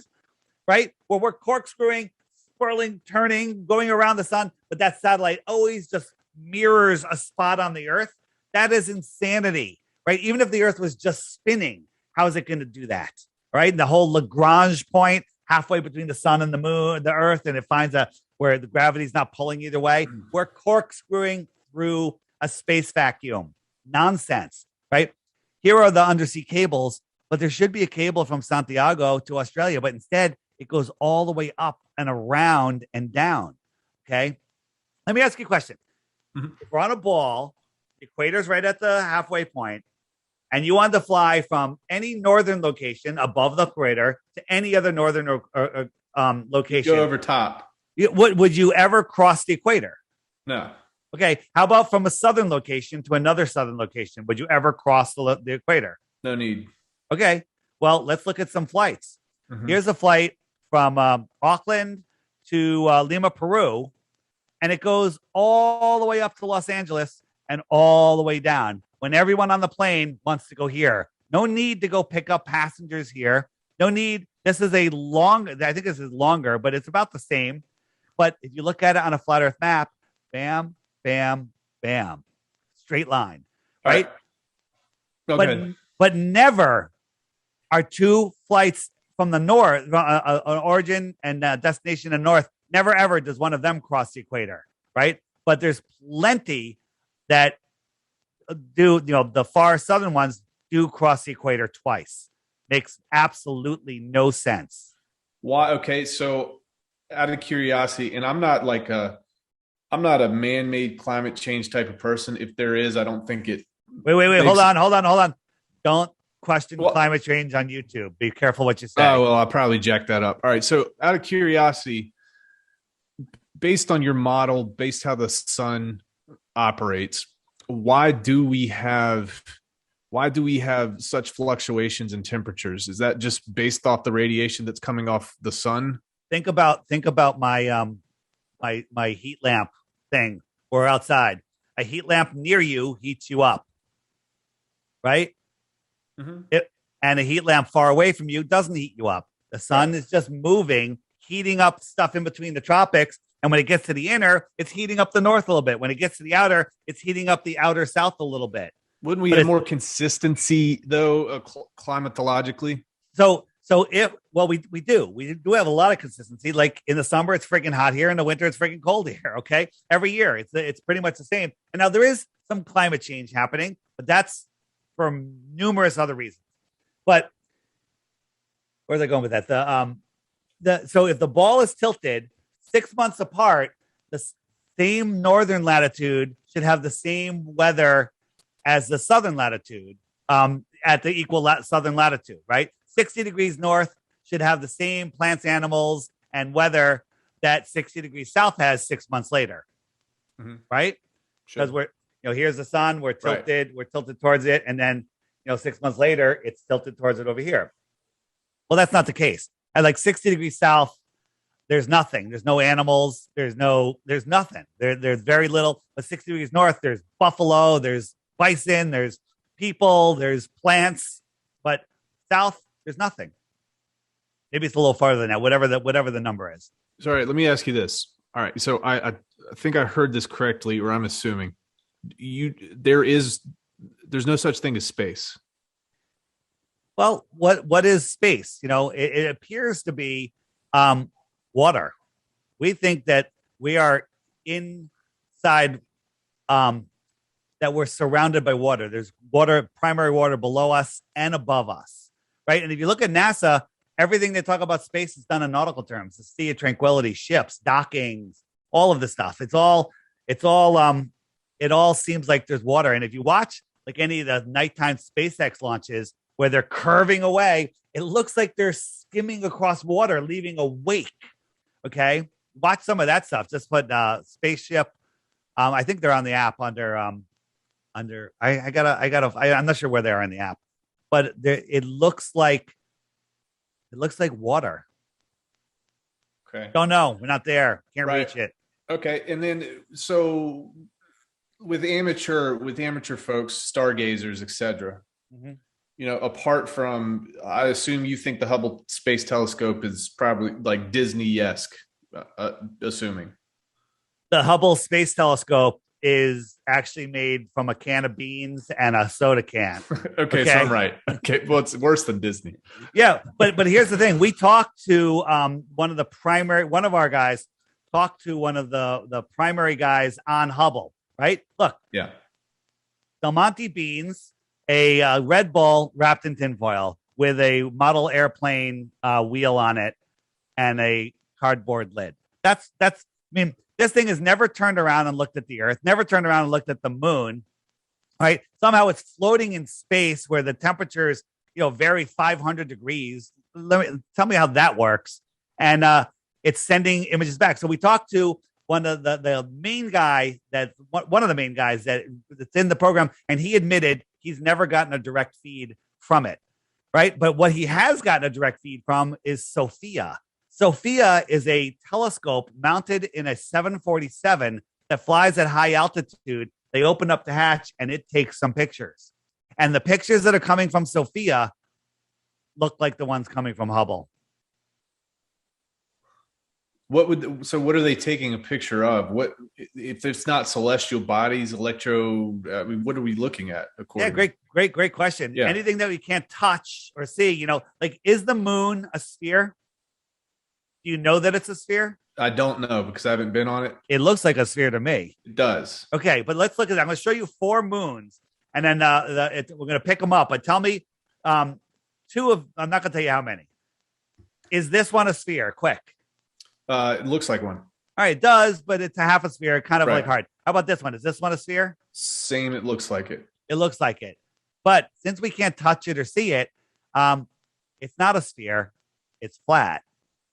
right? Where we're corkscrewing, swirling, turning, going around the sun, but that satellite always just mirrors a spot on the Earth. That is insanity, right? Even if the Earth was just spinning, how is it going to do that? Right? The whole Lagrange point halfway between the sun and the moon, the Earth, and it finds where the gravity's not pulling either way. We're corkscrewing through a space vacuum. Nonsense, right? Here are the undersea cables, but there should be a cable from Santiago to Australia, but instead it goes all the way up and around and down. Okay. Let me ask you a question. Mhm. If we're on a ball, the equator's right at the halfway point, and you want to fly from any northern location above the equator to any other northern location, Go over top. would you ever cross the equator? No. Okay. How about from a southern location to another southern location? Would you ever cross the equator? No need. Okay. Well, let's look at some flights. Mhm. Here's a flight from Auckland to Lima, Peru, and it goes all the way up to Los Angeles and all the way down. When everyone on the plane wants to go here, no need to go pick up passengers here. No need. This is a long, I think this is longer, but it's about the same. But if you look at it on a flat Earth map, bam, bam, bam, straight line, right? Okay. But never are two flights from the north, an origin and destination in north. Never ever does one of them cross the equator, right? But there's plenty that do, the far southern ones do cross the equator twice. Makes absolutely no sense. Why? Okay. So out of curiosity, and I'm not a man-made climate change type of person. If there is, I don't think it. Wait. Hold on. Don't question climate change on YouTube. Be careful what you say. Oh, well, I'll probably jack that up. All right. So out of curiosity, based on your model, based how the sun operates, why do we have such fluctuations in temperatures? Is that just based off the radiation that's coming off the sun? Think about my my heat lamp thing or outside. A heat lamp near you heats you up, right? Mm-hmm. And a heat lamp far away from you doesn't heat you up. The sun is just moving, heating up stuff in between the tropics. And when it gets to the inner, it's heating up the north a little bit. When it gets to the outer, it's heating up the outer south a little bit. Wouldn't we have more consistency, though, climatologically? So we do have a lot of consistency. Like in the summer, it's freaking hot here. In the winter, it's freaking cold here. Okay, every year it's pretty much the same. And now there is some climate change happening, but that's for numerous other reasons. But where's I going with that? So if the ball is tilted 6 months apart, the same northern latitude should have the same weather as the southern latitude at the equal southern latitude, right? 60 degrees north should have the same plants, animals, and weather that 60 degrees south has 6 months later, right? Because we're, here's the sun, we're tilted towards it, and then, 6 months later, it's tilted towards it over here. Well, that's not the case. At like 60 degrees south, there's nothing. There's no animals. There's nothing. There's very little. But 60 degrees north, there's buffalo, there's bison, there's people, there's plants. But south, there's nothing. Maybe it's a little farther than that, whatever the number is. Sorry, let me ask you this. All right, so I think I heard this correctly, or I'm assuming there's no such thing as space. Well, what is space? It appears to be water. We think that we are inside, that we're surrounded by water. There's water, primary water below us and above us, right? And if you look at NASA, everything they talk about space is done in nautical terms: the Sea of Tranquility, ships, dockings, all of the stuff. It all seems like there's water. And if you watch like any of the nighttime SpaceX launches where they're curving away, it looks like they're skimming across water, leaving a wake. Okay, watch some of that stuff. Just put spaceship. I think they're on the app under. I'm not sure where they are in the app, but it looks like water. Okay. Don't know. We're not there. Can't reach it. Okay, and then so with amateur folks, stargazers, etc. Apart from, I assume you think the Hubble Space Telescope is probably like Disney-esque, assuming. The Hubble Space Telescope is actually made from a can of beans and a soda can. Okay, so I'm right. Okay, well, it's worse than Disney. Yeah, but here's the thing. We talked to one of our guys talked to one of the primary guys on Hubble, right? Look. Yeah. Del Monte beans, a Red Bull wrapped in tinfoil with a model airplane wheel on it, and a cardboard lid. I mean, this thing has never turned around and looked at the Earth, never turned around and looked at the moon, right? Somehow it's floating in space where the temperatures, vary 500 degrees. Tell me how that works. And it's sending images back. So we talked to one of the main guy one of the main guys that's in the program, and he admitted he's never gotten a direct feed from it, right? But what he has gotten a direct feed from is SOFIA. SOFIA is a telescope mounted in a 747 that flies at high altitude. They open up the hatch and it takes some pictures. And the pictures that are coming from SOFIA look like the ones coming from Hubble. What are they taking a picture of? What if it's not celestial bodies, electro? What are we looking at? Yeah, great question. Yeah. Anything that we can't touch or see, like, is the moon a sphere? Do you know that it's a sphere? I don't know because I haven't been on it. It looks like a sphere to me. It does. Okay, but let's look at that. I'm going to show you 4 moons, and then we're going to pick them up. But tell me, I'm not going to tell you how many. Is this one a sphere? Quick. It looks like one. All right, it does, but it's a half a sphere, kind of like hard. How about this one? Is this one a sphere? Same. It looks like it. It looks like it. But since we can't touch it or see it, it's not a sphere. It's flat.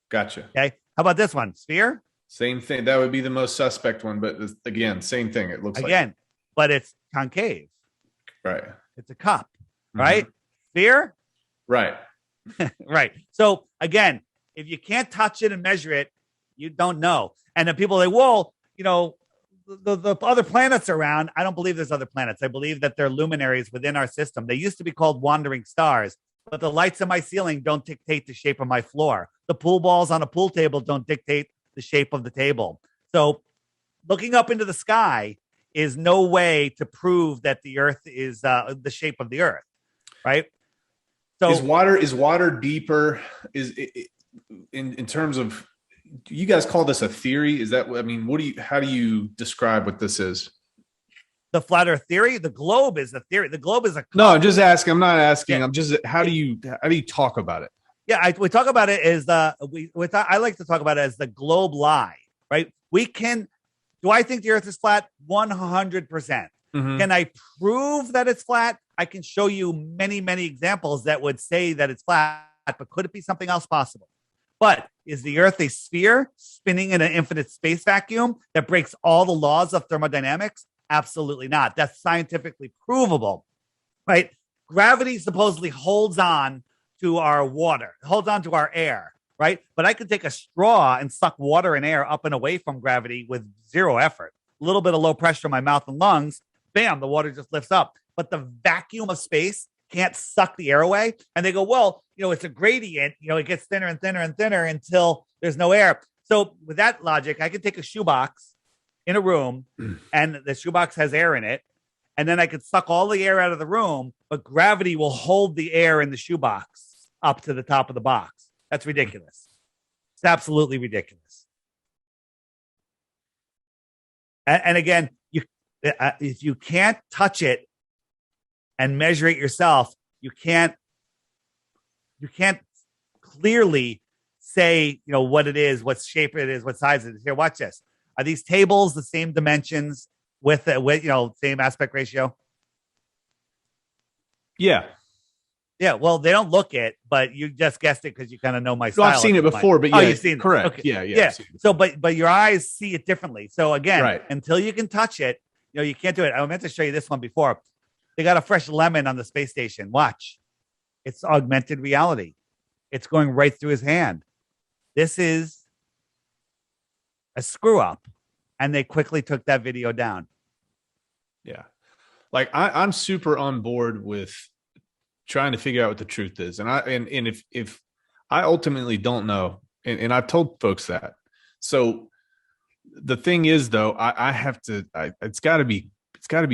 Gotcha. Okay. How about this one? Sphere? Same thing. That would be the most suspect one, but again, same thing. It looks like but it's concave. Right. It's a cup. Right? Sphere? Right. Right. So again, if you can't touch it and measure it, you don't know. And then people say, well, the other planets around. I don't believe there's other planets. I believe that they're luminaries within our system. They used to be called wandering stars, but the lights in my ceiling don't dictate the shape of my floor. The pool balls on a pool table don't dictate the shape of the table. So looking up into the sky is no way to prove that the Earth is the shape of the Earth, right? So is water deeper? Is it, in terms of, you guys call this a theory? Is that, how do you describe what this is? The flat Earth theory? The globe is a theory. The globe is a no. I'm just asking. I'm not asking. Yeah. I'm just. How do you talk about it? Yeah, we talk about it as I like to talk about it as the globe lie, right? Do I think the Earth is flat? 100%. Mm-hmm. Can I prove that it's flat? I can show you many, many examples that would say that it's flat, but could it be something else possible? But is the Earth a sphere spinning in an infinite space vacuum that breaks all the laws of thermodynamics? Absolutely not. That's scientifically provable, right? Gravity supposedly holds on to our water, holds on to our air, right? But I could take a straw and suck water and air up and away from gravity with zero effort. A little bit of low pressure in my mouth and lungs, bam, the water just lifts up. But the vacuum of space can't suck the air away. And they go, well, it's a gradient, it gets thinner and thinner and thinner until there's no air. So with that logic, I could take a shoebox in a room and the shoebox has air in it. And then I could suck all the air out of the room, but gravity will hold the air in the shoebox up to the top of the box. That's ridiculous. It's absolutely ridiculous. And again, if you can't touch it and measure it yourself, you can't clearly say, what it is, what shape it is, what size it is. Here, watch this. Are these tables the same dimensions with same aspect ratio? Yeah. Yeah, well, they don't look it, but you just guessed it because you kind of know my style. I've seen it before, but you've seen correct. Okay. Yeah. So, but your eyes see it differently. So again, until you can touch it, you can't do it. I meant to show you this one before. They got a fresh lemon on the space station. Watch. It's augmented reality. It's going right through his hand. This is a screw up. And they quickly took that video down. Yeah. Like I'm super on board with trying to figure out what the truth is. And if I ultimately don't know, and I've told folks that. So the thing is though, I have to, it's gotta be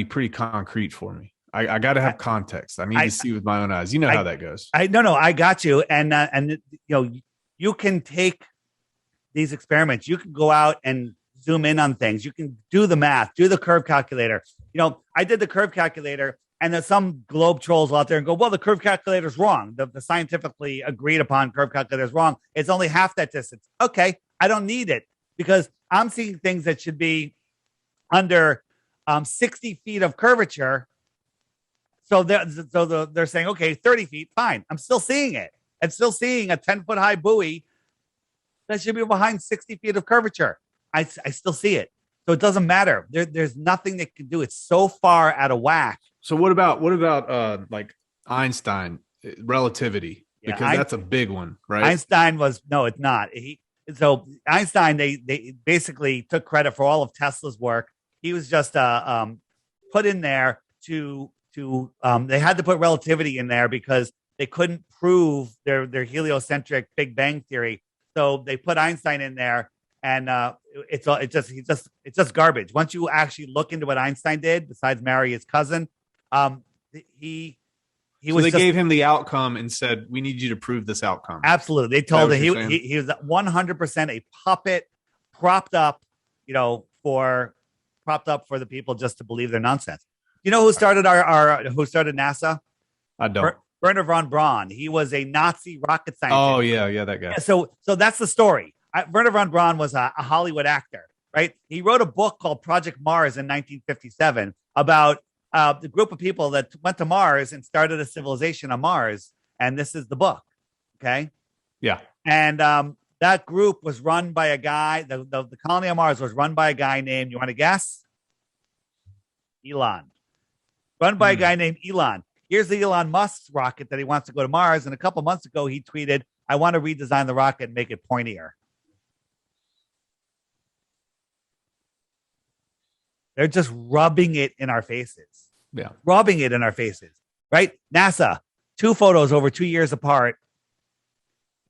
pretty concrete for me. I got to have context. I need to see with my own eyes. You know how that goes. I got you. And you can take these experiments. You can go out and zoom in on things. You can do the math, do the curve calculator. I did the curve calculator And then some globe trolls out there and go, well, the curve calculator is wrong. The scientifically agreed upon curve calculator is wrong. It's only half that distance. Okay, I don't need it because I'm seeing things that should be under 60 feet of curvature. So they're saying, okay, 30 feet, fine. I'm still seeing it. I'm still seeing a 10-foot high buoy that should be behind 60 feet of curvature. I still see it. So it doesn't matter. There's nothing that can do. It's so far out of whack. So what about like Einstein relativity? Because that's a big one, right? Einstein was no, it's not. So Einstein, they basically took credit for all of Tesla's work. He was just put in there to they had to put relativity in there because they couldn't prove their heliocentric Big Bang theory. So they put Einstein in there. And it's just garbage. Once you actually look into what Einstein did, besides marry his cousin, he gave him the outcome and said, "We need you to prove this outcome." Absolutely, they told him he was 100% a puppet, propped up for the people just to believe their nonsense. You know who started who started NASA? I don't. Wernher von Braun. He was a Nazi rocket scientist. Oh yeah, that guy. So that's the story. Wernher von Braun was a Hollywood actor, right? He wrote a book called Project Mars in 1957 about the group of people that went to Mars and started a civilization on Mars. And this is the book. Okay. Yeah. And that group was run by a guy. The colony on Mars was run by a guy named, you want to guess? Elon. Run by a guy named Elon. Here's the Elon Musk's rocket that he wants to go to Mars. And a couple months ago, he tweeted, I want to redesign the rocket and make it pointier. They're just rubbing it in our faces. Yeah. Rubbing it in our faces, right? NASA, 2 photos over 2 years apart.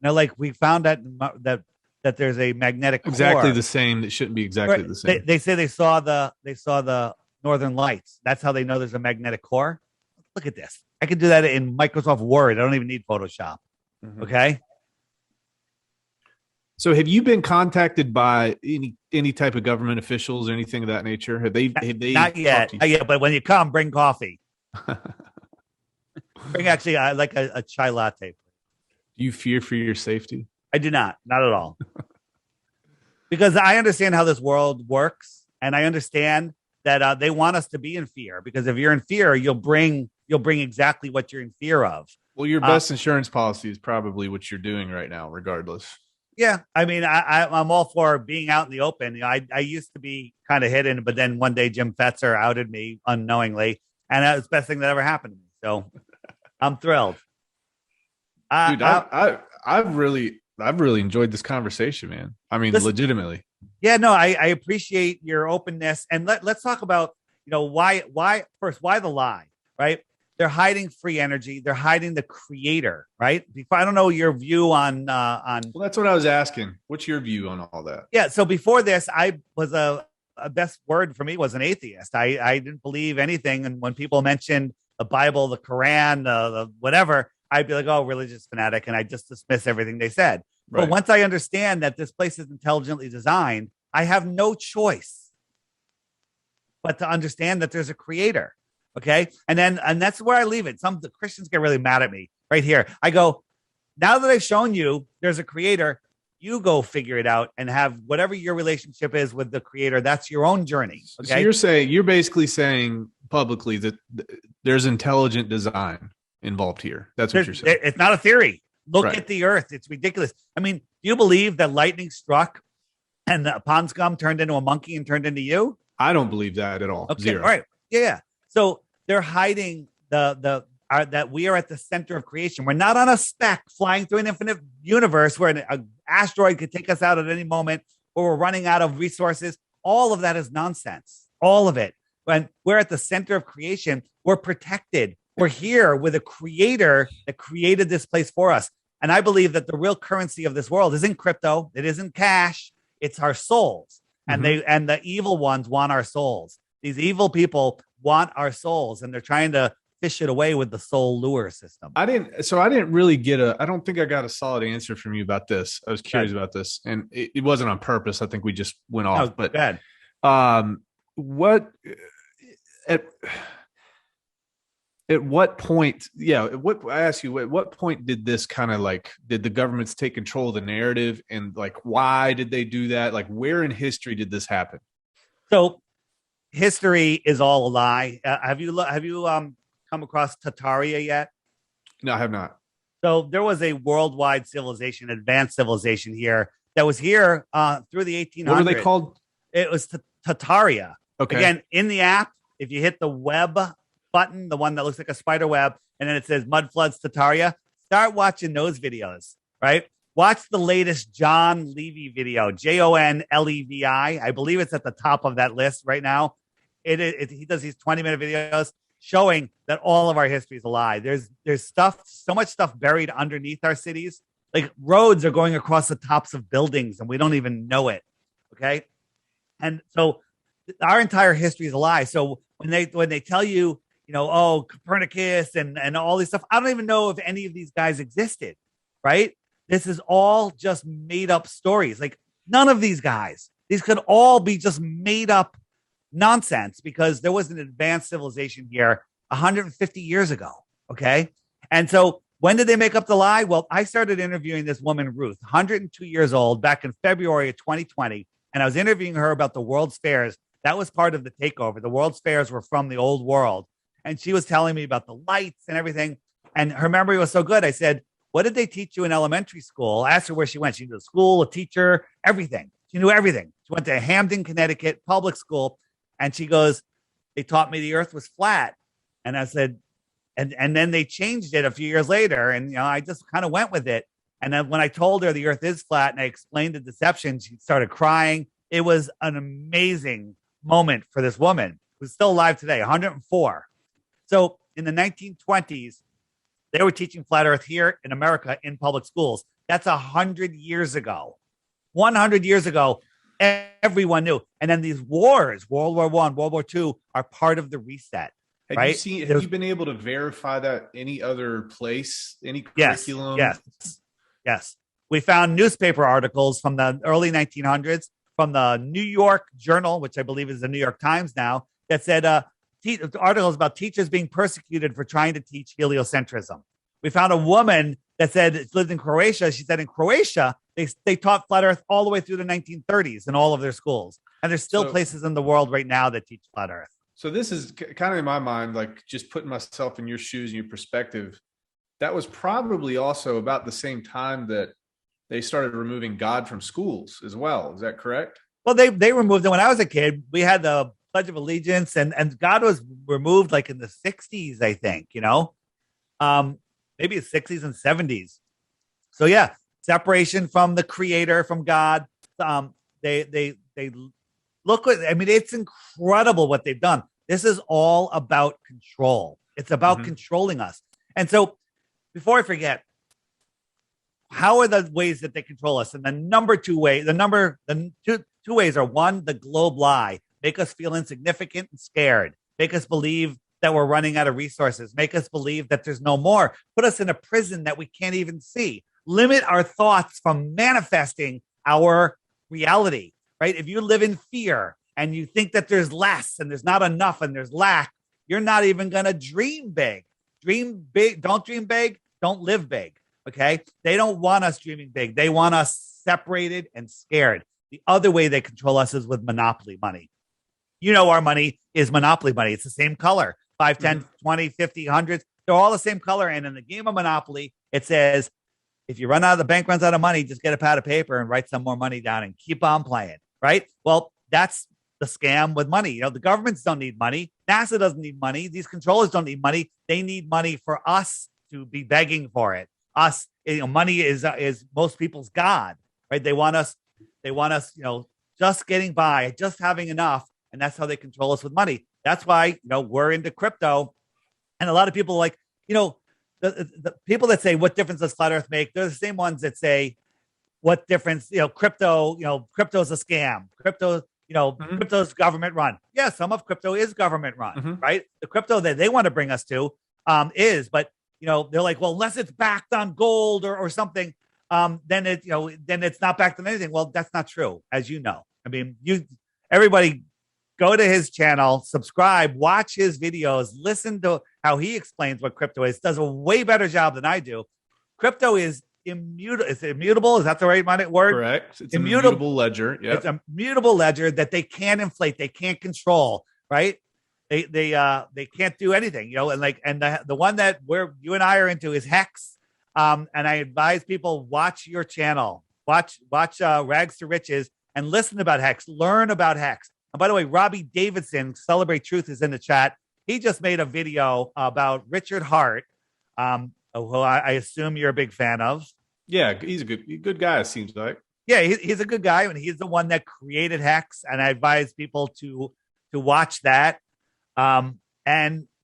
Now, like we found that there's a magnetic core. Exactly the same. It shouldn't be exactly the same. They say they saw the Northern Lights. That's how they know there's a magnetic core. Look at this. I can do that in Microsoft Word. I don't even need Photoshop. Mm-hmm. Okay. So have you been contacted by any type of government officials or anything of that nature? Have they not yet. But when you come, bring coffee. Bring actually like a chai latte. Do you fear for your safety? I do not at all. Because I understand how this world works, and I understand that they want us to be in fear. Because if you're in fear, you'll bring exactly what you're in fear of. Well, your best insurance policy is probably what you're doing right now, regardless. Yeah, I mean, I'm all for being out in the open. I used to be kind of hidden, but then one day Jim Fetzer outed me unknowingly, and that was the best thing that ever happened to me. So I'm thrilled. Dude, I've really enjoyed this conversation, man. I mean, legitimately. Yeah, no, I appreciate your openness, and let's talk about why the lie, right? They're hiding free energy. They're hiding the creator, right? I don't know your view on. Well, that's what I was asking. What's your view on all that? Yeah. So before this, I was a best word for me was an atheist. I didn't believe anything, and when people mentioned the Bible, the Quran, the whatever, I'd be like, "Oh, religious fanatic," and I just dismiss everything they said. Right. But once I understand that this place is intelligently designed, I have no choice but to understand that there's a creator. Okay. And that's where I leave it. The Christians get really mad at me right here. I go, now that I've shown you there's a creator, you go figure it out and have whatever your relationship is with the creator. That's your own journey. Okay. So you're basically saying publicly that there's intelligent design involved here. That's what you're saying. It's not a theory. Look at the earth. It's ridiculous. I mean, do you believe that lightning struck and the pond scum turned into a monkey and turned into you? I don't believe that at all. Okay. Zero. All right. Yeah. So they're hiding that we are at the center of creation. We're not on a speck flying through an infinite universe where an asteroid could take us out at any moment, or we're running out of resources. All of that is nonsense. All of it. When we're at the center of creation, we're protected. We're here with a creator that created this place for us. And I believe that the real currency of this world isn't crypto. It isn't cash. It's our souls. And the evil ones want our souls. These evil people want our souls, and they're trying to fish it away with the soul lure system. I didn't really get I don't think I got a solid answer from you about this. I was curious about this, and it wasn't on purpose. I think we just went off, but bad. At what point, what I ask you, at what point did this kind of like, did the governments take control of the narrative, and like, why did they do that? Like, where in history did this happen? So history is all a lie. Have you come across Tataria yet? No, I have not. So there was a worldwide civilization, advanced civilization here that was here through the 1800s. What were they called? It was Tataria. Okay. Again, in the app, if you hit the web button, the one that looks like a spider web, and then it says Mud Floods Tataria, start watching those videos, right? Watch the latest John Levy video, JonLevi. I believe it's at the top of that list right now. He does these 20-minute videos showing that all of our history is a lie. There's stuff, so much stuff buried underneath our cities. Like roads are going across the tops of buildings and we don't even know it. Okay. And so our entire history is a lie. So when they tell you, oh, Copernicus and all this stuff, I don't even know if any of these guys existed, right? This is all just made up stories. Like none of these guys, these could all be just made up nonsense because there was an advanced civilization here 150 years ago. Okay. And so when did they make up the lie? Well, I started interviewing this woman, Ruth, 102 years old, back in February of 2020. And I was interviewing her about the World's Fairs. That was part of the takeover. The World's Fairs were from the old world. And she was telling me about the lights and everything. And her memory was so good. I said, what did they teach you in elementary school? I asked her where she went. She knew the school, a teacher, everything. She knew everything. She went to Hamden, Connecticut, public school. And she goes, they taught me the earth was flat. And I said, and then they changed it a few years later. And, I just kind of went with it. And then when I told her the earth is flat and I explained the deception, she started crying. It was an amazing moment for this woman who's still alive today, 104. So in the 1920s, they were teaching flat earth here in America in public schools. That's 100 years ago. 100 years ago, everyone knew. And then these wars, World War I, World War II, are part of the reset. Have you been able to verify that any other place, any curriculum? Yes. We found newspaper articles from the early 1900s from the New York Journal, which I believe is the New York Times now, that said articles about teachers being persecuted for trying to teach heliocentrism. We found a woman that said lived in Croatia. She said in Croatia, they taught flat earth all the way through the 1930s in all of their schools. And there's still places in the world right now that teach flat earth. So this is kind of in my mind, like just putting myself in your shoes and your perspective. That was probably also about the same time that they started removing God from schools as well. Is that correct? Well, they removed it when I was a kid. We had the Pledge of Allegiance and God was removed like in the 60s, I think, maybe the 60s and 70s. So yeah, separation from the creator, from God. They look what, it's incredible what they've done. This is all about control. It's about controlling us. And so before I forget, how are the ways that they control us? And the number two way, the two ways are: one, the globe lie, make us feel insignificant and scared, make us believe that we're running out of resources, make us believe that there's no more, put us in a prison that we can't even see, limit our thoughts from manifesting our reality, right? If you live in fear and you think that there's less and there's not enough and there's lack, you're not even going to dream big. Dream big. Don't dream big. Don't live big. Okay. They don't want us dreaming big. They want us separated and scared. The other way they control us is with monopoly money. Our money is monopoly money. It's the same color, 5, 10, 20, 50, 100. They're all the same color. And in the game of Monopoly, it says, if the bank runs out of money, just get a pad of paper and write some more money down and keep on playing. Right. Well, that's the scam with money. The governments don't need money. NASA doesn't need money. These controllers don't need money. They need money for us to be begging for it. Money is most people's God, right? They want us, just getting by, just having enough. And that's how they control us with money. That's why, we're into crypto. And a lot of people the people that say, what difference does flat earth make? They're the same ones that say, what difference, crypto's a scam. Crypto's government run. Yeah, some of crypto is government run, right? The crypto that they want to bring us to but they're like, well, unless it's backed on gold or something, then it's not backed on anything. Well, that's not true, as you know. Everybody go to his channel, subscribe, watch his videos, listen to how he explains what crypto is. Does a way better job than I do. Crypto is immutable. Is it immutable? Is that the right word? Correct. It's an immutable ledger. Yep. It's a mutable ledger that they can't inflate. They can't control. Right. They can't do anything, and the one that you and I are into is Hex. And I advise people watch your channel, watch Rags to Riches and listen about Hex, learn about Hex. And by the way, Robbie Davidson, Celebrate Truth, is in the chat. He just made a video about Richard Hart, who I assume you're a big fan of. Yeah, he's a good guy, it seems like. Yeah, he's a good guy, and he's the one that created Hex. And I advise people to watch that. And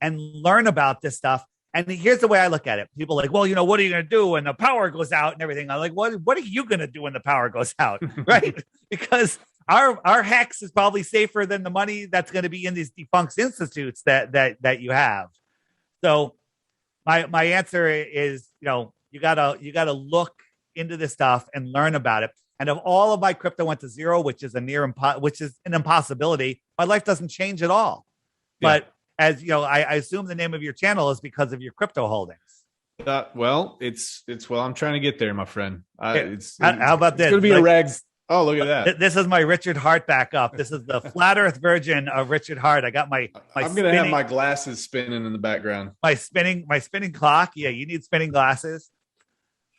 learn about this stuff. And here's the way I look at it. People are like, well, what are you going to do when the power goes out and everything? I'm like, what are you going to do when the power goes out? Right? Because our Hex is probably safer than the money that's going to be in these defunct institutes that you have. So my answer is, you gotta look into this stuff and learn about it. And if all of my crypto went to zero, which is an impossibility, my life doesn't change at all. Yeah. But as I assume the name of your channel is because of your crypto holdings. Well, I'm trying to get there, my friend. How about this? It's going to be a Rags. Oh, look at that. This is my Richard Hart backup. This is the flat Earth version of Richard Hart. I got my I'm going to have my glasses spinning in the background. My spinning clock. Yeah, you need spinning glasses.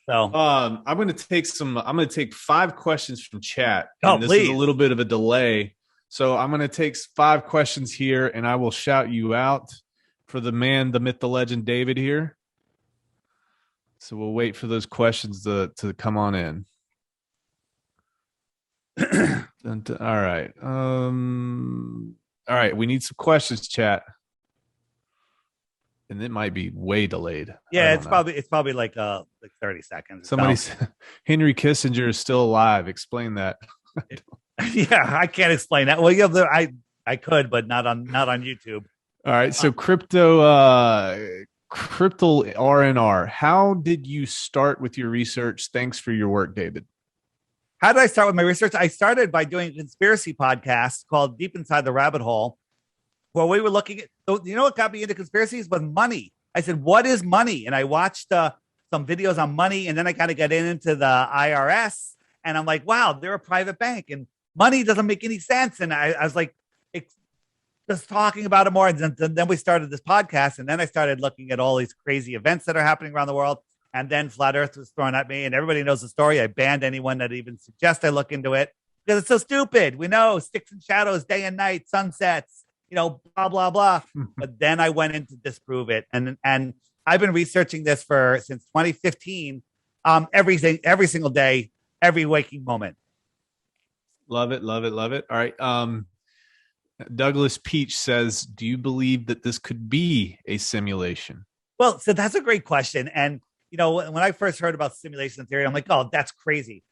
So I'm going to take 5 questions from chat. Oh, this please. is a little bit of a delay. So I'm going to take 5 questions here, and I will shout you out for the man, the myth, the legend, David here. So we'll wait for those questions to come on in. All right. All right. We need some questions, chat. And it might be way delayed. Yeah, it's probably like 30 seconds. Somebody said Henry Kissinger is still alive. Explain that. Yeah, I can't explain that. Well, I could, but not on YouTube. All right. So crypto RNR. How did you start with your research? Thanks for your work, David. How did I start with my research? I started by doing a conspiracy podcast called Deep Inside the Rabbit Hole, where we were looking at, what got me into conspiracies was money. I said, what is money? And I watched some videos on money, and then I kind of got into the IRS, and I'm like, wow, they're a private bank, and money doesn't make any sense. And I was like, just talking about it more. And then we started this podcast, and then I started looking at all these crazy events that are happening around the world. And then Flat Earth was thrown at me, and everybody knows the story. I banned anyone that even suggests I look into it because it's so stupid. We know sticks and shadows, day and night, sunsets, blah, blah, blah. But then I went in to disprove it. And I've been researching this since 2015, every single day, every waking moment. Love it, love it, love it. All right. Douglas Peach says, do you believe that this could be a simulation? Well, so that's a great question. And, when I first heard about simulation theory, I'm like, oh, that's crazy.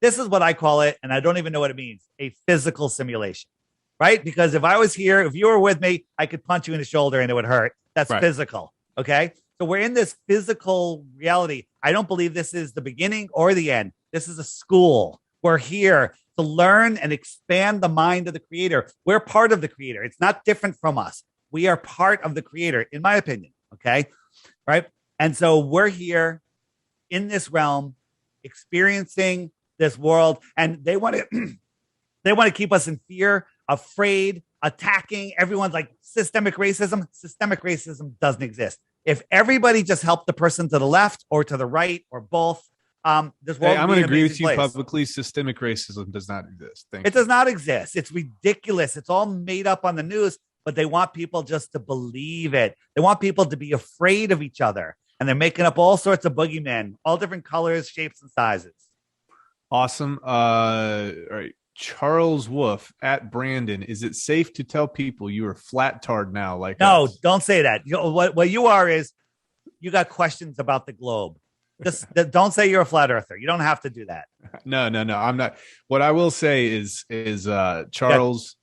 This is what I call it, and I don't even know what it means, a physical simulation, right? Because if I was here, if you were with me, I could punch you in the shoulder and it would hurt. That's right. Physical, okay? So we're in this physical reality. I don't believe this is the beginning or the end. This is a school. We're here to learn and expand the mind of the creator. We're part of the creator. It's not different from us. We are part of the creator, in my opinion, okay? Right? And so we're here in this realm, experiencing this world, and they want to keep us in fear, afraid, attacking. Everyone's like systemic racism. Systemic racism doesn't exist. If everybody just helped the person to the left or to the right or both, this world. I'm going to agree with you publicly. Systemic racism does not exist. It does not exist. It's ridiculous. It's all made up on the news, but they want people just to believe it. They want people to be afraid of each other. And they're making up all sorts of boogeymen, all different colors, shapes, and sizes. Awesome. All right. Charles Wolf at Brandon. Is it safe to tell people you are flat-tard now? No, don't say that. What you are is you got questions about the globe. Just don't say you're a flat earther. You don't have to do that. No. I'm not. What I will say is Charles,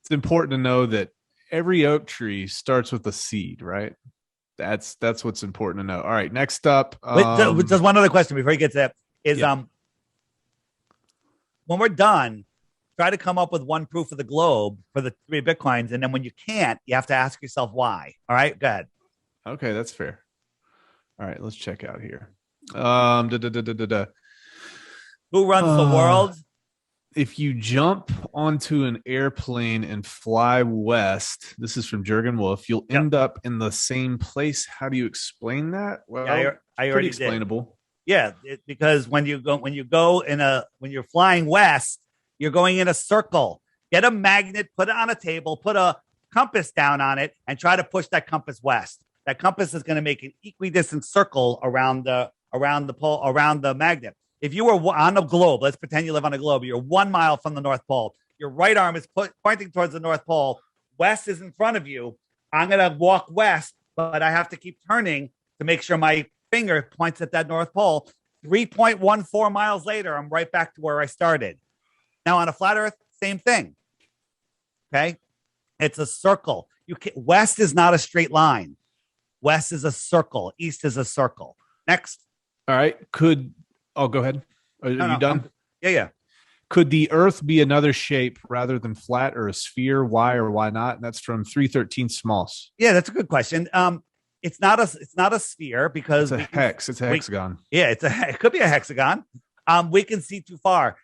it's important to know that every oak tree starts with a seed, right? That's what's important to know. All right, next up. Just one other question before you get to that is when we're done, try to come up with one proof of the globe for the 3 Bitcoins, and then when you can't, you have to ask yourself why. All right, go ahead. Okay, that's fair. All right, let's check out here. Da, da, da, da, da, da. Who runs the world? If you jump onto an airplane and fly west, this is from Jurgen Wolf, you'll end up in the same place. How do you explain that? Well, yeah, I already explainable. Did. Yeah, because when you're flying west, you're going in a circle. Get a magnet, put it on a table, put a compass down on it, and try to push that compass west. That compass is going to make an equidistant circle around the magnet. If you were on a globe, let's pretend you live on a globe, you're 1 mile from the North Pole. Your right arm is pointing towards the North Pole. West is in front of you. I'm going to walk west, but I have to keep turning to make sure my finger points at that North Pole. 3.14 miles later, I'm right back to where I started. Now, on a flat Earth, same thing. Okay? It's a circle. West is not a straight line. West is a circle. East is a circle. Next. All right. Go ahead. Are you done? Yeah. Could the Earth be another shape rather than flat or a sphere? Why or why not? And that's from 313 Smalls. Yeah, that's a good question. It's not a sphere because it's a hex. It's a hexagon. It could be a hexagon. We can see too far.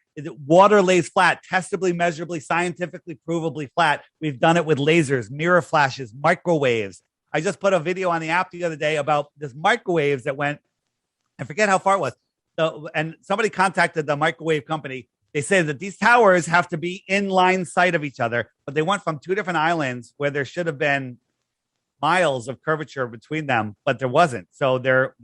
Water lays flat, testably, measurably, scientifically, provably flat. We've done it with lasers, mirror flashes, microwaves. I just put a video on the app the other day about this microwaves that went, I forget how far it was. And somebody contacted the microwave company. They say that these towers have to be in line sight of each other, but they went from two different islands where there should have been miles of curvature between them, but there wasn't. So they're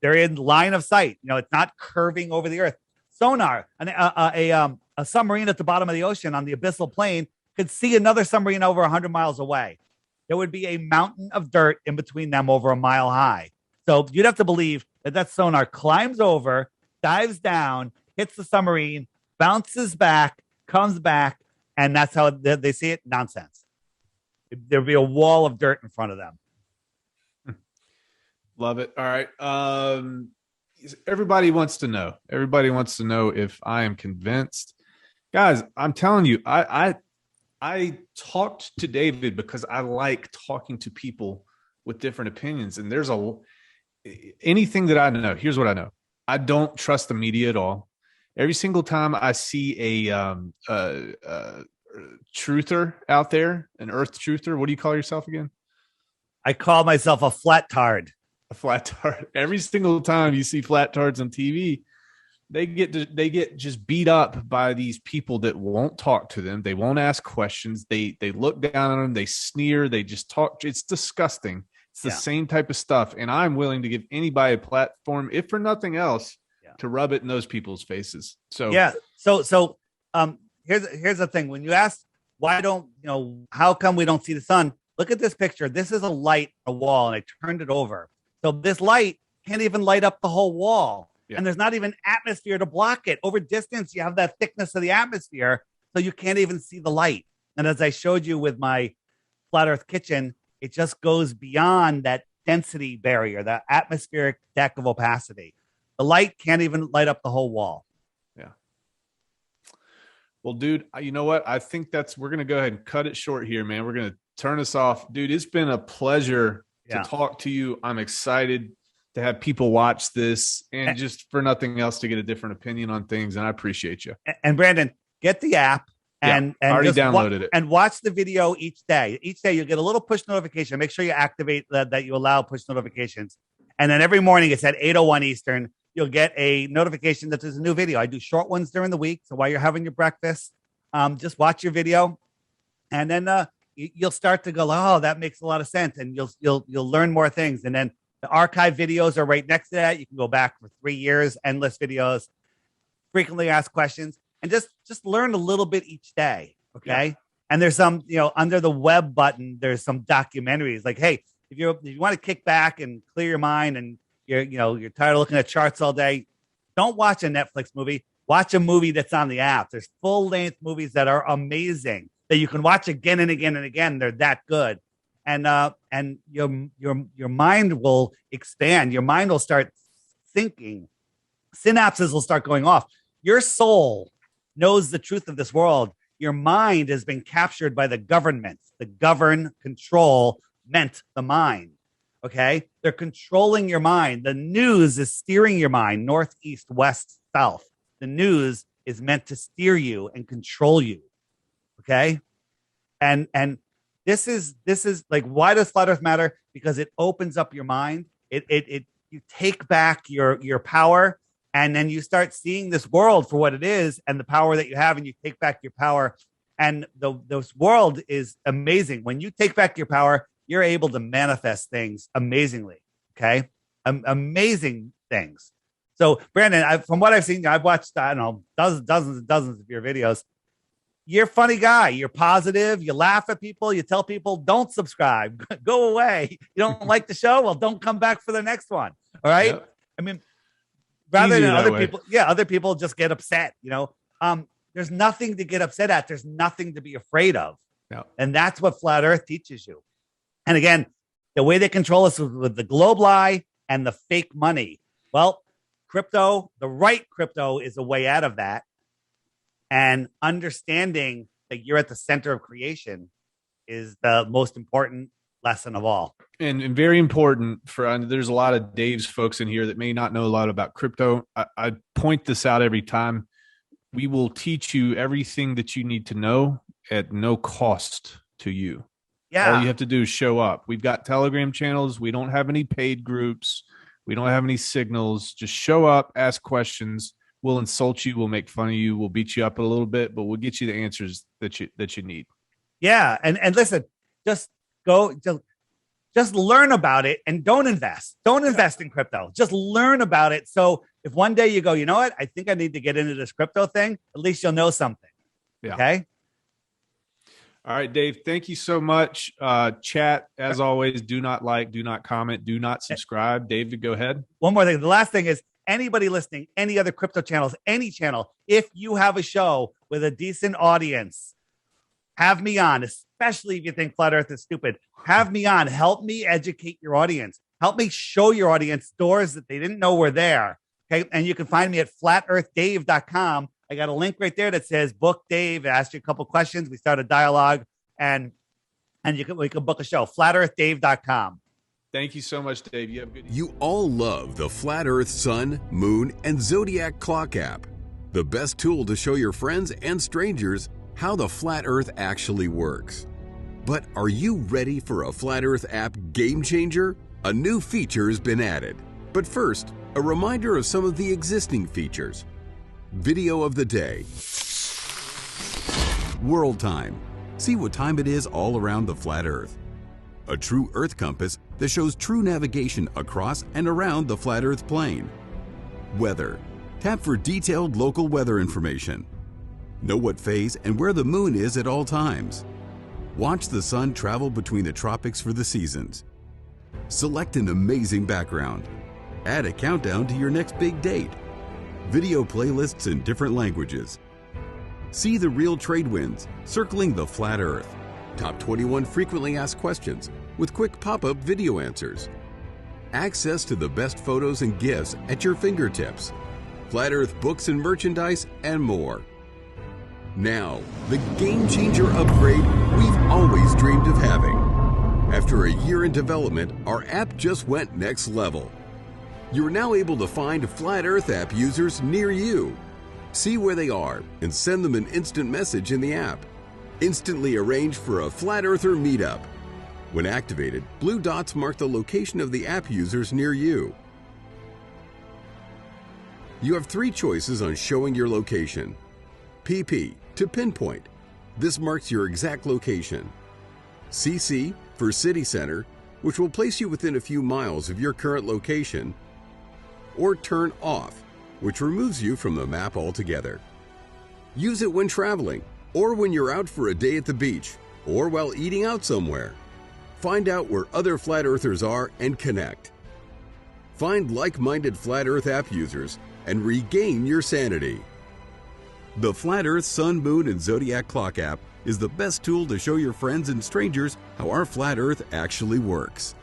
in line of sight. It's not curving over the Earth. Sonar, a submarine at the bottom of the ocean on the abyssal plain could see another submarine over 100 miles away. There would be a mountain of dirt in between them over a mile high. So you'd have to believe that sonar climbs over, dives down, hits the submarine, bounces back, comes back, and that's how they see it. Nonsense. There'd be a wall of dirt in front of them. Love it. All right. Everybody wants to know. Everybody wants to know if I am convinced. Guys, I'm telling you, I talked to David because I like talking to people with different opinions. And there's anything that I know. Here's what I know. I don't trust the media at all. Every single time I see a truther out there, an earth truther, what do you call yourself again? I call myself a flat tard. A flat tard. Every single time you see flat tards on TV, they get just beat up by these people that won't talk to them. They won't ask questions. They look down on them. They sneer. They just talk. It's disgusting. It's the same type of stuff. And I'm willing to give anybody a platform, if for nothing else, to rub it in those people's faces. So here's the thing. When you ask how come we don't see the sun? Look at this picture. This is a light on a wall, and I turned it over. So this light can't even light up the whole wall. Yeah. And there's not even atmosphere to block it. Over distance, you have that thickness of the atmosphere, so you can't even see the light. And as I showed you with my Flat Earth Kitchen, it just goes beyond that density barrier, that atmospheric deck of opacity. The light can't even light up the whole wall. Yeah. Well, dude, you know what? I think we're going to go ahead and cut it short here, man. We're going to turn this off. Dude, it's been a pleasure to talk to you. I'm excited to have people watch this and just for nothing else to get a different opinion on things. And I appreciate you. And Brandon, get the app. And already downloaded it. And watch the video each day. Each day you'll get a little push notification. Make sure you activate that you allow push notifications. And then every morning it's at 8:01 Eastern. You'll get a notification that there's a new video. I do short ones during the week. So while you're having your breakfast, just watch your video. And then you'll start to go, oh, that makes a lot of sense. And you'll learn more things. And then the archive videos are right next to that. You can go back for 3 years, endless videos, frequently asked questions. And just learn a little bit each day, okay? Yeah. And there's some, under the web button, there's some documentaries. Like, hey, if you want to kick back and clear your mind, and you're tired of looking at charts all day, don't watch a Netflix movie. Watch a movie that's on the app. There's full-length movies that are amazing that you can watch again and again and again. They're that good, and your mind will expand. Your mind will start thinking. Synapses will start going off. Your soul knows the truth of this world. Your mind has been captured by the government, the govern, control, meant the mind. Okay. They're controlling your mind. The news is steering your mind north, east, west, south. The news is meant to steer you and control you. Okay. And this is like, why does flat earth matter? Because it opens up your mind. You take back your power, and then you start seeing this world for what it is and the power that you have, and you take back your power. And this world is amazing. When you take back your power, you're able to manifest things amazingly. Okay. Amazing things. So Brandon, from what I've seen, I've watched, I don't know, dozens and dozens of your videos. You're a funny guy. You're positive. You laugh at people. You tell people, don't subscribe. Go away. You don't like the show? Well, don't come back for the next one. All right. Yep. I mean, rather than other people, other people just get upset, there's nothing to get upset at. There's nothing to be afraid of. Yep. And that's what flat earth teaches you. And again, the way they control us with the globe lie and the fake money. Well, crypto, the right crypto is a way out of that. And understanding that you're at the center of creation is the most important lesson of all. And very important there's a lot of Dave's folks in here that may not know a lot about crypto. I point this out every time. We will teach you everything that you need to know at no cost to you. Yeah. All you have to do is show up. We've got Telegram channels. We don't have any paid groups. We don't have any signals. Just show up, ask questions. We'll insult you. We'll make fun of you. We'll beat you up a little bit, but we'll get you the answers that you need. Yeah. And listen, just learn about it and don't invest. Don't invest in crypto. Just learn about it. So if one day you go, you know what? I think I need to get into this crypto thing. At least you'll know something. Yeah. Okay. All right, Dave. Thank you so much. Chat, as always, do not like, do not comment, do not subscribe. David, go ahead. One more thing. The last thing is, anybody listening, any other crypto channels, any channel, if you have a show with a decent audience, have me on, especially if you think flat earth is stupid. Have me on. Help me educate your audience. Help me show your audience doors that they didn't know were there. Okay. And you can find me at flatearthdave.com. I got a link right there that says book Dave. I asked you a couple questions. We start a dialogue and we can book a show. flatearthdave.com. Thank you so much, Dave. You all love the Flat Earth Sun, Moon, and Zodiac Clock app. The best tool to show your friends and strangers how the Flat Earth actually works. But are you ready for a Flat Earth app game changer? A new feature has been added. But first, a reminder of some of the existing features. Video of the day. World time. See what time it is all around the flat Earth. A true Earth compass that shows true navigation across and around the flat Earth plane. Weather. Tap for detailed local weather information. Know what phase and where the moon is at all times. Watch the sun travel between the tropics for the seasons. Select an amazing background. Add a countdown to your next big date. Video playlists in different languages. See the real trade winds circling the flat Earth. Top 21 frequently asked questions with quick pop-up video answers. Access to the best photos and gifts at your fingertips. Flat Earth books and merchandise and more. Now, the game changer upgrade we've always dreamed of having. After a year in development, our app just went next level. You're now able to find Flat Earth app users near you. See where they are and send them an instant message in the app. Instantly arrange for a Flat Earther meetup. When activated, blue dots mark the location of the app users near you. You have 3 choices on showing your location. PP, to pinpoint. This marks your exact location. CC, for city center, which will place you within a few miles of your current location. Or turn off, which removes you from the map altogether. Use it when traveling, or when you're out for a day at the beach, or while eating out somewhere. Find out where other Flat Earthers are and connect. Find like-minded Flat Earth app users and regain your sanity. The Flat Earth Sun, Moon, and Zodiac Clock app is the best tool to show your friends and strangers how our Flat Earth actually works.